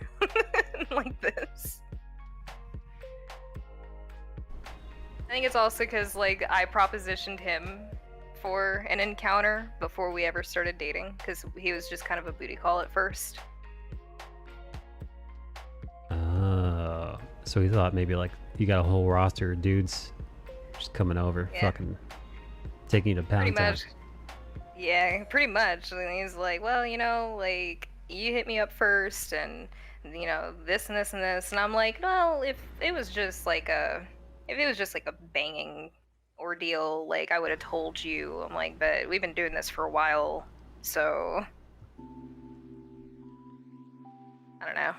like this? I think it's also because like I propositioned him for an encounter before we ever started dating, because he was just kind of a booty call at first. So he thought maybe like you got a whole roster of dudes just coming over, fucking taking you to Pound Town. Yeah, pretty much. And he's like, well, you know, like, you hit me up first, and, you know, this and this and this. And I'm like, well, if it was just like a banging ordeal, like, I would have told you. I'm like, but we've been doing this for a while, so I don't know.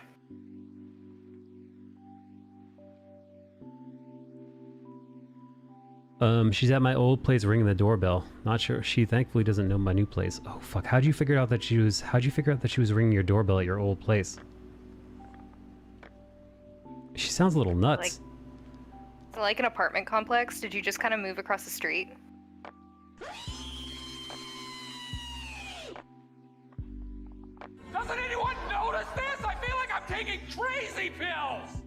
She's at my old place ringing the doorbell. Not sure. She thankfully doesn't know my new place. Oh fuck! How'd you figure out that she was ringing your doorbell at your old place? She sounds a little nuts. Like an apartment complex. Did you just kind of move across the street? Doesn't anyone notice this? I feel like I'm taking crazy pills.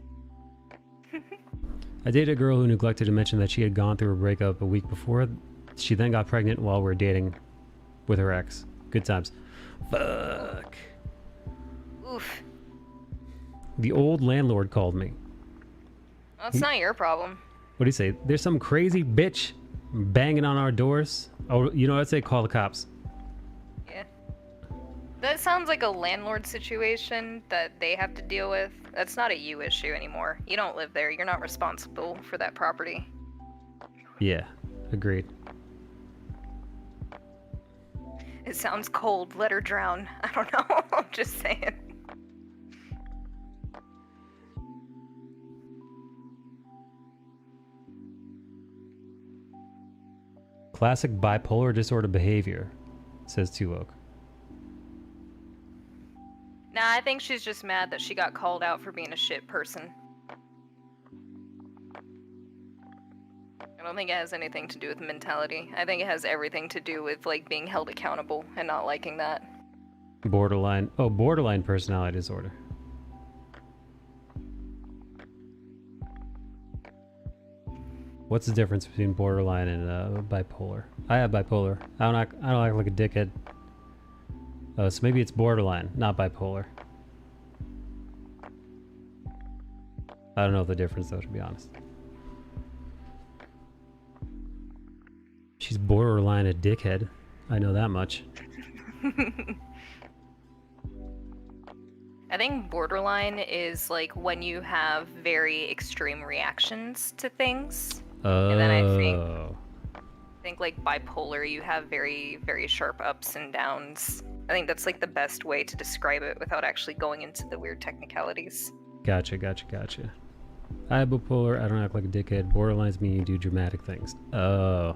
I dated a girl who neglected to mention that she had gone through a breakup a week before. She then got pregnant while we were dating with her ex. Good times. Fuck. Oof. The old landlord called me. Well, it's not your problem. What do you say? There's some crazy bitch banging on our doors. Oh, you know what I'd say? Call the cops. Yeah. That sounds like a landlord situation that they have to deal with. That's not a you issue anymore. You don't live there. You're not responsible for that property. Yeah, agreed. It sounds cold. Let her drown. I don't know. I'm just saying. Classic bipolar disorder behavior, says Two Oak. Nah, I think she's just mad that she got called out for being a shit person. I don't think it has anything to do with mentality. I think it has everything to do with, like, being held accountable and not liking that. Borderline personality disorder. What's the difference between borderline and bipolar? I have bipolar. I don't act like a dickhead. So maybe it's borderline, not bipolar. I don't know the difference though, to be honest. She's borderline a dickhead. I know that much. I think borderline is like when you have very extreme reactions to things. And then I think like bipolar, you have very, very sharp ups and downs. I think that's like the best way to describe it without actually going into the weird technicalities. Gotcha. I have bipolar. I don't act like a dickhead. Borderlines mean you do dramatic things. Oh.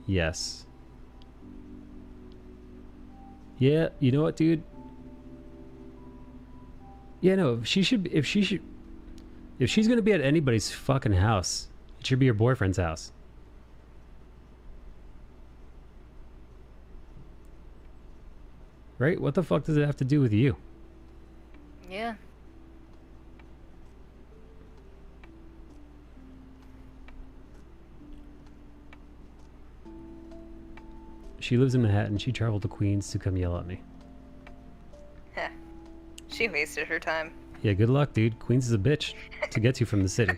Yes. Yeah, you know what, dude? Yeah, no, if she's gonna be at anybody's fucking house, it should be your boyfriend's house. Right? What the fuck does it have to do with you? Yeah. She lives in Manhattan. She traveled to Queens to come yell at me. Heh. She wasted her time. Yeah, good luck, dude. Queens is a bitch to get to from the city.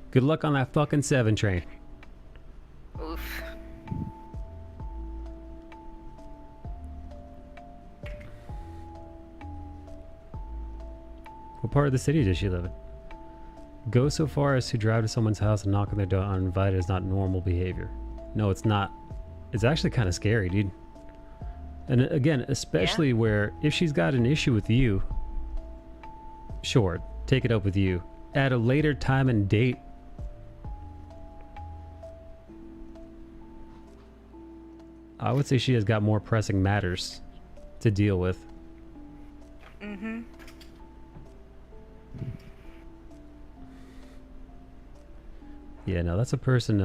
Good luck on that fucking 7 train. Oof. What part of the city does she live in? Go so far as to drive to someone's house and knock on their door uninvited is not normal behavior. No, it's not. It's actually kind of scary, dude. And again, especially where if she's got an issue with you, sure, take it up with you. At a later time and date, I would say she has got more pressing matters to deal with. Mm-hmm. Yeah, no, that's a person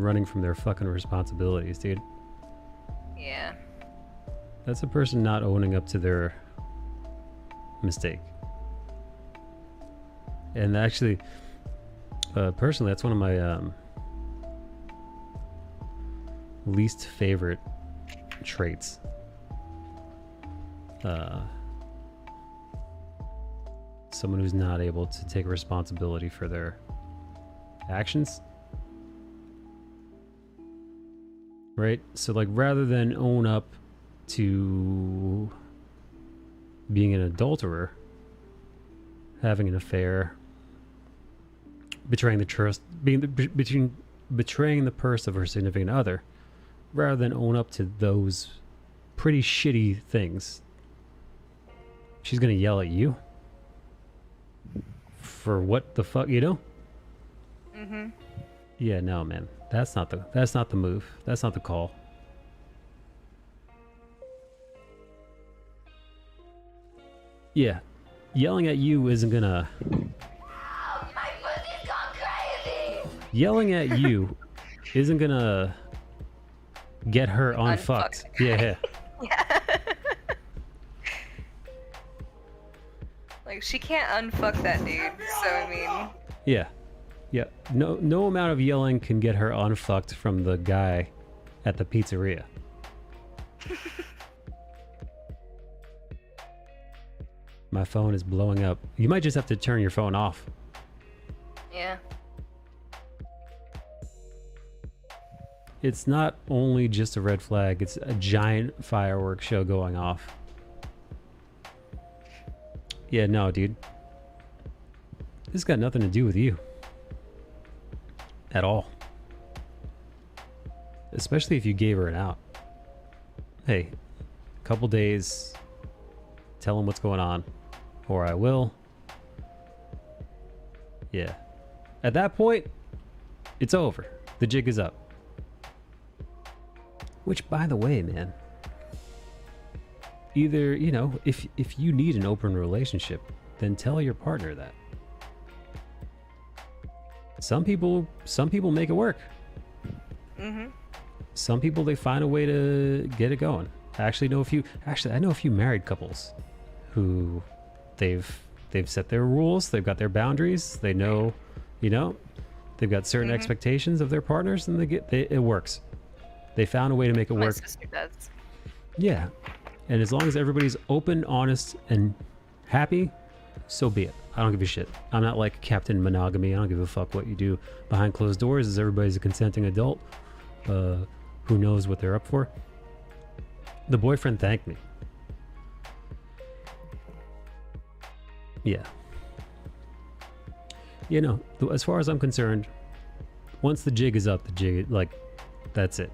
running from their fucking responsibilities, dude. Yeah. That's a person not owning up to their mistake. And actually, personally, that's one of my least favorite traits. someone who's not able to take responsibility for their actions. Right? So like rather than own up to being an adulterer, having an affair, betraying the trust, betraying the purse of her significant other, rather than own up to those pretty shitty things, she's gonna yell at you for what the fuck, you know? Mm-hmm. Yeah, no, man, that's not the move. That's not the call. Yeah, yelling at you isn't gonna. My pussy's gone crazy. Yelling at you isn't gonna get her unfucked. Yeah. Yeah. Like, she can't unfuck that dude, so I mean... Yeah. Yeah. No amount of yelling can get her unfucked from the guy at the pizzeria. My phone is blowing up. You might just have to turn your phone off. Yeah. It's not only just a red flag, it's a giant fireworks show going off. Yeah, no, dude. This got nothing to do with you. At all. Especially if you gave her an out. Hey, a couple days, tell him what's going on. Or I will. Yeah. At that point, it's over. The jig is up. Which, by the way, man, either, you know, if you need an open relationship, then tell your partner that. Some people make it work. Mm-hmm. Some people, they find a way to get it going. I know a few married couples who they've set their rules, they've got their boundaries, they know, you know, they've got certain expectations of their partners, and it works. They found a way to make it work. My sister does. Yeah. And as long as everybody's open, honest, and happy, so be it. I don't give a shit. I'm not like Captain Monogamy. I don't give a fuck what you do behind closed doors, as everybody's a consenting adult who knows what they're up for. The boyfriend thanked me. Yeah. You know, as far as I'm concerned, once the jig is up, that's it.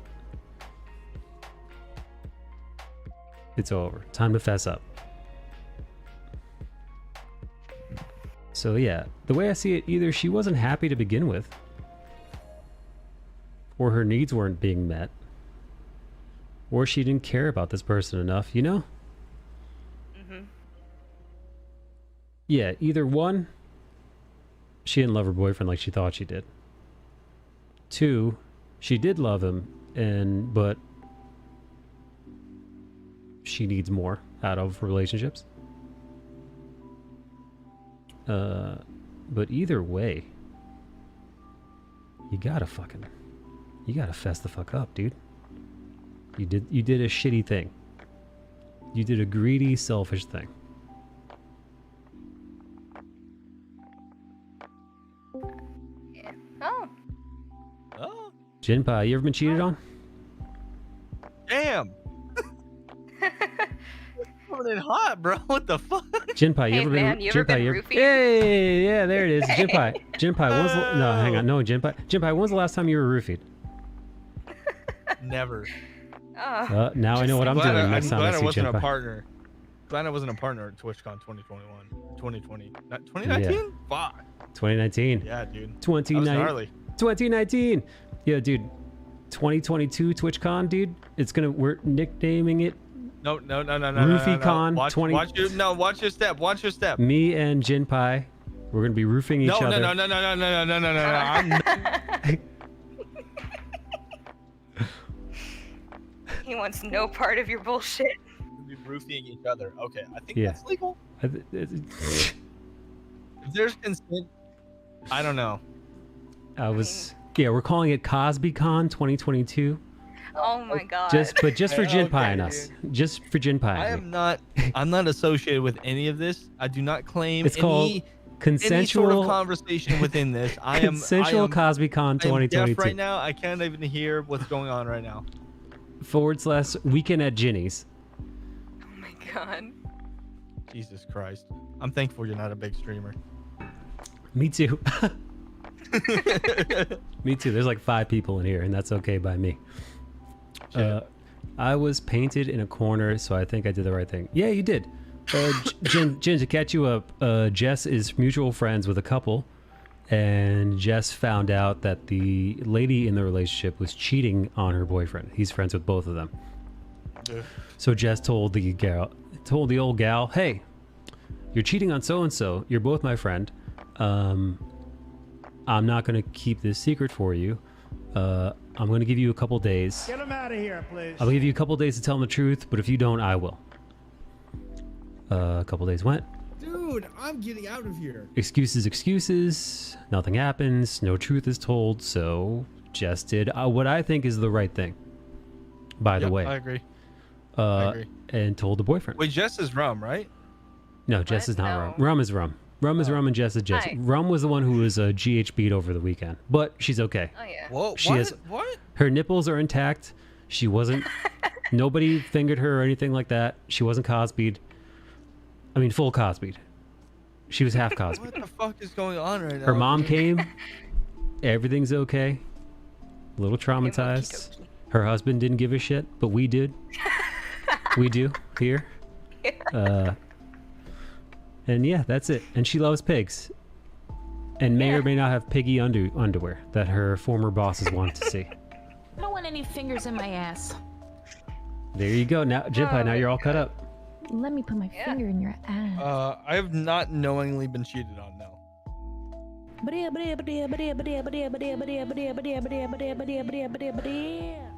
It's over. Time to fess up. So yeah, the way I see it, either she wasn't happy to begin with, or her needs weren't being met, or she didn't care about this person enough, you know? Mm-hmm. Yeah, either one, she didn't love her boyfriend like she thought she did. Two, she did love him, but she needs more out of relationships. But either way, you gotta fess the fuck up, dude. You did a shitty thing. You did a greedy, selfish thing. Yeah. Oh. Jinpai, you ever been cheated on? Damn. Coming in hot, bro. What the fuck? Jinpai, you ever been roofied? Hey, yeah, there it is. Jinpai, Jinpai, when's the last time you were roofied? Never. Now I know what I'm doing next time I see Glad I wasn't Jinpai. a partner. Glad I wasn't a partner at TwitchCon 2021. 2020. Not 2019? Yeah. Fuck. 2019. Yeah, dude. 2019. Yeah, dude. 2022 TwitchCon, dude. We're nicknaming it. No. RoofyCon. Watch your step. Watch your step. Me and Jinpai, we're gonna be roofing each other. No. He wants no part of your bullshit. We'll be roofing each other. Okay, I think Yeah. that's legal. If there's consent, I don't know. We're calling it CosbyCon 2022. Oh my god. Just for Jin Okay, Pie and us. Just for Jin Pie. I'm not associated with any of this. I do not claim It's called any consensual sort of conversation within this. Consensual CosbyCon I am deaf 2022. right now. I can't even hear what's going on right now. / weekend at Ginny's. Oh my god. Jesus Christ. I'm thankful you're not a big streamer. Me too. Me too. There's like 5 people in here, and that's okay by me. I was painted in a corner, so I think I did the right thing. Yeah, you did. Jin, to catch you up, Jess is mutual friends with a couple, and Jess found out that the lady in the relationship was cheating on her boyfriend. He's friends with both of them. So Jess told the old gal, hey, you're cheating on so-and-so. You're both my friend. I'm not going to keep this secret for you. I'm going to give you a couple days. Get him out of here, please. I'll give you a couple days to tell him the truth, but if you don't, I will. A couple days went. Dude, I'm getting out of here. Excuses. Nothing happens. No truth is told. So Jess did what I think is the right thing. By the way. I agree. And told the boyfriend. Wait, Jess is Rum, right? No, Jess is not Rum. Rum is Rum. Rum is Rum and Jess is Jess. Hi. Rum was the one who was GHB'd over the weekend, but she's okay. Oh yeah. Whoa, what? Her nipples are intact. She wasn't. Nobody fingered her or anything like that. She wasn't Cosby'd. I mean, full Cosby'd. She was half Cosby'd. What the fuck is going on right now? Her mom came. Everything's okay. A little traumatized. Her husband didn't give a shit, but we did. We do here. And yeah, that's it. And she loves pigs. And may or may not have piggy underwear that her former bosses wanted to see. I don't want any fingers in my ass. There you go. Now, Jinpai, now you're all cut up. Let me put my finger in your ass. I have not knowingly been cheated on, no.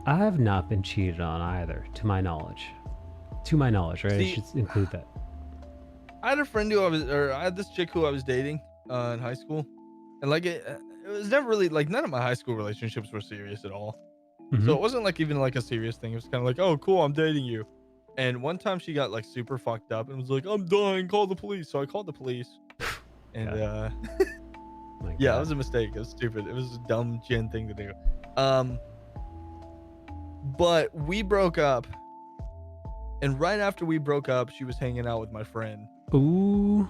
I have not been cheated on either, to my knowledge. To my knowledge, right? See, I should include that. I had a friend I had this chick who I was dating in high school, and like it was never really like none of my high school relationships were serious at all. So it wasn't like even like a serious thing. It was kind of like, oh, cool, I'm dating you. And one time she got like super fucked up and was like, I'm dying, call the police. So I called the police, and yeah, it was a mistake. It was stupid. It was a dumb Jin thing to do. But we broke up, and right after we broke up, she was hanging out with my friend. Ooh.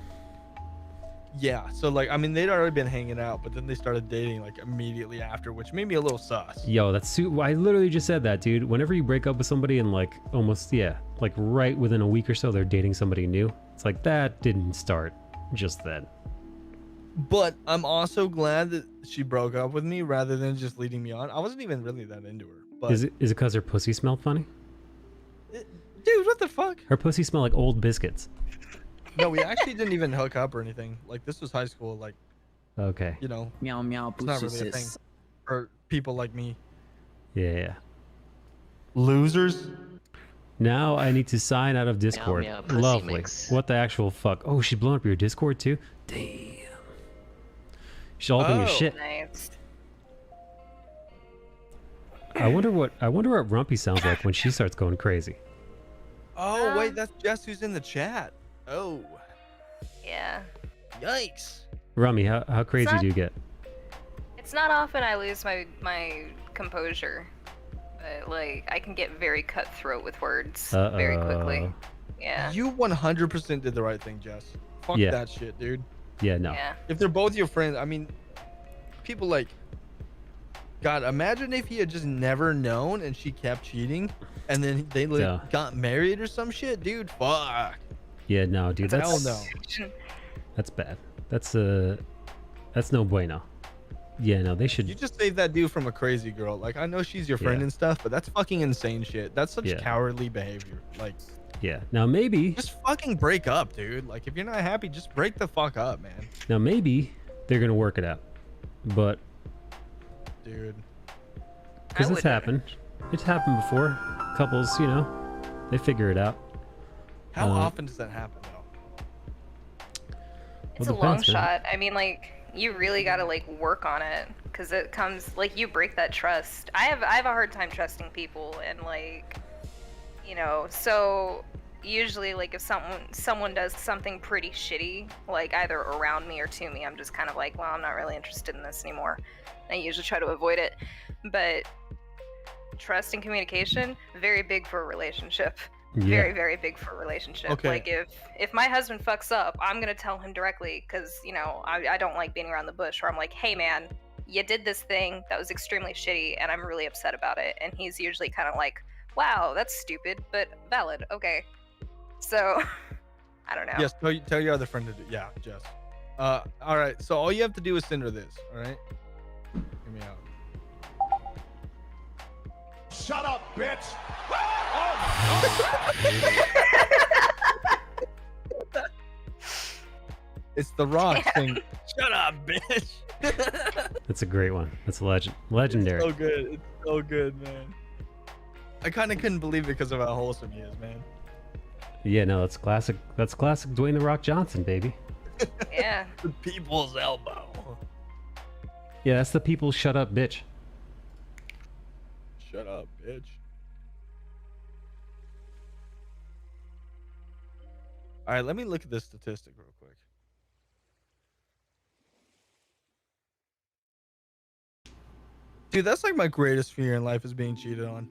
Yeah, so like, I mean, they'd already been hanging out, but then they started dating like immediately after, which made me a little sus. Yo, that's I literally just said that, dude. Whenever you break up with somebody and like almost, like right within a week or so, they're dating somebody new. It's like that didn't start just then. But I'm also glad that she broke up with me rather than just leading me on. I wasn't even really that into her. But Is it because her pussy smelled funny? Dude, what the fuck? Her pussy smelled like old biscuits. No, we actually didn't even hook up or anything. Like, this was high school. Like, okay. You know, meow meow. It's not really a thing for people like me. Yeah. Losers. Now I need to sign out of Discord. Meow, meow, Lovely. mix. What the actual fuck? Oh, she's blowing up your Discord too? Damn. She's all up in your shit. Nice. I wonder what Rumpy sounds like when she starts going crazy. Oh, wait, that's Jess who's in the chat. Oh. Yeah. Yikes. Rummy, how crazy do you get? It's not often I lose my composure, but like I can get very cutthroat with words very quickly. Yeah. You 100% did the right thing, Jess. Fuck Yeah. that shit, dude. Yeah, no. Yeah. If they're both your friends, I mean, people like, God, imagine if he had just never known and she kept cheating and then they got married or some shit, dude. Fuck. Yeah, no, dude. Hell no. That's bad. That's no bueno. Yeah, no, they should. You just saved that dude from a crazy girl. Like, I know she's your friend Yeah. and stuff, but that's fucking insane shit. That's such Yeah. cowardly behavior. Like, Yeah. Now maybe just fucking break up, dude. Like, if you're not happy, just break the fuck up, man. they're gonna work it out, but Dude. because it's happened. It's happened before. Couples, you know, they figure it out. How often does that happen, though? It's Well, a long depends, man. shot. I mean, like, you really gotta like work on it. because it comes like you break that trust. I have a hard time trusting people, and like, you know, so usually like if someone does something pretty shitty, like either around me or to me, I'm just kind of like, well, I'm not really interested in this anymore. I usually try to avoid it, but trust and communication, very big for a relationship. Yeah. Very, very big for a relationship. Okay. Like if my husband fucks up, I'm gonna tell him directly, because you know I don't like beating around the bush. Or I'm like, hey man, you did this thing that was extremely shitty, and I'm really upset about it. And he's usually kind of like, wow, that's stupid, but valid. Okay. So I don't know. Yes, tell your other friend to do. Yeah, Jess. All right. So all you have to do is send her this. All right. Hear me out. Shut up, bitch! It's the Rock thing. Shut up, bitch. That's a great one. That's legendary. So good. It's so good, man. I kind of couldn't believe it because of how wholesome he is, man. Yeah, no, that's classic. That's classic Dwayne the Rock Johnson, baby. Yeah. The people's elbow. Yeah, that's the people's shut up, bitch. Shut up, bitch. All right, let me look at this statistic real quick. Dude, that's like my greatest fear in life is being cheated on.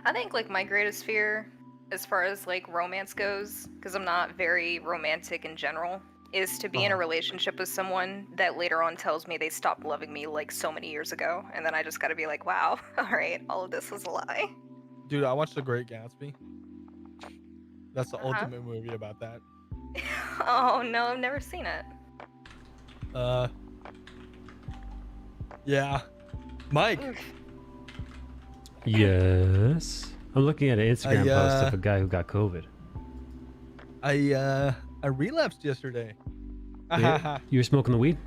I think like my greatest fear as far as like romance goes, because I'm not very romantic in general, is to be in a relationship with someone that later on tells me they stopped loving me like so many years ago, and then I just gotta be like, wow, all right, all of this was a lie. Dude, I watched The Great Gatsby. That's the ultimate movie about that. Oh no, I've never seen it. Yeah. Mike. Yes. I'm looking at an Instagram post of a guy who got COVID. I relapsed yesterday. You were smoking the weed?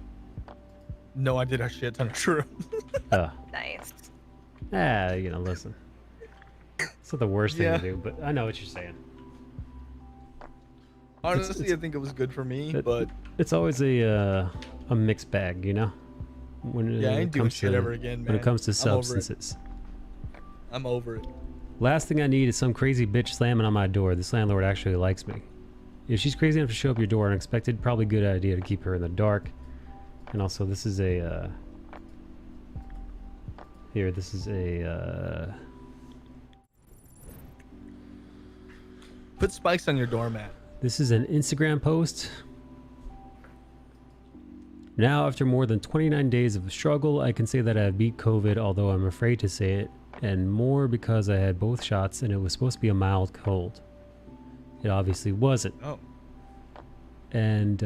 No, I did a shit ton of shrooms. Nice. You know, listen. It's not the worst thing to do, but I know what you're saying. Honestly, I think it was good for me, but it's always a mixed bag, you know. When I ain't doing shit ever again, man. When it comes to substances, I'm over it. Last thing I need is some crazy bitch slamming on my door. This landlord actually likes me. If she's crazy enough to show up your door unexpected, probably a good idea to keep her in the dark. And also, this is a this is a put spikes on your doormat. This is an Instagram post. Now, after more than 29 days of struggle, I can say that I beat COVID, although I'm afraid to say it, and more because I had both shots and it was supposed to be a mild cold. It obviously wasn't. Oh. And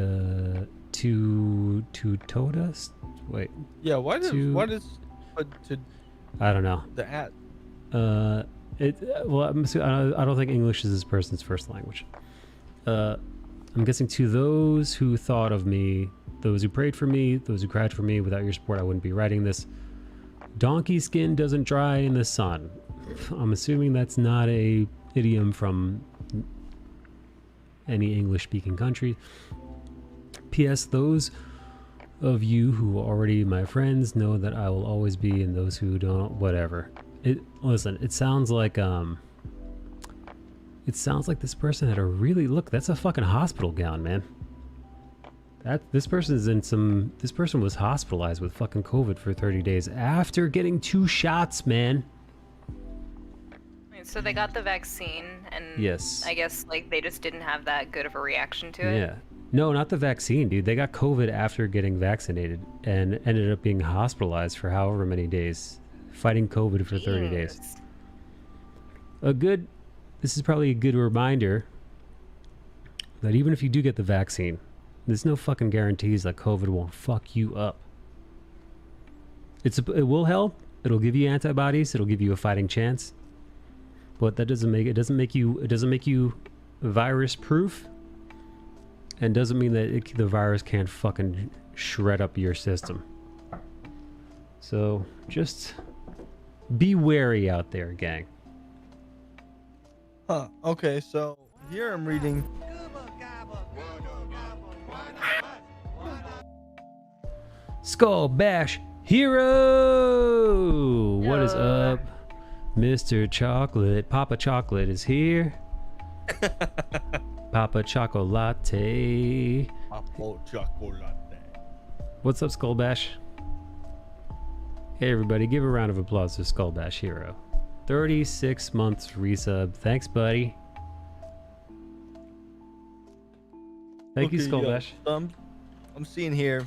to Todas? Wait. Yeah, what is I don't know. The at well, I don't think English is this person's first language. I'm guessing to those who thought of me, those who prayed for me, those who cried for me. Without your support, I wouldn't be writing this. Donkey skin doesn't dry in the sun. I'm assuming that's not a idiom from any English-speaking country. P.S. Those of you who are already my friends know that I will always be, and those who don't, whatever. Listen, it sounds like this person had a really that's a fucking hospital gown, man. This person was hospitalized with fucking COVID for 30 days after getting 2 shots, man. So they got the vaccine, and yes, I guess like they just didn't have that good of a reaction to it. Yeah. No, not the vaccine, dude. They got COVID after getting vaccinated and ended up being hospitalized for however many days, fighting COVID for 30 days. This is probably a good reminder that even if you do get the vaccine, there's no fucking guarantees that COVID won't fuck you up. It will help. It'll give you antibodies. It'll give you a fighting chance. But that doesn't make you virus proof, and doesn't mean that the virus can't fucking shred up your system. So just be wary out there, gang. Okay, so here I'm reading Skull Bash Hero. What is up, Mr. Chocolate? Papa Chocolate is here. Papa Chocolate. Papa Chocolate. What's up, Skull Bash? Hey everybody, give a round of applause to Skull Bash Hero. 36 months resub. Thanks, buddy. Thank you, Skull Bash. I'm seeing here.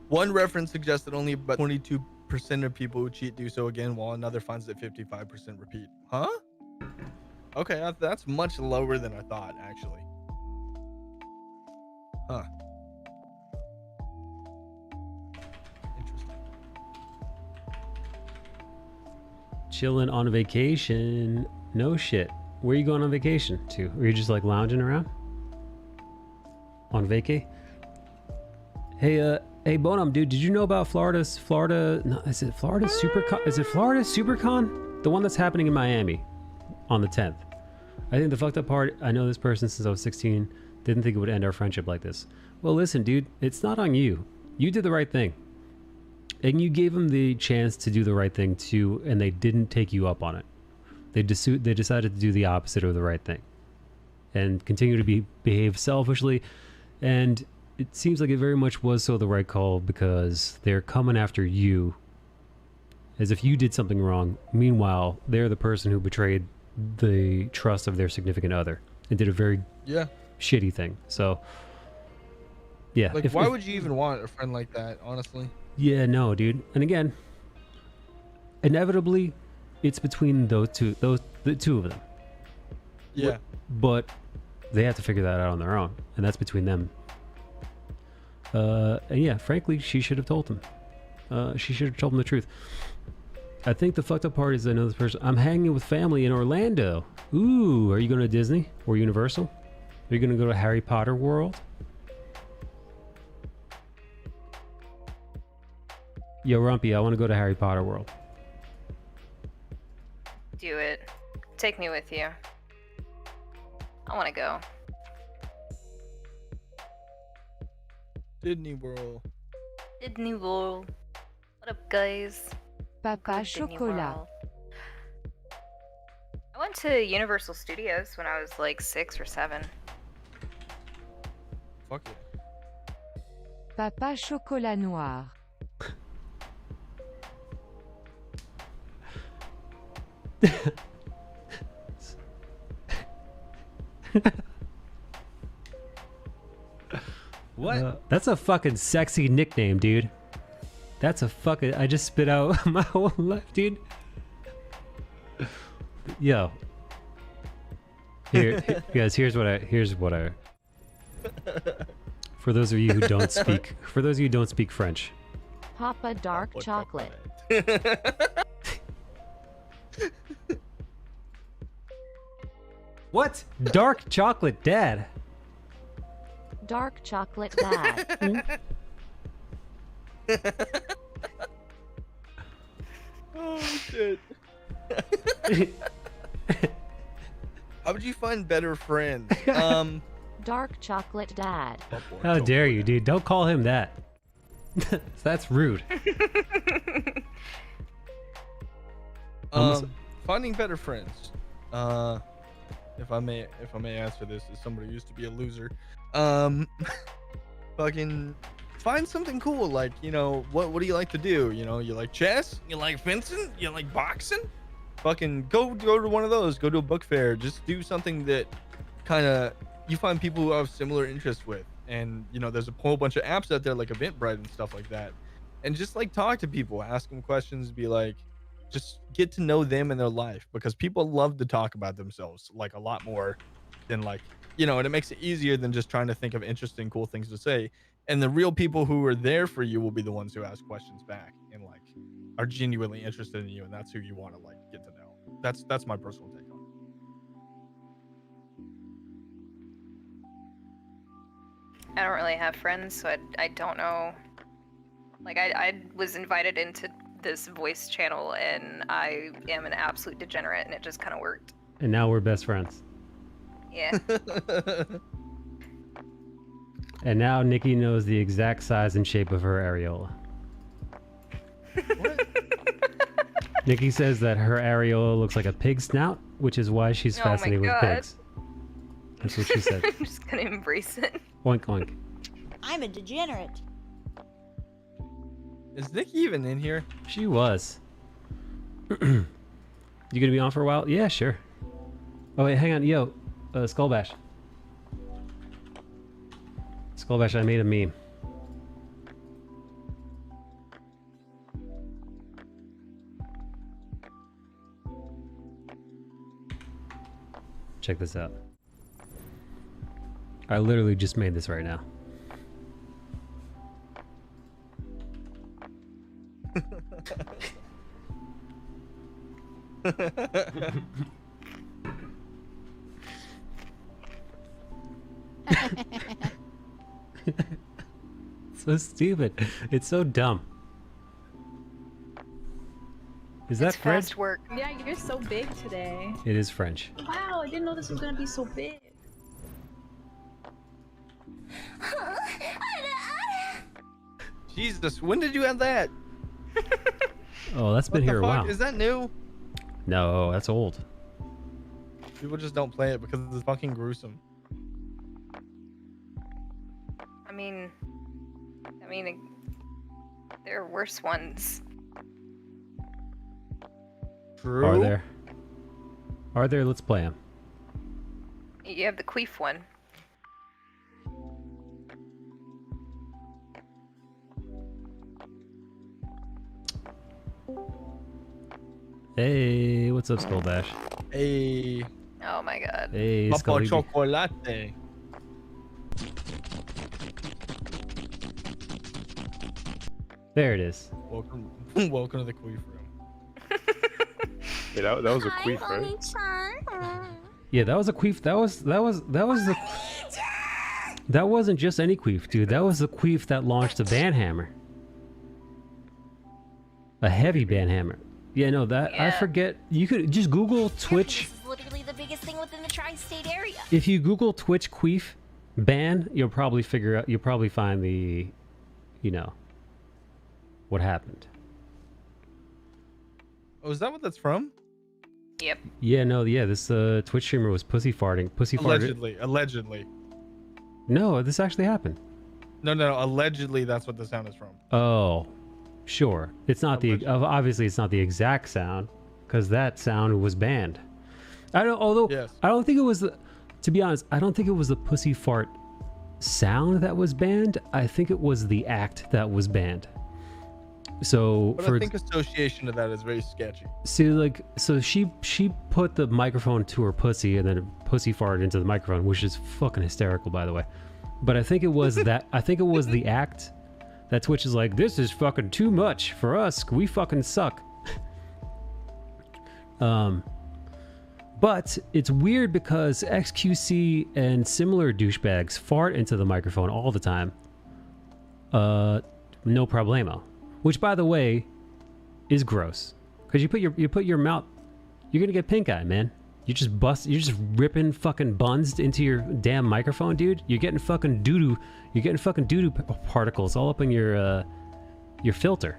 One reference suggests that only about 22% of people who cheat do so again, while another finds that 55% repeat. Huh? Okay, that's much lower than I thought, actually. Huh. Chilling on vacation. No shit. Where are you going on vacation to? Or are you just like lounging around? On vacay? Hey, hey Bonum, dude, did you know about Florida, no, is it Florida SuperCon? The one that's happening in Miami on the 10th. I think the fucked up part, I know this person since I was 16, didn't think it would end our friendship like this. Well, listen, dude, it's not on you. You did the right thing. And you gave them the chance to do the right thing too, and they didn't take you up on it. They decided to do the opposite of the right thing, and continue to behave selfishly. And it seems like it very much was so the right call, because they're coming after you as if you did something wrong. Meanwhile, they're the person who betrayed the trust of their significant other and did a very shitty thing. So yeah, like, why would you even want a friend like that, honestly? Yeah, no, dude. And again, inevitably, it's between the two of them. Yeah. But they have to figure that out on their own, and that's between them. And yeah, frankly, she should have told him. She should have told him the truth. I think the fucked up part is I know this person. I'm hanging with family in Orlando. Ooh, are you going to Disney or Universal? Are you going to go to Harry Potter World? Yo, Rumpy, I want to go to Harry Potter World. Do it. Take me with you. I want to go. Disney World. Disney World. What up, guys? Papa Chocolat. I went to Universal Studios when I was like 6 or 7. Fuck it. Papa Chocolat Noir. What? That's a fucking sexy nickname, dude. That's a fucking... I just spit out my whole life, dude. Yo. Here, guys, here's what I... For those of you who don't speak... For those of you who don't speak French. Papa Dark Chocolate. What? Dark chocolate dad. Dark chocolate dad. Oh shit. How would you find better friends? Dark chocolate dad. How dare you, dude? Don't call him that. That's rude. Finding better friends. If I may answer this as somebody who used to be a loser. Fucking find something cool, like, you know, what do you like to do? You know, you like chess? You like fencing? You like boxing? Fucking go to one of those. Go to a book fair. Just do something that kind of you find people who have similar interests with. And, you know, there's a whole bunch of apps out there like Eventbrite and stuff like that. And just like talk to people, ask them questions, be like, just get to know them and their life, because people love to talk about themselves like a lot more than, like, you know, and it makes it easier than just trying to think of interesting, cool things to say. And the real people who are there for you will be the ones who ask questions back and like are genuinely interested in you, and that's who you want to like get to know. That's my personal take on it. I don't really have friends, so I don't know. Like, I was invited into this voice channel, and I am an absolute degenerate, and it just kind of worked. And now we're best friends. Yeah. And now Nikki knows the exact size and shape of her areola. What? Nikki says that her areola looks like a pig snout, which is why she's fascinated with pigs. That's what she said. I'm just gonna embrace it. Oink oink. I'm a degenerate. Is Nikki even in here? She was. You gonna be on for a while? Yeah, sure. Oh wait, hang on, yo, Skullbash. Skullbash, I made a meme. Check this out. I literally just made this right now. So stupid. It's so dumb. Is that French? Fast work. Yeah, you're so big today. It is French. Wow, I didn't know this was gonna be so big. Jesus, when did you have that? Oh, that's been here a while. Is that new? No, that's old. People just don't play it because it's fucking gruesome. I mean, there are worse ones. True. Are there? Are there? Let's play them. You have the queef one. Hey, what's up, Skullbash? Hey. Oh my god. Hey, Papa Scully. chocolate. There it is. Welcome, welcome to the queef room. Hey, that was a queef, right? Yeah, that was a queef. That was the. That wasn't just any queef, dude. That was the queef that launched a banhammer. A heavy banhammer. Yeah, no, that I forget. You could just Google Twitch. This is literally the biggest thing within the tri-state area. If you Google Twitch queef ban, you'll probably figure out. You'll probably find the, you know, what happened. Oh, is that what that's from? Yep. Yeah, no, yeah. This Twitch streamer was pussy farting. Pussy farted. Allegedly. No, this actually happened. No. Allegedly, that's what the sound is from. Oh, sure. It's not the obviously it's not the exact sound because that sound was banned. I don't. Although yes. I don't think it was the. To be honest, I don't think it was the pussy fart sound that was banned. I think it was the act that was banned. So But I think association to that is very sketchy. See, like, so she put the microphone to her pussy and then pussy farted into the microphone, which is fucking hysterical, by the way. But I think it was that. I think it was the act that Twitch is like, this is fucking too much for us. We fucking suck. But it's weird because XQC and similar douchebags fart into the microphone all the time. No problemo. Which, by the way, is gross. Because you put your mouth, you're gonna get pink eye, man. You're just ripping fucking buns into your damn microphone, dude. You're getting fucking doo-doo. You're getting fucking doo-doo particles all up in your filter.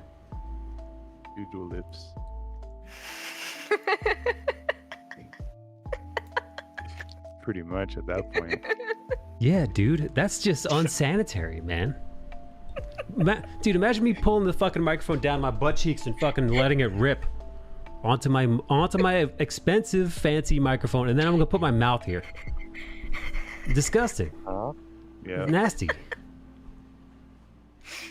Doo-doo lips. Pretty much at that point. Yeah, dude. That's just unsanitary, man. Dude, imagine me pulling the fucking microphone down my butt cheeks and fucking letting it rip onto my expensive fancy microphone, and then I'm gonna put my mouth here. Disgusting. Yeah. Nasty.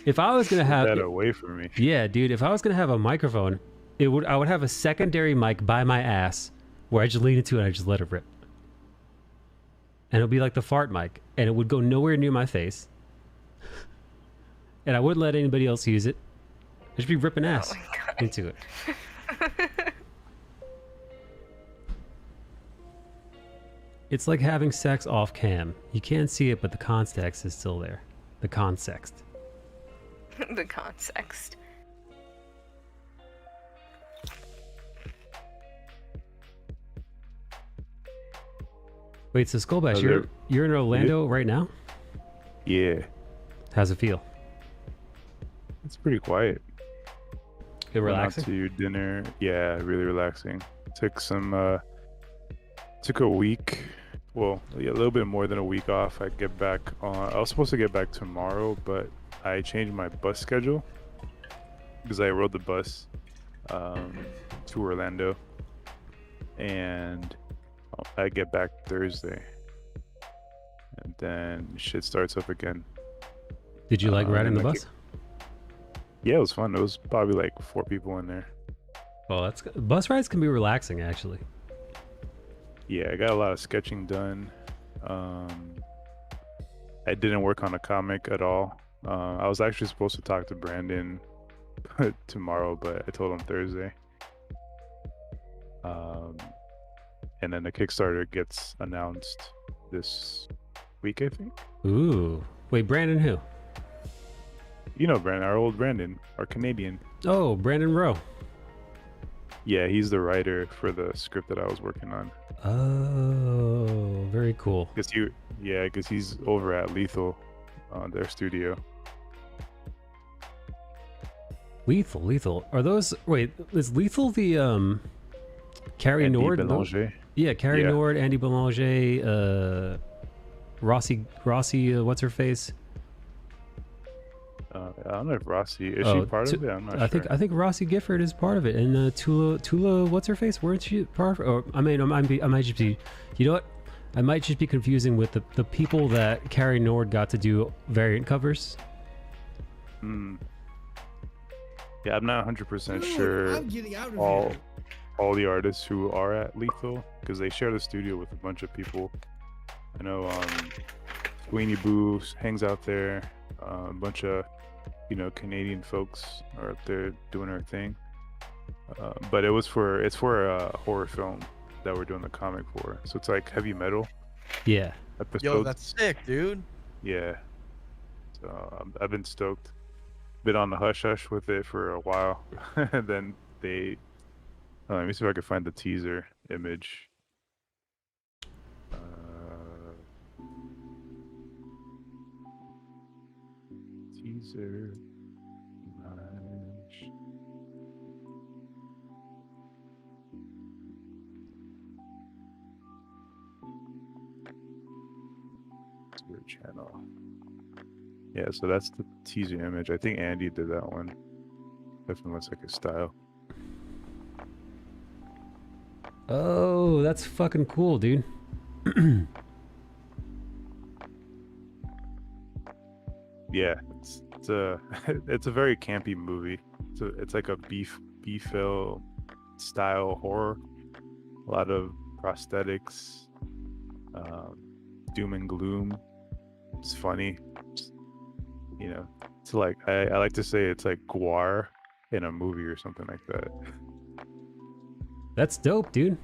If I was gonna have that away from me. Yeah, dude. If I was gonna have a microphone, I would have a secondary mic by my ass where I just lean into it and I just let it rip. And it'll be like the fart mic, and it would go nowhere near my face. And I wouldn't let anybody else use it. I'd just be ripping ass into it. It's like having sex off cam. You can't see it, but the context is still there. The context. The context. Wait, so Skullbash, you're in Orlando right now? Yeah. How's it feel? It's pretty quiet. Good, relaxing? Went out to dinner. Yeah, really relaxing. Took a week. Well, yeah, a little bit more than a week off. I was supposed to get back tomorrow, but I changed my bus schedule because I rode the bus to Orlando, and I get back Thursday, and then shit starts up again. Did you like riding the bus? Yeah, it was fun. It was probably like 4 people in there. Oh, that's good. Bus rides can be relaxing, actually. Yeah, I got a lot of sketching done. I didn't work on a comic at all. I was actually supposed to talk to Brandon tomorrow, but I told him Thursday. And then the Kickstarter gets announced this week, I think. Ooh. Wait, Brandon who? You know Brandon, our old Brandon, our Canadian. Oh, Brandon Rowe. Yeah, he's the writer for the script that I was working on. Oh, very cool. Because he's over at Lethal, their studio. Lethal. Are those? Wait, is Lethal the Carrie Nord? Belanger. Yeah, Carrie Nord, Andy Belanger, Rossi. What's her face? I don't know if Rossi is she part of it. I'm not sure. I think Rossi Gifford is part of it, and Tula, what's her face? Weren't she part of it? Or I might just be. You know what? I might just be confusing with the people that Carrie Nord got to do variant covers. Yeah, I'm not 100% sure all the artists who are at Lethal, because they share the studio with a bunch of people. I know Sweeney Boo hangs out there. A bunch of Canadian folks are up there doing their thing. But it's for a horror film that we're doing the comic for. So it's like heavy metal. Yeah. Episodes. Yo, that's sick, dude. Yeah. So I've been stoked. Been on the hush hush with it for a while. And then let me see if I can find the teaser image. Teaser image. Your channel. Yeah, so that's the teaser image. I think Andy did that one. Definitely looks like his style. Oh, that's fucking cool, dude. Yeah, it's a it's a very campy movie. It's like a B-film style horror. A lot of prosthetics, doom and gloom. It's funny. It's like I like to say it's like Guar in a movie or something like that. That's dope, dude.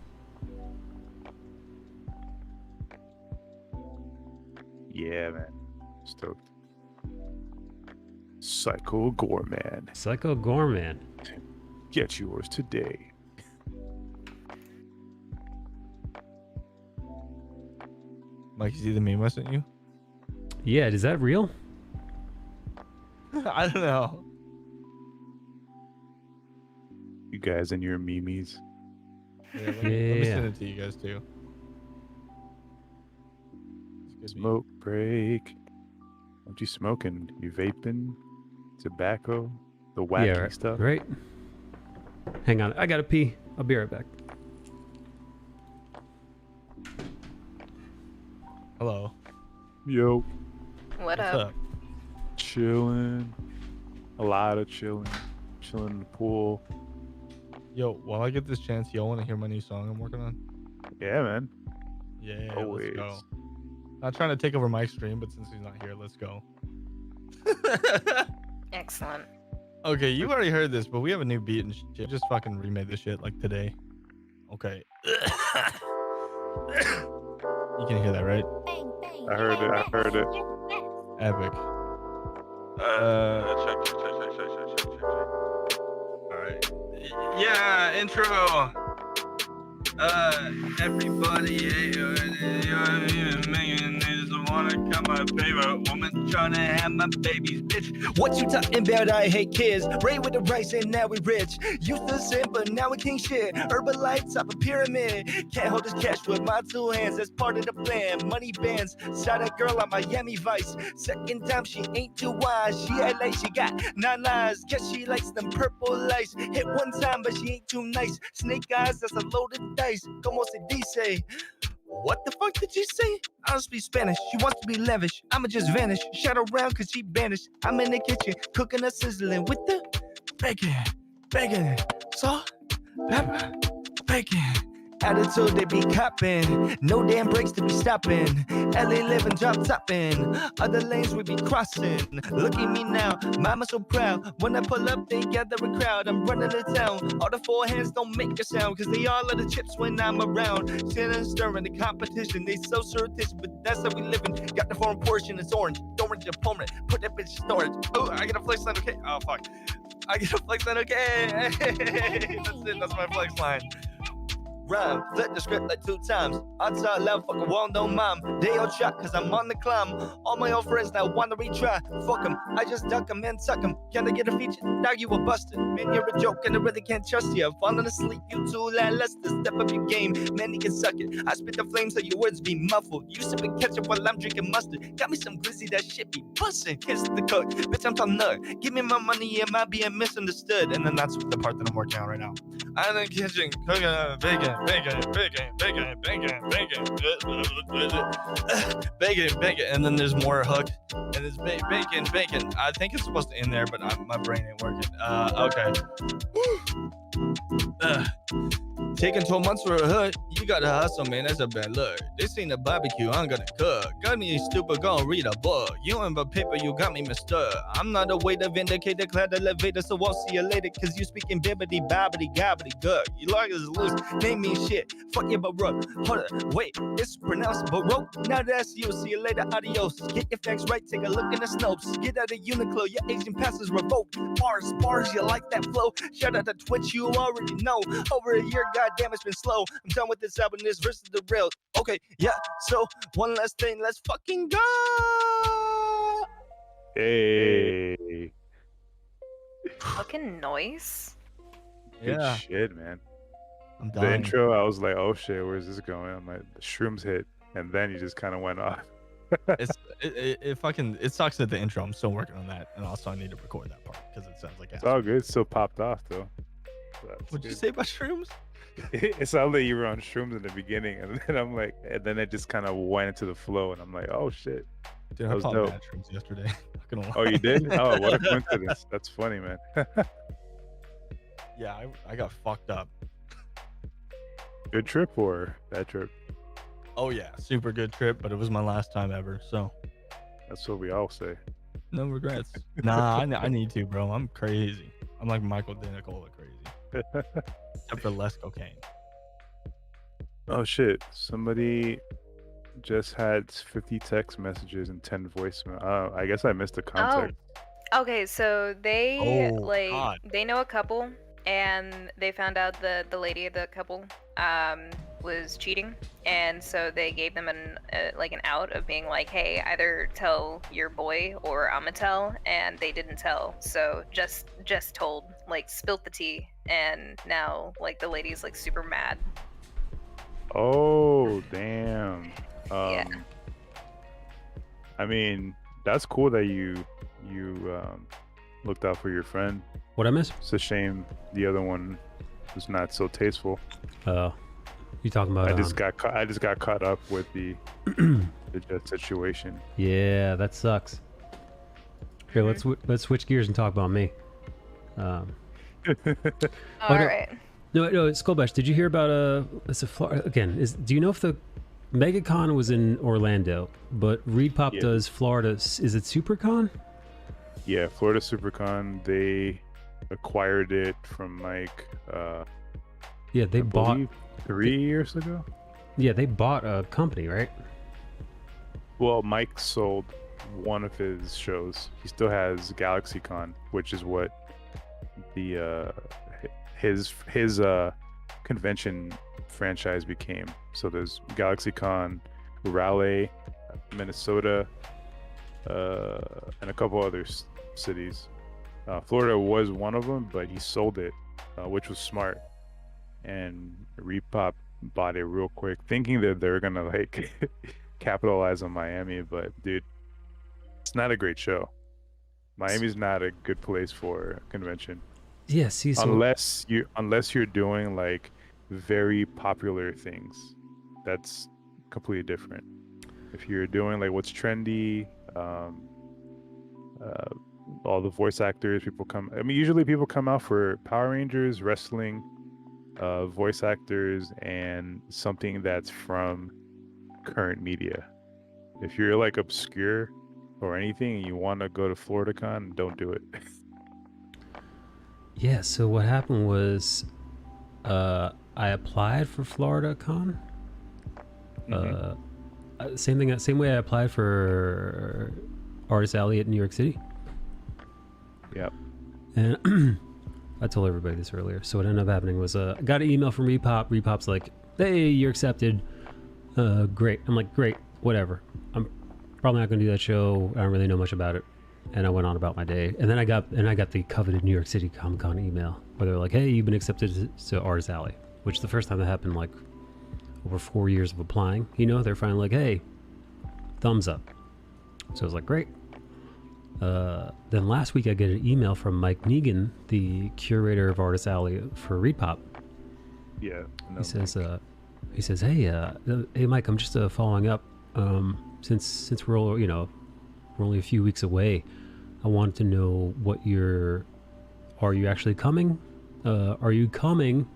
Yeah, man. Stoked. Psycho Gorman. Psycho Gorman. Get yours today. Mike, you see the meme I sent you? Yeah, is that real? I don't know. You guys and your memes. Yeah, let me send it to you guys too. Smoke break. What you smoking? You vaping? Tobacco? The wacky stuff? Right. Hang on, I gotta pee. I'll be right back. Hello. Yo. What's up? Chilling. A lot of chilling. Chilling in the pool. Yo, while I get this chance, y'all want to hear my new song I'm working on? Yeah, man. Yeah, always. Let's go. Not trying to take over Mike's stream, but since he's not here, let's go. Excellent. Okay, you already heard this, but we have a new beat and shit. Just fucking remade this shit like today. Okay. You can hear that, right? I heard it. Epic. Check. Alright. Yeah, intro. Everybody, making this wanna come my favorite woman, trying to have my babies, bitch. What you talking about? I hate kids. Raised with the rice and now we rich. Used to sin, but now we king shit. Herbalife, top of pyramid. Can't hold this cash with my two hands. That's part of the plan. Money bands. Shot a girl on Miami Vice. Second time she ain't too wise. She had like she got 9 lives. Guess she likes them purple lights. Hit one time, but she ain't too nice. Snake eyes, that's a loaded dice. Como se dice? What the fuck did you say? I don't speak Spanish. She wants to be lavish. I'ma just vanish. Shout around cause she banished. I'm in the kitchen cooking a sizzling with the bacon, salt, pepper, bacon. Attitude they be copping. No damn brakes to be stopping. LA living drop topping. Other lanes we be crossing. Look at me now, mama so proud. When I pull up, they gather a crowd. I'm running the town. All the 4 hands don't make a sound. Cause they all are the chips when I'm around. Sitting stirring the competition. They so surreptitious, but that's how we living. Got the foreign portion, it's orange. Orange opponent. Put that bitch in storage. Oh, I get a flex line, okay? Oh, fuck. I get a flex line, okay? That's it, that's my flex line. Rhyme, flip the script like 2 times. I talk loud, fuck a wall, no mom. They all shot cause I'm on the climb. All my old friends now wanna retry. Fuck them, I just duck them and suck them. Can I get a feature? Now you a busted. Man, you're a joke and I really can't trust you. Falling asleep, you too lackluster. Step up your game, man, you can suck it. I spit the flames so your words be muffled. You sipping ketchup while I'm drinking mustard. Got me some glizzy, that shit be bustin'. Kiss the cook, bitch, I'm talking nut. Give me my money, am I being misunderstood? And then that's the part that I'm working on right now. I'm in the kitchen cooking bacon. Bacon, and then there's more hook, and it's bacon. I think it's supposed to end there, but my brain ain't working. Okay. Taking 12 months for a hood, you gotta hustle, man. That's a bad look. This ain't a barbecue, I'm gonna cook. Got me stupid, gonna read a book. You ain't but paper, you got me mistook. I'm not a way to vindicate the cloud elevator, so I'll see you later. Cause you speaking bibbity bobbity gobbity good. You like is loose, name me shit. Fuck you, Baroque. Hold up, wait, it's pronounced Baroque. Now that's you, see you later, adios. Get your facts right, take a look in the Snopes. Get out of Uniqlo, your Asian pass is revoked. Bars, you like that flow? Shout out to Twitch, you already know. Over a year, goddamn, it's been slow. I'm done with this album, this versus the real. Okay, yeah, so one last thing, let's fucking go. Hey. Fucking noise. Good Yeah. shit, man. I'm The dying. intro, I was like, oh shit, where's this going? I'm like, the shrooms hit, and then you just kind of went off. It sucks at the intro. I'm still working on that, and also I need to record that part because it sounds like It's all good. It still popped off though. What'd you say about shrooms? It sounded like you were on shrooms in the beginning, and then I'm like, and then it just kind of went into the flow, and I'm like, oh shit. Dude, that I was popped dope. bad shrooms yesterday. Not gonna lie. Oh, you did? Oh, what a coincidence. That's funny, man. Yeah, I got fucked up. Good trip or bad trip? Oh yeah, super good trip, but it was my last time ever, so That's what we all say. no regrets. Nah, I need to, bro. I'm crazy. I'm like Michael Danicola crazy, except for less cocaine. Oh shit! Somebody just had 50 text messages and 10 voicemail. Oh, I guess I missed the context. Okay, so they Oh, God. they know a couple, and they found out that the lady of the couple was cheating, and so they gave them an out of being like, hey, either tell your boy or I'ma tell, and they didn't tell, so just told, like spilt the tea, and now like the lady's like super mad. Oh damn. Yeah. I mean, that's cool that you looked out for your friend. What I miss? It's a shame the other one was not so tasteful. You talking about? I just got caught up with the jet situation. Yeah, that sucks. Here, let's switch gears and talk about me. All right. No, Skullbash, did you hear about is it Florida again? Do you know if the MegaCon was in Orlando, but Reed Pop does Florida? Is it SuperCon? Yeah, Florida SuperCon. They acquired it from Mike. Yeah, they bought 3 years ago. Yeah, they bought a company, right? Well, Mike sold one of his shows. He still has GalaxyCon, which is what the his convention franchise became. So there's GalaxyCon, Raleigh, Minnesota, and a couple other cities. Florida was one of them, but he sold it, which was smart. And Repop bought it real quick, thinking that they're gonna like capitalize on Miami. But dude, it's not a great show. Miami's not a good place for a convention. Yeah, see, so unless you're doing like very popular things, that's completely different. If you're doing like what's trendy, all the voice actors, people come. I mean, usually people come out for Power Rangers, wrestling, voice actors, and something that's from current media. If you're like obscure or anything and you want to go to FloridaCon, don't do it. Yeah, so what happened was I applied for FloridaCon. Same way I applied for Artist Alley at New York City. Yep. And I told everybody this earlier. So what ended up happening was I got an email from Repop. Repop's like, "Hey, you're accepted. Great." I'm like, "Great, whatever. I'm probably not going to do that show. I don't really know much about it." And I went on about my day. And then I got the coveted New York City Comic-Con email where they're like, "Hey, you've been accepted to Artist Alley," which the first time that happened like over 4 years of applying. You know, they're finally like, "Hey, thumbs up." So I was like, "Great." Then last week I get an email from Mike Negan, the curator of Artist Alley for Repop. Yeah. He says, "Hey, Mike, I'm just following up. Since we're all, we're only a few weeks away. I wanted to know are you actually coming? Are you coming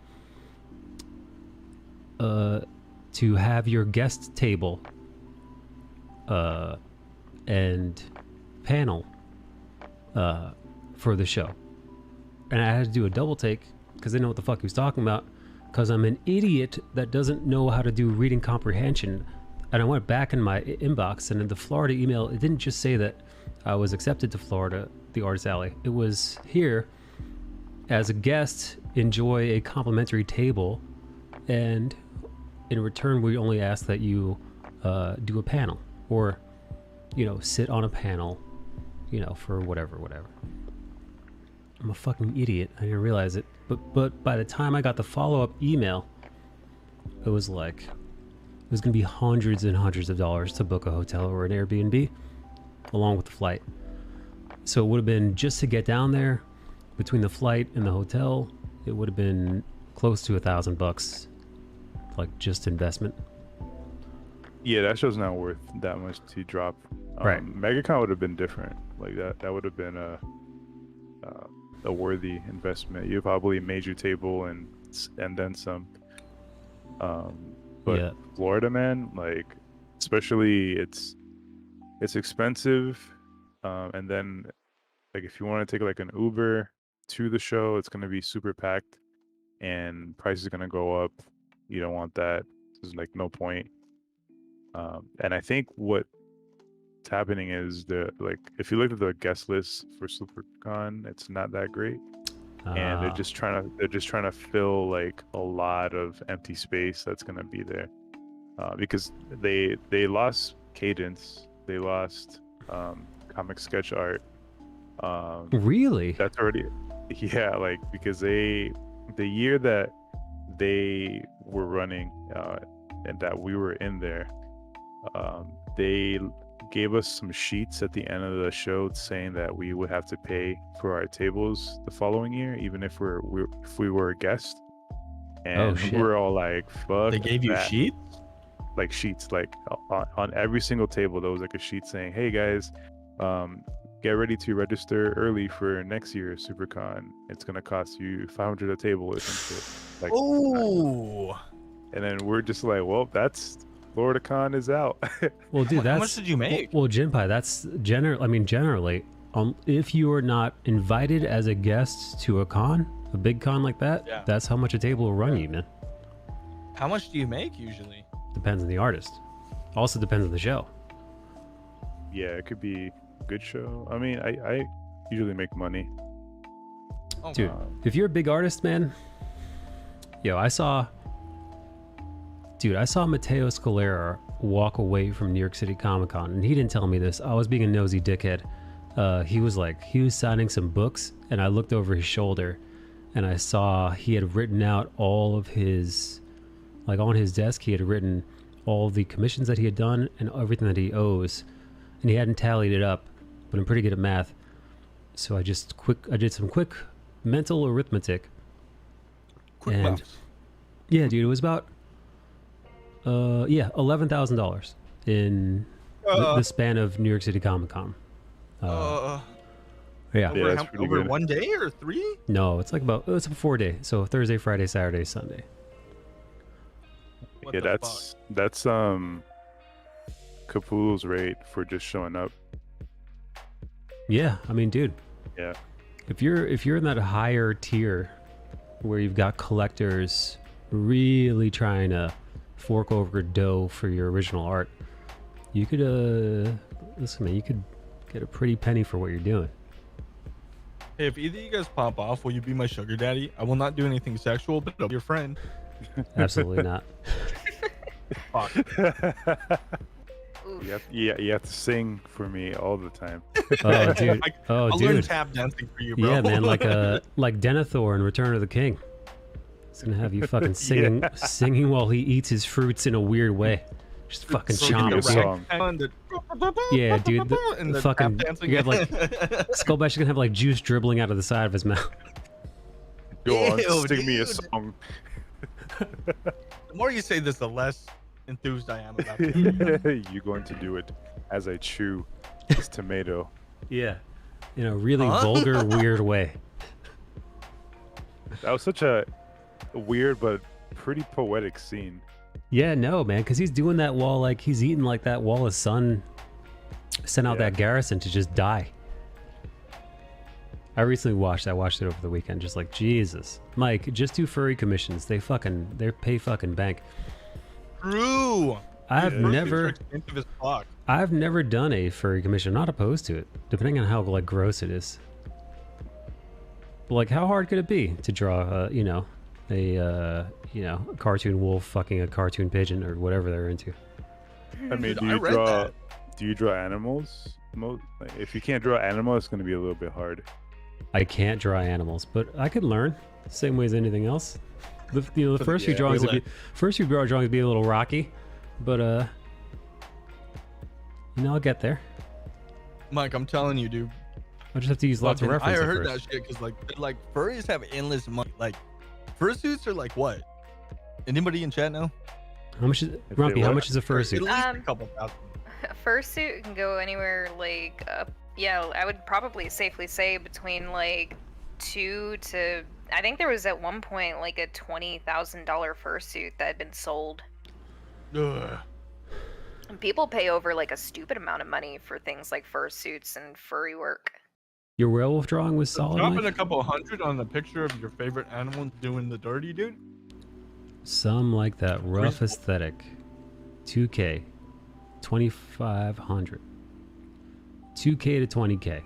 to have your guest table and panel for the show?" And I had to do a double take because I didn't know what the fuck he was talking about, because I'm an idiot that doesn't know how to do reading comprehension. And I went back in my inbox, and in the Florida email, it didn't just say that I was accepted to Florida, the Artist Alley. It was here as a guest, enjoy a complimentary table, and in return, we only ask that you do a panel or, sit on a panel, for whatever. I'm a fucking idiot. I didn't realize it. But by the time I got the follow-up email, it was like, it was going to be hundreds and hundreds of dollars to book a hotel or an Airbnb along with the flight. So it would have been, just to get down there, between the flight and the hotel, it would have been close to $1,000, like just investment. Yeah, that show's not worth that much to drop. Right. MegaCon would have been different. Like that would have been a worthy investment. You probably made your table and then some. But yeah. Florida, man, like, especially it's expensive, and then like if you want to take like an Uber to the show, it's gonna be super packed, and prices are gonna go up. You don't want that. There's like no point. And I think what's happening is if you look at the guest list for SuperCon, it's not that great. And they're just trying to fill like a lot of empty space that's gonna be there, because they lost Cadence, they lost comic sketch art. Really? That's already, yeah, like because the year that they were running and that we were in there, they gave us some sheets at the end of the show saying that we would have to pay for our tables the following year, even if we were a guest. And we were all like, "Fuck!" They gave you sheets, like sheets, like on every single table there was like a sheet saying, "Hey guys, get ready to register early for next year's SuperCon. It's gonna cost you $500 a table or some shit." Like, oh. And then we're just like, "Well, that's." FloridaCon is out. Well, dude, how much did you make? Well, Jinpai, that's generally, if you are not invited as a guest to a big con like that, that's how much a table will run you, man. How much do you make usually? Depends on the artist. Also depends on the show. Yeah, it could be a good show. I mean, I usually make money. Oh, dude, if you're a big artist, man, I saw Matteo Scalera walk away from New York City Comic Con, and he didn't tell me this. I was being a nosy dickhead. He was signing some books, and I looked over his shoulder, and I saw he had written out all of his, like on his desk, he had written all the commissions that he had done and everything that he owes, and he hadn't tallied it up, but I'm pretty good at math. So I did some quick mental arithmetic. Quick maths. Yeah, dude, it was about $11,000 in the span of New York City Comic Con. Yeah. Over 1 day or 3? No, it's a 4 day. So Thursday, Friday, Saturday, Sunday. Yeah, that's Cthulhu's rate for just showing up. Yeah, I mean, dude. Yeah. If you're in that higher tier where you've got collectors really trying to fork over dough for your original art, you could listen, man, you could get a pretty penny for what you're doing. Hey, if either of you guys pop off, will you be my sugar daddy? I will not do anything sexual, but I'll be your friend. Absolutely not. Fuck. You have to sing for me all the time. Oh, dude. I'll learn tap dancing for you, bro. Yeah, man, like Denethor in Return of the King. It's gonna have you fucking singing while he eats his fruits in a weird way. Just fucking chomping. Yeah, dude. The fucking you have like Skullbash gonna have like juice dribbling out of the side of his mouth. Go on, sing me a song. The more you say this, the less enthused I am about it. You're going to do it as I chew this tomato. Yeah, in a really vulgar, weird way. That was such a weird but pretty poetic scene. Yeah, no, man, because he's doing that while like he's eating like that while his son sent out that garrison to just die. I recently watched it over the weekend, just like, Jesus. Mike, just do furry commissions. They pay fucking bank. True. I've never done a furry commission. I'm not opposed to it, depending on how like gross it is. But, like, how hard could it be to draw, a cartoon wolf fucking a cartoon pigeon or whatever they're into? I mean, do you draw animals? If you can't draw animals, it's going to be a little bit hard. I can't draw animals, but I could learn. Same way as anything else. The first few drawings would be a little rocky, but I'll get there. Mike, I'm telling you, dude. I just have to use lots of references. I heard that shit because like furries have endless money. Like fursuits are like what? Anybody in chat know? How much is Rumpy? How much is a fursuit? At least a couple thousand. A fursuit can go anywhere like I would probably safely say between like 2 to, I think there was at one point like a $20,000 fursuit that had been sold. Ugh. And people pay over like a stupid amount of money for things like fursuits and furry work. Your werewolf drawing was solid. Dropping a couple hundred on a picture of your favorite animal doing the dirty, dude. Some like that rough aesthetic. 2K, 2,500. 2K to 20K,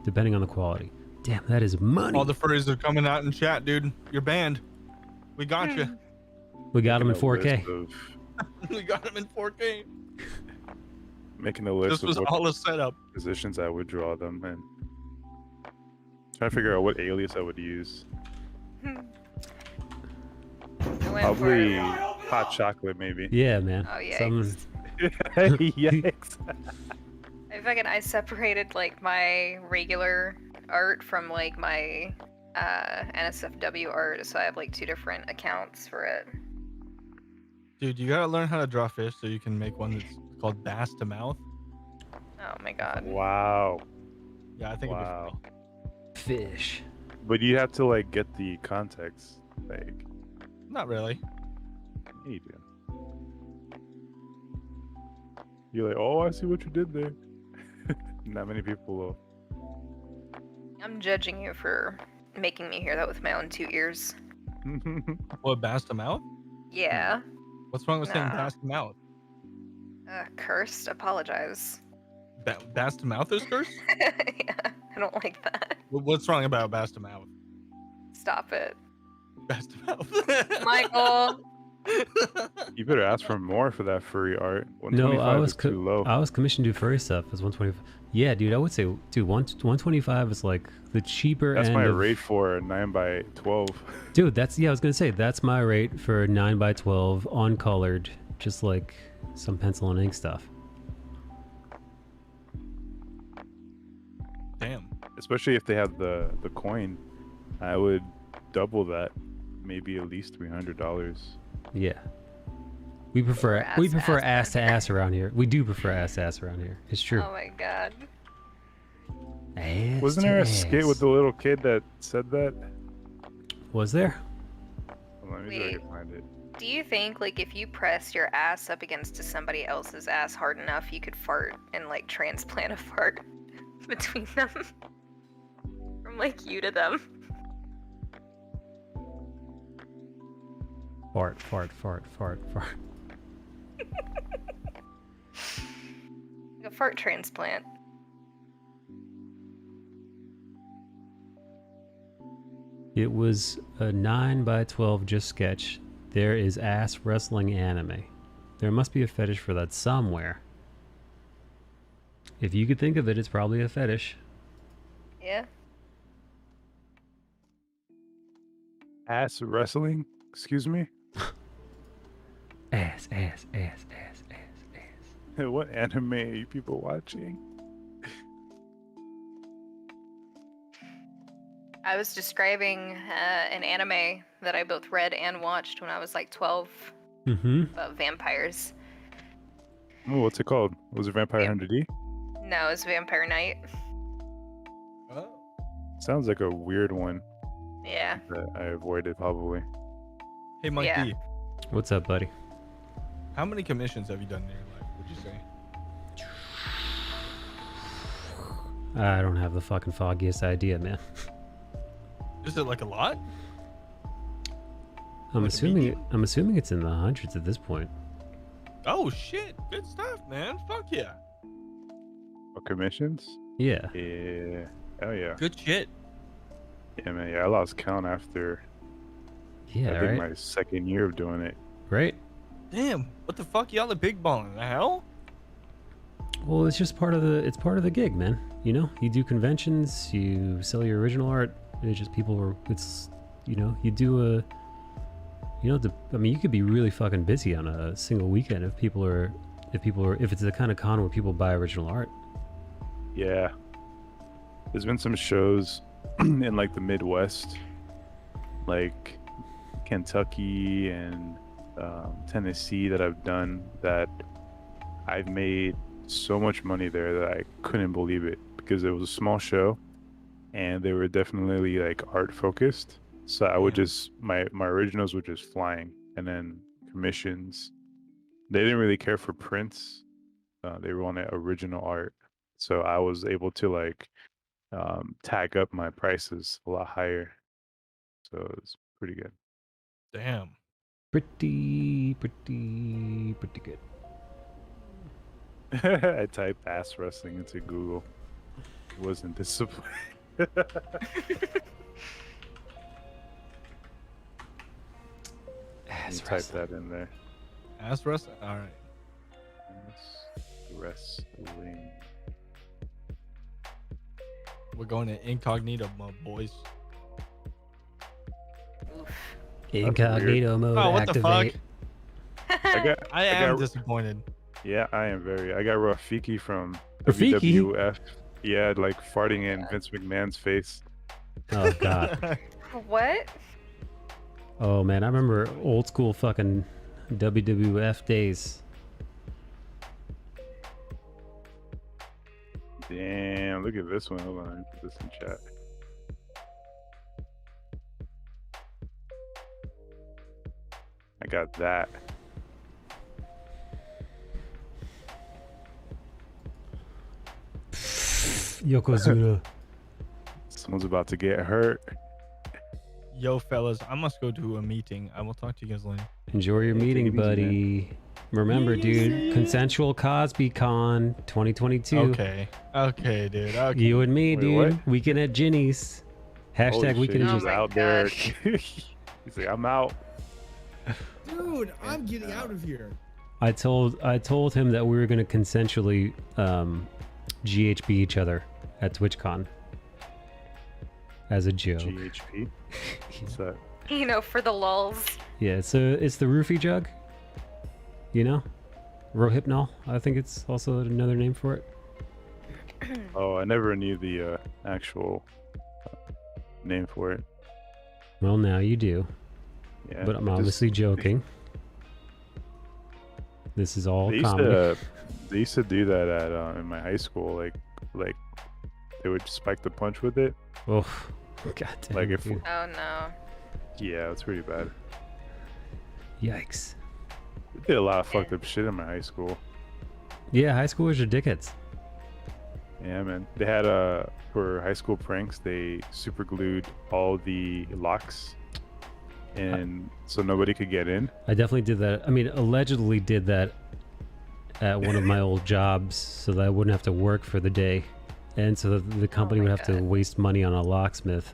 depending on the quality. Damn, that is money. All the furries are coming out in chat, dude. You're banned. We got you. We got them in 4K. We got them in 4K. Making a list. This was all a setup. Positions I would draw them and trying to figure out what alias I would use. Probably hot chocolate, maybe. Yeah, man. Oh yikes! Yikes! I separated like my regular art from like my NSFW art, so I have like 2 different accounts for it. Dude, you gotta learn how to draw fish so you can make one that's called bass to mouth. Oh my god. Wow. Yeah, I think wow. Fish. But you have to like get the context, like. Not really. Yeah, you do. You're like, oh, I see what you did there. Not many people will. I'm judging you for making me hear that with my own 2 ears. What, bass to mouth? Yeah. What's wrong with saying bass to mouth? Cursed. Apologize. Bass to mouth is cursed? Yeah, I don't like that. What's wrong about bass to mouth? Stop it. Bass to mouth. Michael. You better ask for more for that furry art. No, 125 is too low. I was commissioned to do furry stuff. It's 125. Yeah, dude, I would say, dude, 125 is like the cheaper That's end my of... rate for a 9x12. Dude, that's, yeah, I was gonna say, that's my rate for 9x12 uncolored, just like some pencil and ink stuff. Damn. Especially if they have the coin, I would double that, maybe at least $300. Yeah. We prefer ass to ass around here. We do prefer ass to ass around here. It's true. Oh my god. Ass Wasn't to there a ass. skit with the little kid that said that? Was there? Let me see if I can find it. Do you think, like, if you pressed your ass up against somebody else's ass hard enough, you could fart and, like, transplant a fart between them? From, like, you to them? Fart, fart, fart, fart, fart. Like a fart transplant. It was a 9x12 just sketch. There is ass wrestling anime. There must be a fetish for that somewhere. If you could think of it, it's probably a fetish. Yeah. Ass wrestling? Excuse me? Ass, ass, ass, ass, ass, ass. What anime are you people watching? I was describing an anime that I both read and watched when I was like 12. About vampires. Oh, what's it called? Was it Vampire Hunter D? No, it was Vampire Knight. Oh. Sounds like a weird one. Yeah. That I avoided probably. Hey, Mike Yeah. D. What's up, buddy? How many commissions have you done in your life, would you say? I don't have the fucking foggiest idea, man. Is it like a lot? I'm assuming it's in the hundreds at this point. Oh shit, good stuff, man. Fuck yeah. Oh, commissions? Yeah. Yeah. Hell yeah. Good shit. Yeah, man. Yeah, I lost count after Yeah, I think right? my second year of doing it. Right? Damn, what the fuck, y'all are big balling? The hell? Well, it's just part of the gig, man. You know, you do conventions, you sell your original art. It's just you do a, I mean, you could be really fucking busy on a single weekend if it's the kind of con where people buy original art. Yeah. There's been some shows in like the Midwest, like Kentucky and Tennessee that I've done that I've made so much money there that I couldn't believe it because it was a small show and they were definitely like art focused. So I would just my originals were just flying, and then commissions. They didn't really care for prints. They wanted original art. So I was able to like tag up my prices a lot higher. So it was pretty good. Damn. Pretty good. I typed ass wrestling into Google. It wasn't disciplined. Type that in there. Ass wrestling? Alright. Ass wrestling. We're going to incognito mode, boys. Incognito mode oh, what activate. The fuck? I am disappointed. Yeah, I am very. I got Rafiki from Rafiki? WWF. Yeah, like farting in Vince McMahon's face. Oh god. What? Oh man, I remember old school fucking WWF days. Damn, look at this one. Hold on, let me put this in chat. I got that. Yokozuna. Someone's about to get hurt. Yo, fellas, I must go to a meeting. I will talk to you guys later. Enjoy your meeting, buddy. Remember, dude, consensual Cosby Con 2022. Okay, dude. Okay. You and me, Wait, dude. what? Weekend at Ginny's. Hashtag Holy weekend shit, at he's Ginny's. out there. He's like, I'm out. Dude, I'm getting out of here. I told him that we were gonna consensually GHB each other at TwitchCon as a joke. GHP? What's that? You know, for the lulz. Yeah, so it's the roofie jug. You know, Rohypnol. I think it's also another name for it. Oh, I never knew the actual name for it. Well, now you do. Yeah, but I'm obviously joking. This is all they comedy. They used to do that at in my high school. Like they would spike the punch with it. Oh, god damn. Like if. Oh no. Yeah, it's pretty bad. Yikes. We did a lot of fucked up shit in my high school. Yeah, high schoolers are dickheads. Yeah, man. They had for high school pranks, they super glued all the locks, and so nobody could get in. I definitely did that. I mean, allegedly did that at one of my old jobs, so that I wouldn't have to work for the day, and so the company would have to waste money on a locksmith.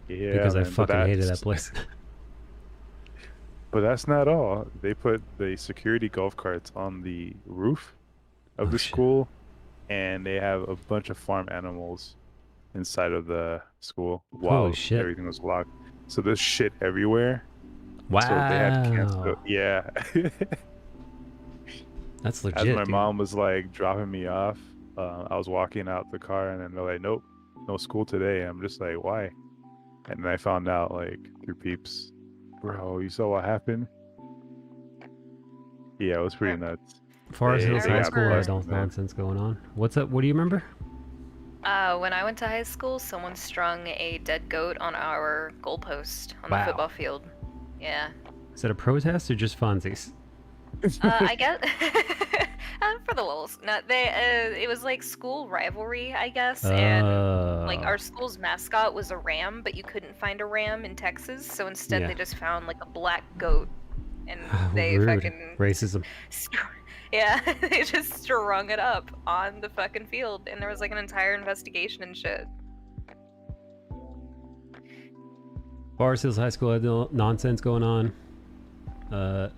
Yeah, because man, I fucking hated that place. But that's not all. They put the security golf carts on the roof of the school, and they have a bunch of farm animals inside of the school while shit. everything was locked. So there's shit everywhere. Wow. So they had canceled. Yeah. That's legit. As my dude. mom was like dropping me off, I was walking out the car, and then they're like, "Nope, no school today." And I'm just like, "Why?" And then I found out like through peeps, bro, you saw what happened? Yeah, it was pretty nuts. Forest Hills They High got School, I blessed, don't man. nonsense going on. What's up? What do you remember? When I went to high school, someone strung a dead goat on our goalpost on the Wow. football field. Yeah. Is that a protest or just funsies? I guess for the lulz. No, it was like school rivalry, I guess, and like our school's mascot was a ram, but you couldn't find a ram in Texas, so instead Yeah. they just found like a black goat, and they Rude. fucking Racism. yeah, they just strung it up on the fucking field, and there was like an entire investigation and shit. Forest Hills High School had no nonsense going on.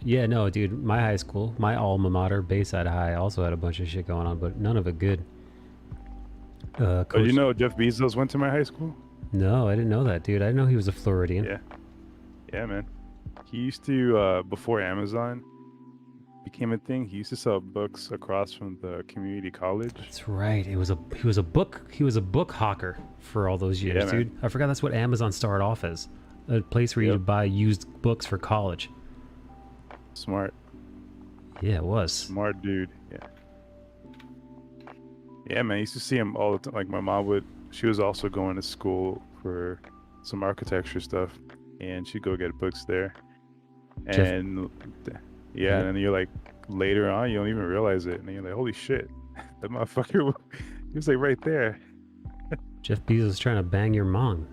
Yeah, no, dude, my high school, my alma mater, Bayside High, also had a bunch of shit going on, but none of it good. But you know, Jeff Bezos went to my high school. No, I didn't know that, dude. I didn't know he was a Floridian. Yeah, man. He used to before Amazon became a thing. He used to sell books across from the community college. That's right. He was a book hawker for all those years, Yeah, man. dude. I forgot that's what Amazon started off as. A place where you could buy used books for college. Smart. Yeah, it was. Smart dude. Yeah. Yeah, man. I used to see him all the time. Like my mom would. She was also going to school for some architecture stuff, and she'd go get books there. Jeff- And yeah, and then you're like later on, you don't even realize it, and then you're like, holy shit, that motherfucker, he was like right there. Jeff Bezos trying to bang your mom.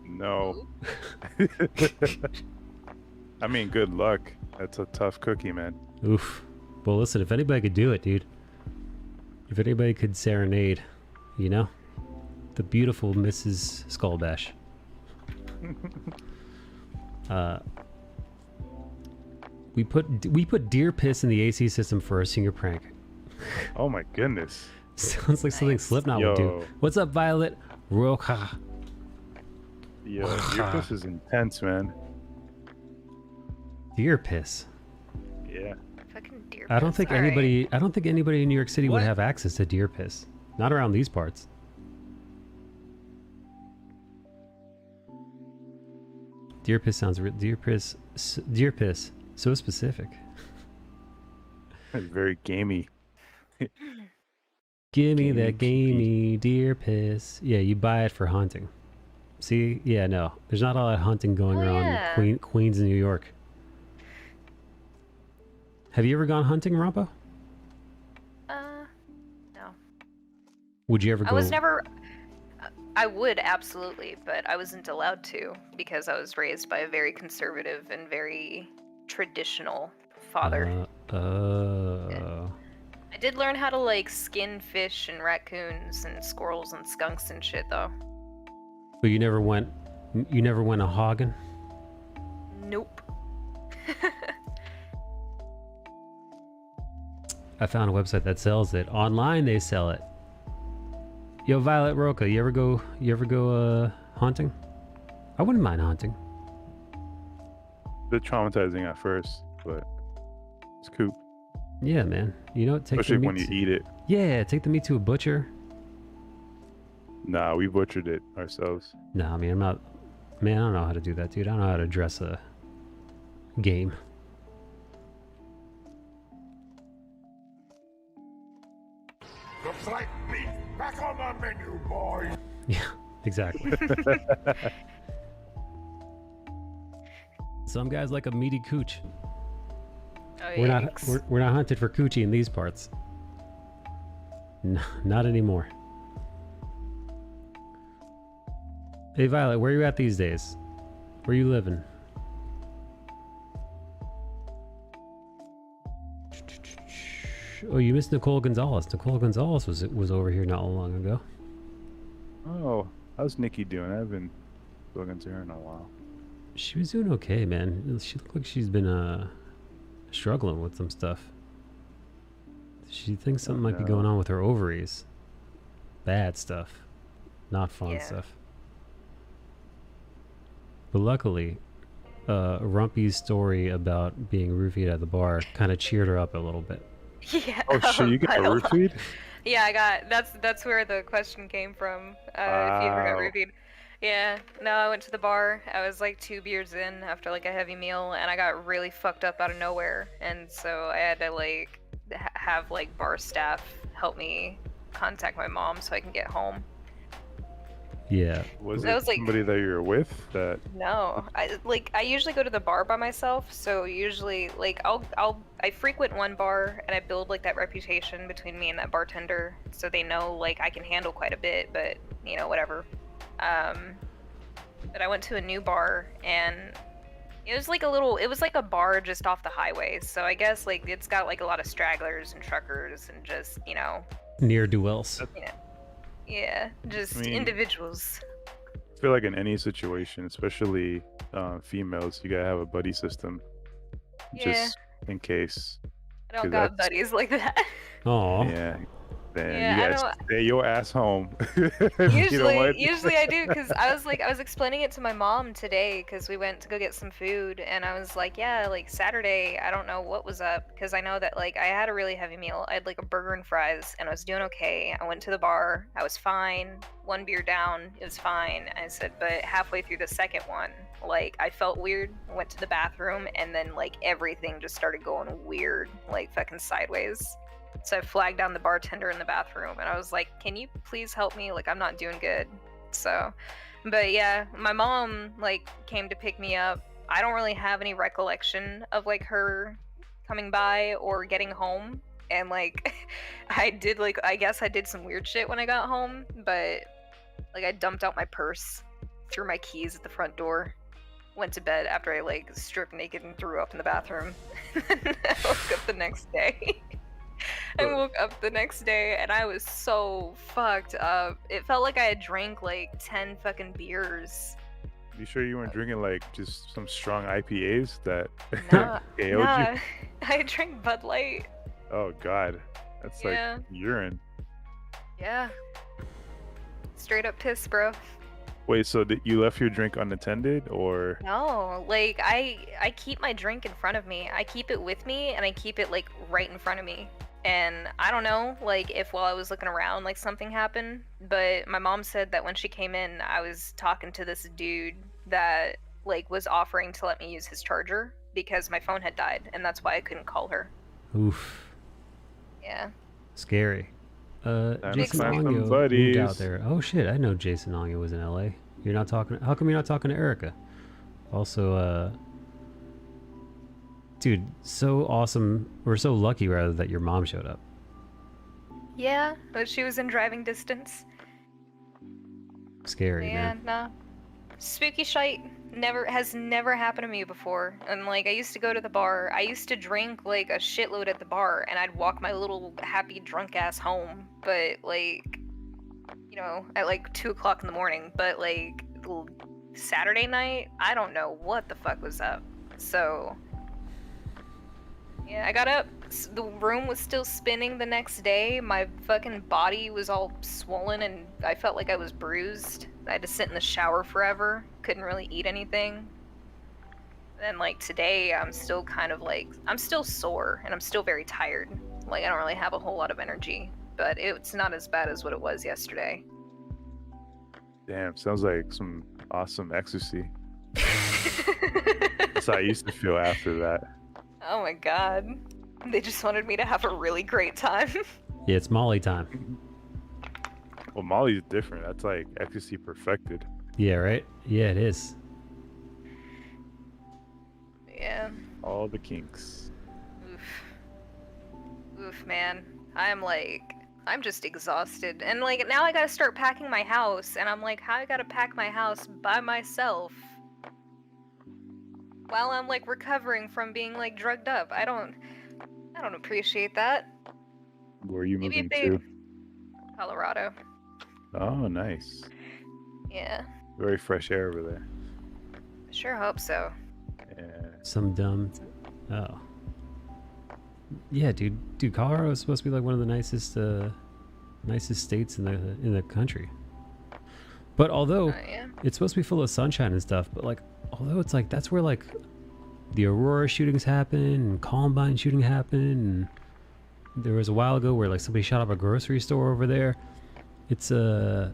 No. I mean, good luck. That's a tough cookie, man. Oof. Well, listen, if anybody could do it, dude. If anybody could serenade, you know? The beautiful Mrs. Skullbash. We put deer piss in the AC system for our senior prank. Oh my goodness. Sounds like something Slipknot would do. Yo. What's up, Violet? Roja. Yo, your piss is intense, man. Deer piss. Yeah. Fucking deer I don't piss, think alright. anybody in New York City would have access to deer piss. Not around these parts. Deer piss sounds deer piss so specific. It's very gamey. Give me that gamey deer piss. Yeah, you buy it for hunting. See? Yeah, no. There's not all that hunting going around yeah. in Queens, New York. Have you ever gone hunting, Rampa? No. Would you ever go? I was never. I would absolutely, but I wasn't allowed to because I was raised by a very conservative and very traditional father. I did learn how to like skin fish and raccoons and squirrels and skunks and shit though. But you never went a hogging? Nope. I found a website that sells it. Online, they sell it. Yo, Violet Roca, you ever go haunting? I wouldn't mind haunting. A bit traumatizing at first, but it's cool. Yeah, man. You know, take especially the meat when you eat it. Yeah, take the meat to a butcher. Nah, we butchered it ourselves. Nah, I mean, I'm not. Man, I don't know how to do that, dude. I don't know how to dress a game. Looks like meat back on the menu, boys. Yeah, exactly. Some guys like a meaty cooch. Oh, we're not hunted for coochie in these parts. No, not anymore. Hey Violet, where are you at these days? Where you living? Oh, you missed Nicole Gonzalez. Nicole Gonzalez was over here not long ago. Oh, how's Nikki doing? I haven't spoken to her in a while. She was doing okay, man. She looked like she's been struggling with some stuff. She thinks something might be going on with her ovaries. Bad stuff. Not fun stuff. But luckily, Rumpy's story about being roofied at the bar kind of cheered her up a little bit. Yeah. Oh shit, you got roofied? Yeah, I got. That's where the question came from. If you ever got roofied. Yeah. No, I went to the bar. I was like 2 beers in after like a heavy meal, and I got really fucked up out of nowhere, and so I had to like have like bar staff help me contact my mom so I can get home. Yeah. Was That it was, like- somebody that you're with that? No, I usually go to the bar by myself, so usually like I frequent one bar and I build like that reputation between me and that bartender, so they know like I can handle quite a bit, but you know, whatever. But I went to a new bar and it was like a bar just off the highway, so I guess like it's got like a lot of stragglers and truckers and just, you know, Ne'er-do-wells. you know, yeah, just I mean, individuals. I feel like in any situation, especially females, you gotta have a buddy system, just in case. I don't got buddies like that. Oh. Yeah. Then Yeah, you I guys don't- stay your ass home. You know what? Usually I do, because I was explaining it to my mom today, because we went to go get some food, and I was like, yeah, like Saturday, I don't know what was up, because I know that like I had a really heavy meal. I had like a burger and fries, and I was doing okay. I went to the bar, I was fine. 1 beer down, it was fine. I said, but halfway through the second one, like I felt weird. Went to the bathroom, and then like everything just started going weird, like fucking sideways. So I flagged down the bartender in the bathroom and I was like, can you please help me? Like, I'm not doing good. So, but yeah, my mom like came to pick me up. I don't really have any recollection of like her coming by or getting home. And like, I guess I did some weird shit when I got home, but like I dumped out my purse, threw my keys at the front door, went to bed after I like stripped naked and threw up in the bathroom. I woke up the next day. I woke up the next day and I was so fucked up. It felt like I had drank like 10 fucking beers. You sure you weren't drinking like just some strong IPAs that Nah, KO'd nah. you? I drank Bud Light. Oh god, that's Yeah. like urine. Yeah. Straight up piss, bro. Wait, so you left your drink unattended, or? No, like I keep my drink in front of me. I keep it with me and I keep it like right in front of me. And I don't know, like if while I was looking around like something happened, but my mom said that when she came in, I was talking to this dude that like was offering to let me use his charger because my phone had died and that's why I couldn't call her. Oof. Yeah. Scary. Jason find some Ongyo moved buddies. out there. Oh shit, I know Jason Ongyo was in LA. You're not talking. How come you're not talking to Erica? Also, dude, so awesome. We're so lucky, rather, that your mom showed up. Yeah, but she was in driving distance. Scary, Yeah, man. nah. Spooky shite has never happened to me before. And like I used to go to the bar. I used to drink like a shitload at the bar and I'd walk my little happy drunk ass home. But like, you know, at like 2 o'clock in the morning. But like Saturday night, I don't know what the fuck was up. So Yeah, I got up. The room was still spinning the next day. My fucking body was all swollen and I felt like I was bruised. I had to sit in the shower forever. Couldn't really eat anything. Then like today, I'm still kind of like, I'm still sore and I'm still very tired. Like I don't really have a whole lot of energy, but it's not as bad as what it was yesterday. Damn, sounds like some awesome ecstasy. That's how I used to feel after that. Oh my god. They just wanted me to have a really great time. Yeah, it's Molly time. Well, Molly's different. That's like ecstasy perfected. Yeah, right? Yeah, it is. Yeah. All the kinks. Oof, man. I'm just exhausted. And like now I gotta start packing my house and I'm like, how I gotta pack my house by myself while I'm like recovering from being like drugged up. I don't appreciate that. Where are you moving to? Colorado. Oh, nice. Yeah. Very fresh air over there. I sure hope so. Yeah. Some dumb. Oh. Yeah, dude, Colorado is supposed to be like one of the nicest states in the country. But although it's supposed to be full of sunshine and stuff, but like although it's like that's where like the Aurora shootings happen and Columbine shooting happened, and there was a while ago where like somebody shot up a grocery store over there. It's yeah,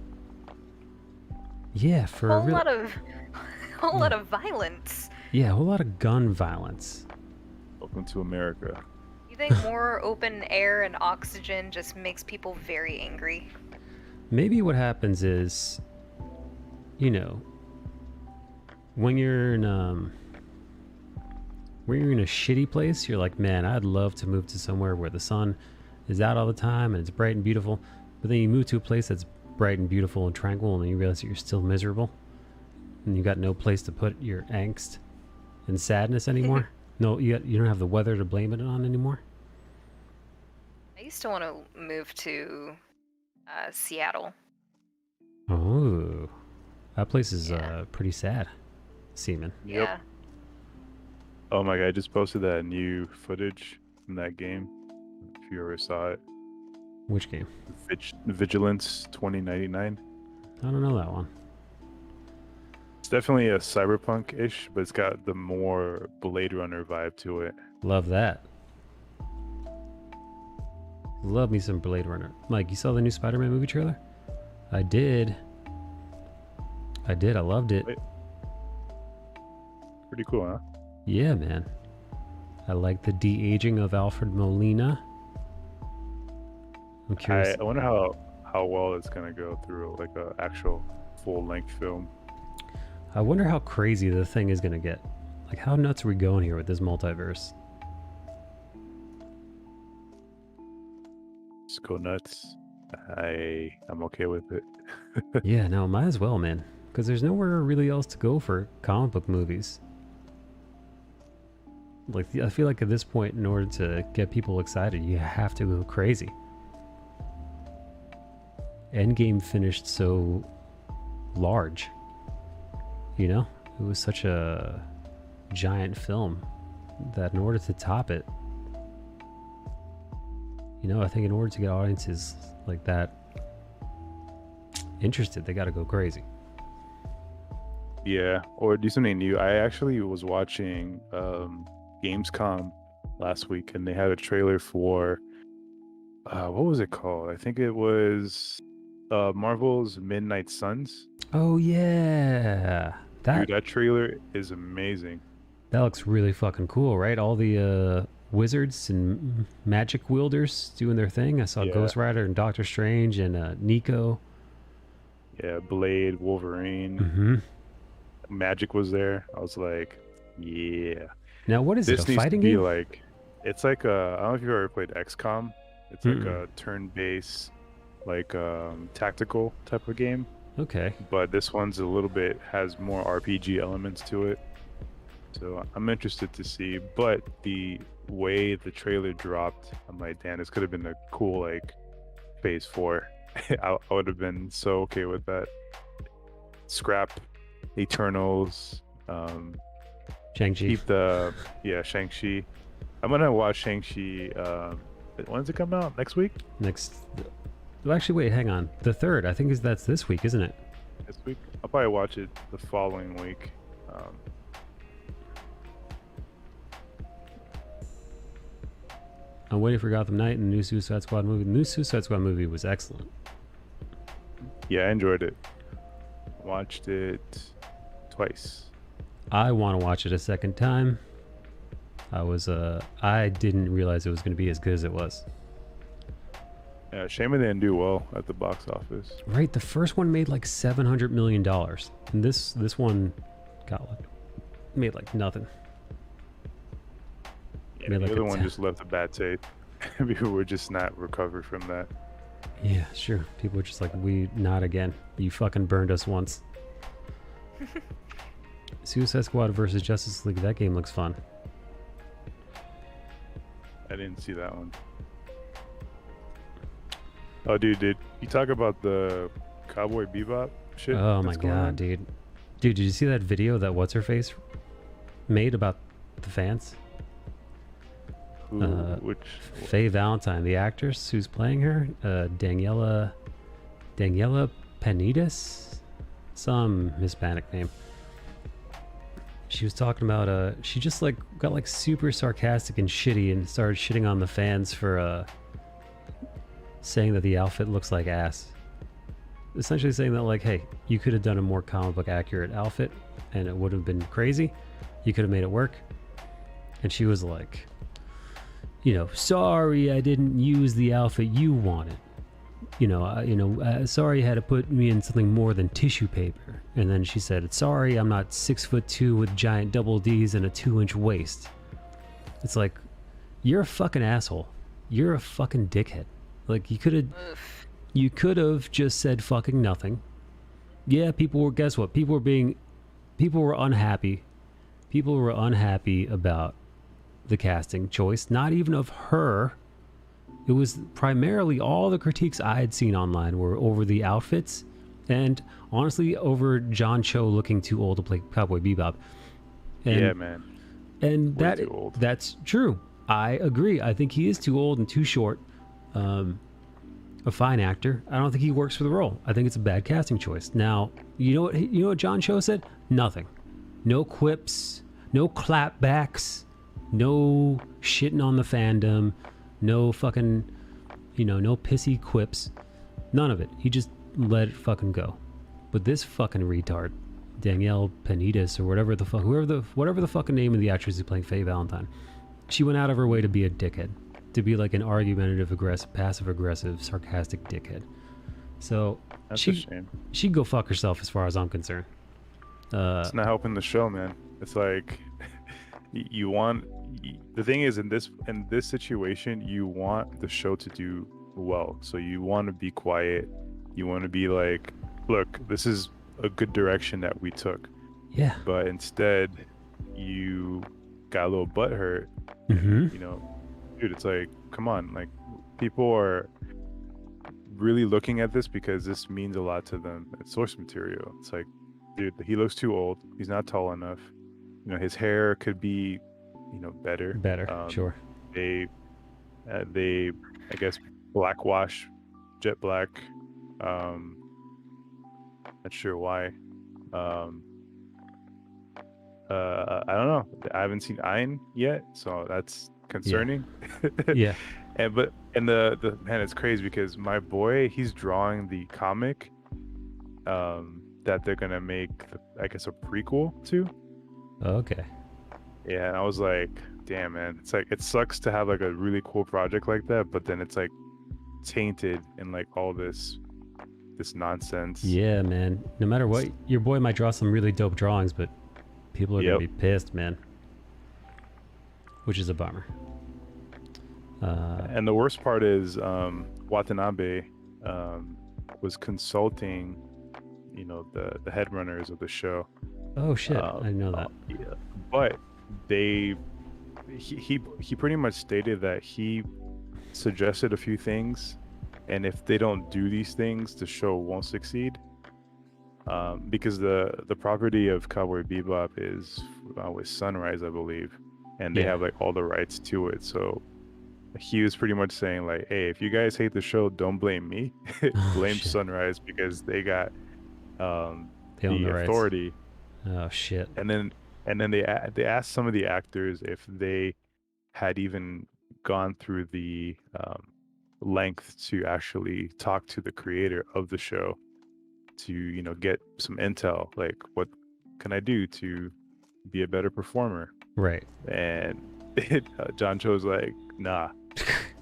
for a whole lot of violence. Yeah, a whole lot of gun violence. Welcome to America. You think more open air and oxygen just makes people very angry? Maybe what happens is, you know, when you're in a shitty place, you're like, man, I'd love to move to somewhere where the sun is out all the time and it's bright and beautiful. But then you move to a place that's bright and beautiful and tranquil, and then you realize that you're still miserable, and you got no place to put your angst and sadness anymore. No, you don't have the weather to blame it on anymore. I used to want to move to Seattle. Oh, that place is pretty sad, seeming. Yep. Yeah. Oh my god, I just posted that new footage from that game. If you ever saw it. Which game? Vigilance 2099. I don't know that one. It's definitely a cyberpunk-ish, but it's got the more Blade Runner vibe to it. Love that. Love me some Blade Runner. Mike, you saw the new Spider-Man movie trailer? I did. I loved it. Pretty cool, huh? Yeah, man. I like the de-aging of Alfred Molina. I'm curious. I wonder how well it's gonna go through like a actual full-length film. I wonder how crazy the thing is gonna get. Like, how nuts are we going here with this multiverse? Just go nuts. I'm okay with it. Yeah, no, might as well, man. Because there's nowhere really else to go for comic book movies. Like, I feel like at this point, in order to get people excited, you have to go crazy. Endgame finished so large. You know? It was such a giant film that in order to top it, you know, I think in order to get audiences like that interested, they gotta go crazy. Yeah, or do something new. I actually was watching Gamescom last week, and they had a trailer for what was it called? I think it was Marvel's Midnight Suns. Oh yeah, Dude, that trailer is amazing. That looks really fucking cool, right? All the wizards and magic wielders doing their thing. I saw Ghost Rider and Doctor Strange and Nico. Yeah, Blade, Wolverine. Mm-hmm. Magic was there. I was like, yeah. Now, what is this it? A needs fighting to be game? like, it's like a, I don't know if you've ever played XCOM. It's like a turn-based, like tactical type of game. Okay. But this one's a little bit, has more RPG elements to it. So I'm interested to see. But the way the trailer dropped, I'm like, damn, this could have been a cool, like, phase 4. I would have been so okay with that. Scrap Eternals. Shang-Chi. Keep the Shang-Chi. I'm gonna watch Shang-Chi. When does it come out? Next week? Well, actually, wait, hang on. The 3rd, I think that's this week, isn't it? This week? I'll probably watch it the following week. I'm waiting for Gotham Knight and the new Suicide Squad movie. The new Suicide Squad movie was excellent. Yeah, I enjoyed it. Watched it twice. I want to watch it a second time. I didn't realize it was going to be as good as it was. Yeah, shame it didn't do well at the box office. Right, the first one made like $700 million, and this one got made like nothing. Yeah, the other one just left a bad taste. People were just not recovered from that. Yeah, sure. People were just like, not again. You fucking burned us once. Suicide Squad versus Justice League. That game looks fun. I didn't see that one. Oh, dude, did you talk about the Cowboy Bebop shit? Oh my god, dude. Dude, did you see that video that What's-Her-Face made about the fans? Which Faye Valentine, the actress who's playing her, Daniela Penitas, some Hispanic name. She was talking about she just like got like super sarcastic and shitty and started shitting on the fans for saying that the outfit looks like ass. Essentially saying that like, hey, you could have done a more comic book accurate outfit and it would have been crazy. You could have made it work. And she was like, sorry I didn't use the outfit you wanted. Sorry you had to put me in something more than tissue paper. And then she said, sorry I'm not 6'2" with giant double D's and a 2-inch waist. It's like, you're a fucking asshole. You're a fucking dickhead. Like, you could have just said fucking nothing. Yeah, guess what? People were unhappy. People were unhappy about the casting choice, not even of her. It was primarily all the critiques I had seen online were over the outfits and honestly over John Cho looking too old to play Cowboy Bebop. And, yeah, man. And that's true. I agree. I think he is too old and too short. A fine actor. I don't think he works for the role. I think it's a bad casting choice. Now, you know what John Cho said? Nothing. No quips, no clapbacks, no shitting on the fandom, no fucking, no pissy quips. None of it. He just let it fucking go. But this fucking retard, Danielle Penitas or whatever the fucking name of the actress who's playing Faye Valentine, she went out of her way to be a dickhead. To be like an argumentative, aggressive, passive-aggressive, sarcastic dickhead. So that's a shame. She'd go fuck herself as far as I'm concerned. It's not helping the show, man. It's like the thing is in this situation, you want the show to do well. So you want to be quiet. You want to be like, look, this is a good direction that we took. Yeah. But instead, you got a little butthurt. Mm-hmm. Dude, it's like, come on, like, people are really looking at this because this means a lot to them. It's source material. It's like, dude, he looks too old. He's not tall enough. His hair could be, better. Sure. They, I guess, blackwash, jet black. Not sure why. I don't know. I haven't seen Ein yet, so that's concerning. Yeah. and the man, it's crazy because my boy, he's drawing the comic that they're gonna make, I guess, a prequel to. Okay. Yeah, and I was like, damn, man, it's like, it sucks to have like a really cool project like that, but then it's like tainted in like all this nonsense. Yeah, man. No matter what, your boy might draw some really dope drawings, but people are gonna be pissed, man. Which is a bummer. And the worst part is Watanabe was consulting, the head runners of the show. Oh shit! I didn't know that. Yeah. But he pretty much stated that he suggested a few things, and if they don't do these things, the show won't succeed. Because the property of Cowboy Bebop is with Sunrise, I believe. and they have like all the rights to it. So he was pretty much saying like, hey, if you guys hate the show, don't blame me. Blame Sunrise because they got the authority. Oh shit. And then they asked some of the actors if they had even gone through the length to actually talk to the creator of the show to, you know, get some intel, like what can I do to be a better performer. Right. And John Cho's like, nah,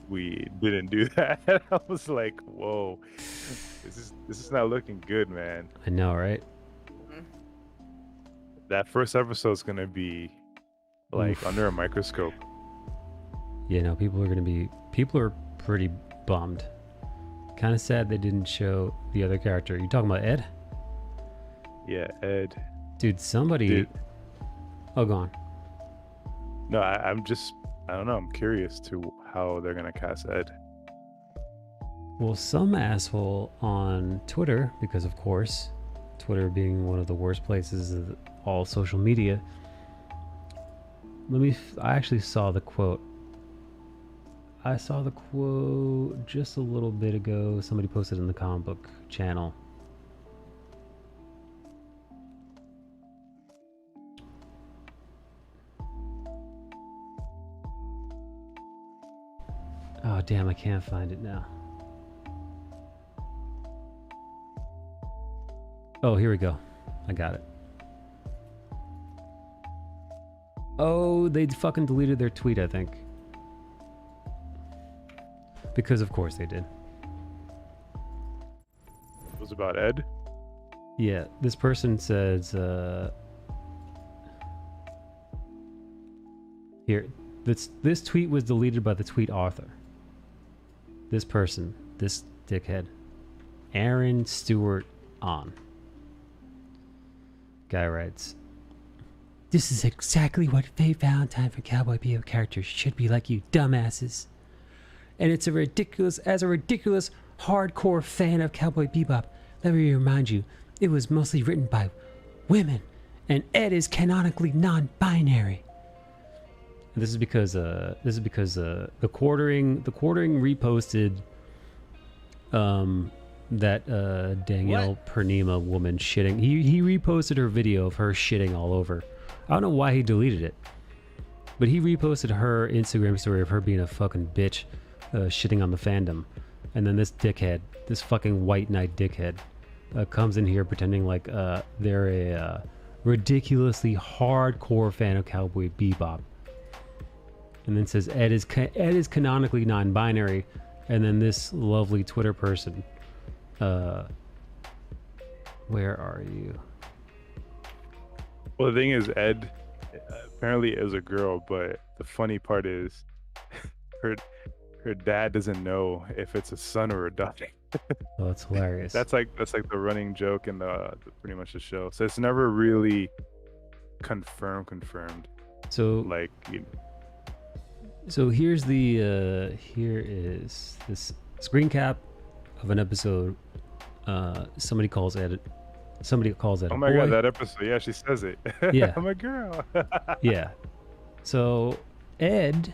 we didn't do that. I was like, whoa, this is not looking good, man. I know, right? That first episode's gonna be like under a microscope. Yeah, no, people are pretty bummed. Kind of sad they didn't show the other character. You talking about Ed? Yeah, Ed. Dude, somebody. Oh, go on. No, I don't know. I'm curious to how they're gonna cast Ed. Well, some asshole on Twitter, because of course, Twitter being one of the worst places of all social media. I actually saw the quote. I saw the quote just a little bit ago. Somebody posted in the comic book channel. Oh, damn, I can't find it now. Oh, here we go. I got it. Oh, they fucking deleted their tweet, I think. Because of course they did. It was about Ed? Yeah, this person says, here, this tweet was deleted by the tweet author. This person, this dickhead, Aaron Stewart on. Guy writes, "This is exactly what Faye Valentine for Cowboy Bebop characters should be like, you dumbasses. And it's as a ridiculous hardcore fan of Cowboy Bebop, let me remind you, it was mostly written by women, and Ed is canonically non-binary." And this is because the quartering reposted that Danielle Purnima woman shitting. He reposted her video of her shitting all over. I don't know why he deleted it, but he reposted her Instagram story of her being a fucking bitch, shitting on the fandom. And then this dickhead, this fucking white knight dickhead, comes in here pretending like they're a ridiculously hardcore fan of Cowboy Bebop, and then says Ed is canonically non-binary. And then this lovely Twitter person, where are you? Well, the thing is, Ed apparently is a girl, but the funny part is her dad doesn't know if it's a son or a daughter. Oh, that's hilarious. That's like the running joke in the pretty much the show. So it's never really confirmed. So like, you know. So here's the here is this screen cap of an episode. Somebody calls Ed. Oh my god, that episode! Yeah, she says it. Yeah, I'm a girl. Yeah. So Ed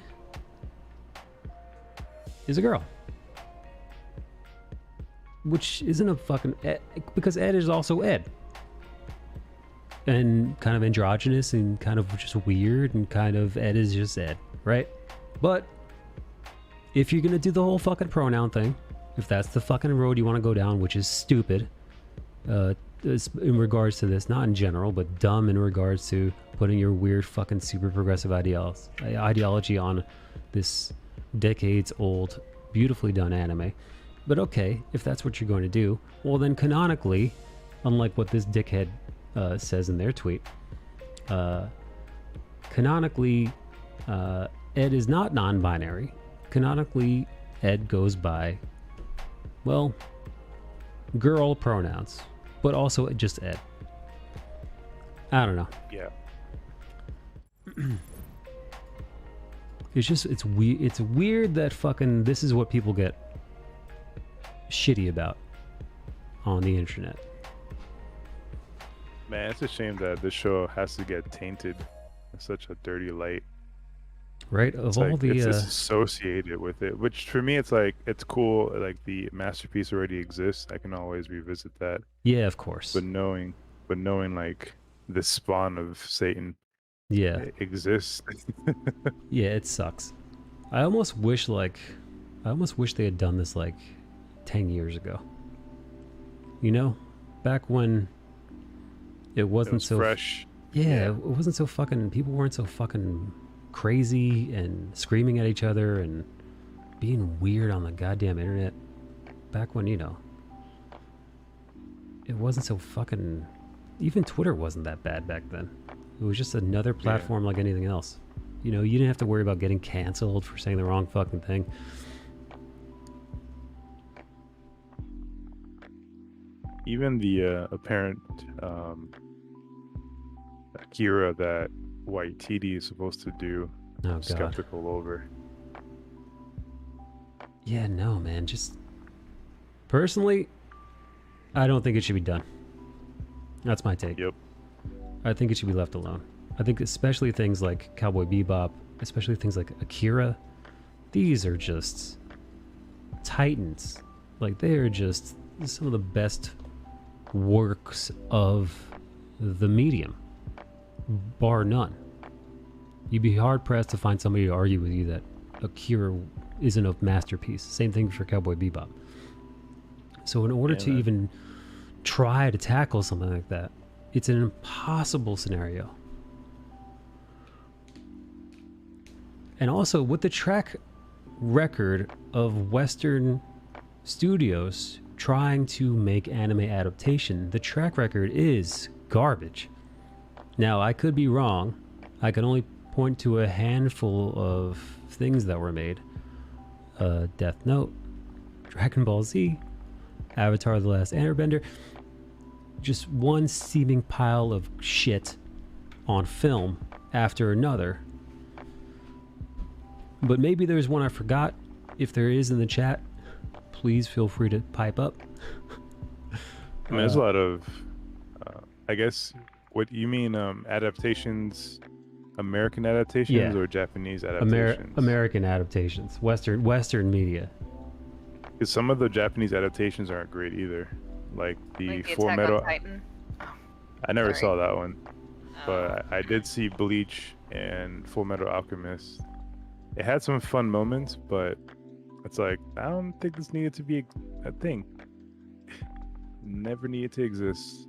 is a girl, which isn't a fucking Ed, because Ed is also Ed, and kind of androgynous and kind of just weird, and kind of Ed is just Ed, right? But if you're gonna do the whole fucking pronoun thing, if that's the fucking road you want to go down, which is stupid, in regards to this, not in general, but dumb in regards to putting your weird fucking super progressive ideology on this decades old, beautifully done anime. But okay, if that's what you're going to do, well then canonically, unlike what this dickhead says in their tweet, canonically, Ed is not non-binary. Canonically, Ed goes by, well, girl pronouns, but also just Ed. I don't know. Yeah. It's weird. It's weird that fucking this is what people get shitty about on the internet. Man, it's a shame that this show has to get tainted in such a dirty light. right? Of It's all like the it's associated with it, which for me it's like it's cool. Like the masterpiece already exists. I can always revisit that. yeah, of course. But knowing like the spawn of Satan, Yeah, exists. yeah, it sucks. I almost wish they had done this like 10 years ago. You know, back when it wasn't so fresh. Yeah, it wasn't so fucking. People weren't so fucking crazy and screaming at each other and being weird on the goddamn internet. Back when, it wasn't so fucking. Even Twitter wasn't that bad back then. It was just another platform like anything else. You didn't have to worry about getting canceled for saying the wrong fucking thing. Even the apparent Akira that Waititi is supposed to do, I'm skeptical over. Yeah, no, man. Just personally, I don't think it should be done. That's my take. Yep. I think it should be left alone. I think especially things like Cowboy Bebop, especially things like Akira, these are just titans. Like, they are just some of the best works of the medium, bar none. You'd be hard-pressed to find somebody to argue with you that Akira isn't a masterpiece. Same thing for Cowboy Bebop. So in order to even try to tackle something like that, it's an impossible scenario. And also, with the track record of Western studios trying to make anime adaptation, the track record is garbage. Now, I could be wrong. I can only point to a handful of things that were made. Death Note, Dragon Ball Z, Avatar: The Last Airbender. Just one seeming pile of shit on film after another. But maybe there's one I forgot. If there is in the chat, please feel free to pipe up. I mean, there's a lot of, I guess, what you mean, adaptations, American adaptations or Japanese adaptations? American adaptations, Western media. Because some of the Japanese adaptations aren't great either. Like the Full Metal. I never saw that one, but I did see Bleach and Full Metal Alchemist. It had some fun moments, but it's like, I don't think this needed to be a thing. Never needed to exist.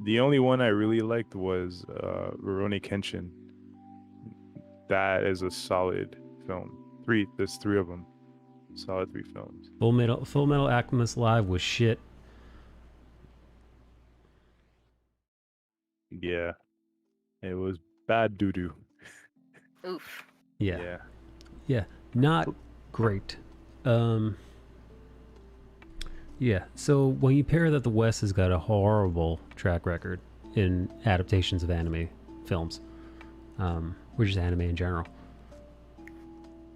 The only one I really liked was Rurouni Kenshin. That is a solid film. There's 3 of them. Solid 3 films. Full Metal Alchemist Live was shit. Yeah, it was bad doo-doo. Oof. Yeah, not great. Yeah, so when you pair that the West has got a horrible track record in adaptations of anime films, or just anime in general,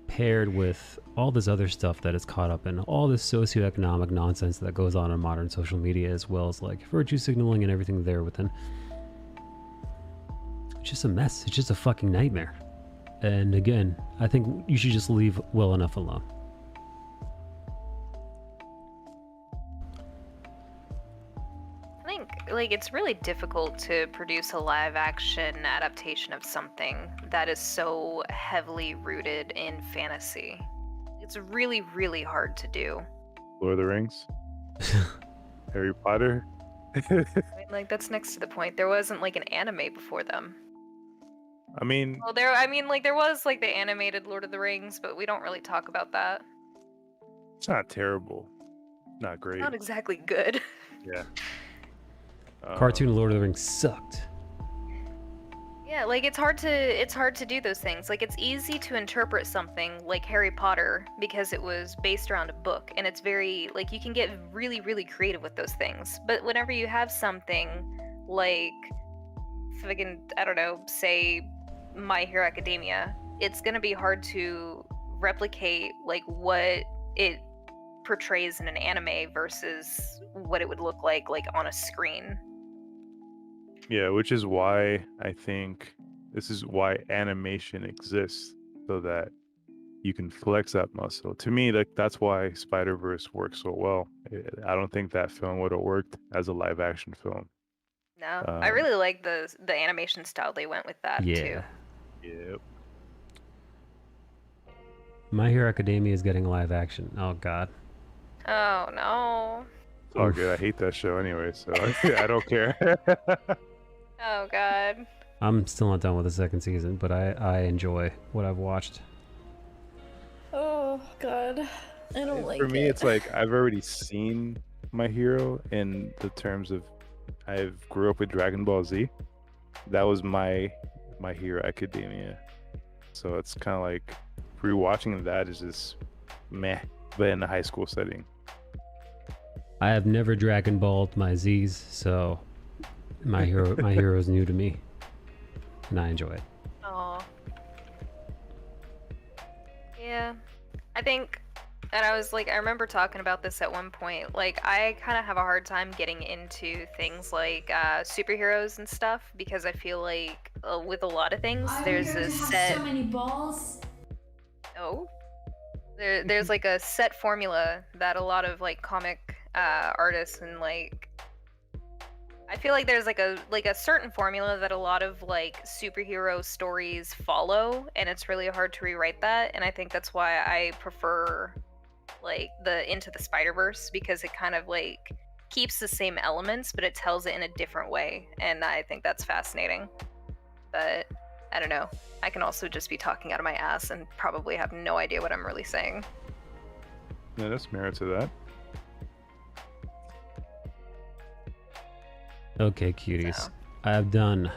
paired with all this other stuff that is caught up in, all this socioeconomic nonsense that goes on in modern social media, as well as like virtue signaling and everything there within, it's just a mess. It's just a fucking nightmare. And again, I think you should just leave well enough alone. I think, like, it's really difficult to produce a live action adaptation of something that is so heavily rooted in fantasy. It's really, really hard to do. Lord of the Rings? Harry Potter? I mean, like, that's next to the point. There wasn't, like, an anime before them. I mean... Well, there was, like, the animated Lord of the Rings, but we don't really talk about that. It's not terrible. Not great. Not exactly good. Yeah. Cartoon Lord of the Rings sucked. Yeah, like, it's hard to do those things. Like, it's easy to interpret something like Harry Potter because it was based around a book, and it's very, like, you can get really, really creative with those things. But whenever you have something like, fucking, I don't know, say My Hero Academia, it's gonna be hard to replicate, like, what it portrays in an anime versus what it would look like on a screen. Yeah, which is why I think this is why animation exists. so that you can flex that muscle. To me, like that's why Spider-Verse works so well. I don't think that film would have worked as a live action film. No, I really like the animation style they went with that too. Yep. My Hero Academia is getting live action. Oh God. Oh no. It's all good. I hate that show anyway, so I don't care. Oh God. I'm still not done with the second season, but I enjoy what I've watched. Oh God, I don't like it. For me, it's like I've already seen My Hero in the terms of I grew up with Dragon Ball Z. That was my Hero Academia. So it's kind of like rewatching that is just meh, but in a high school setting. I have never Dragon Balled my Z's, so my hero is new to me, and I enjoy it. Oh. Yeah, I think, and I remember talking about this at one point. Like, I kind of have a hard time getting into things like superheroes and stuff because I feel like with a lot of things, there's a set. So many balls. Oh. There's like a set formula that a lot of like comic artists and like I feel like there's like a certain formula that a lot of like superhero stories follow, and it's really hard to rewrite that. And I think that's why I prefer like the Into the Spider-Verse, because it kind of like keeps the same elements but it tells it in a different way, and I think that's fascinating. But I don't know. I can also just be talking out of my ass and probably have no idea what I'm really saying. Yeah, there's merit to that. Okay, cuties. I have done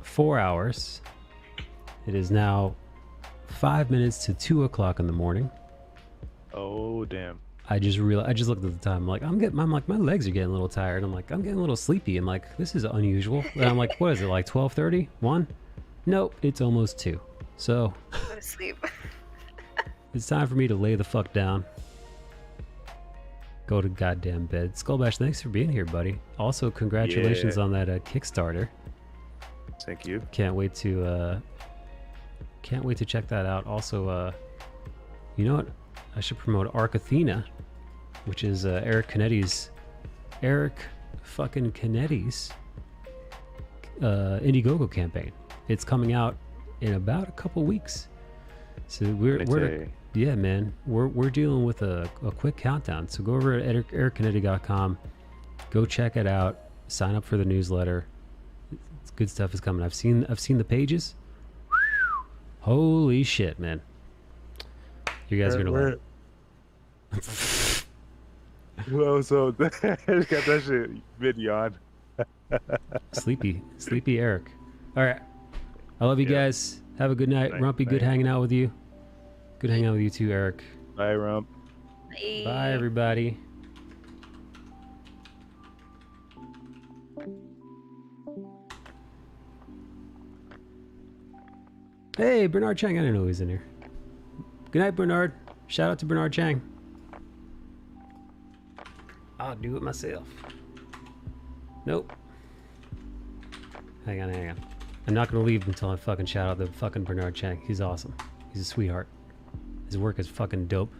4 hours. It is now 5 minutes to 2 o'clock in the morning. Oh damn! I just looked at the time. I'm like my legs are getting a little tired. I'm getting a little sleepy. I'm like, this is unusual. And I'm like, what is it, like 12:30? 1? Nope, it's almost 2. So Go to sleep. it's time for me to lay the fuck down. Go to goddamn bed. Skullbash, thanks for being here, buddy. Also, congratulations on that Kickstarter. Thank you. Can't wait to check that out. Also, you know what? I should promote Arc Athena, which is Eric fucking Canetti's Indiegogo campaign. It's coming out in about a couple weeks. So we're dealing with a quick countdown. So go over at ericcanetti.com, go check it out, sign up for the newsletter. Good stuff is coming. I've seen the pages. Holy shit, man! You guys are gonna love it. Well, so I just got that shit mid-yawn. Sleepy Eric. All right, I love you guys. Have a good night, Rumpy. Good hanging out with you. Good hanging out with you too, Eric. Bye, Rump. Bye. Bye, everybody. Hey, Bernard Chang. I didn't know he was in here. Good night, Bernard. Shout out to Bernard Chang. I'll do it myself. Nope. Hang on. I'm not gonna leave until I fucking shout out the fucking Bernard Chang. He's awesome. He's a sweetheart. His work is fucking dope.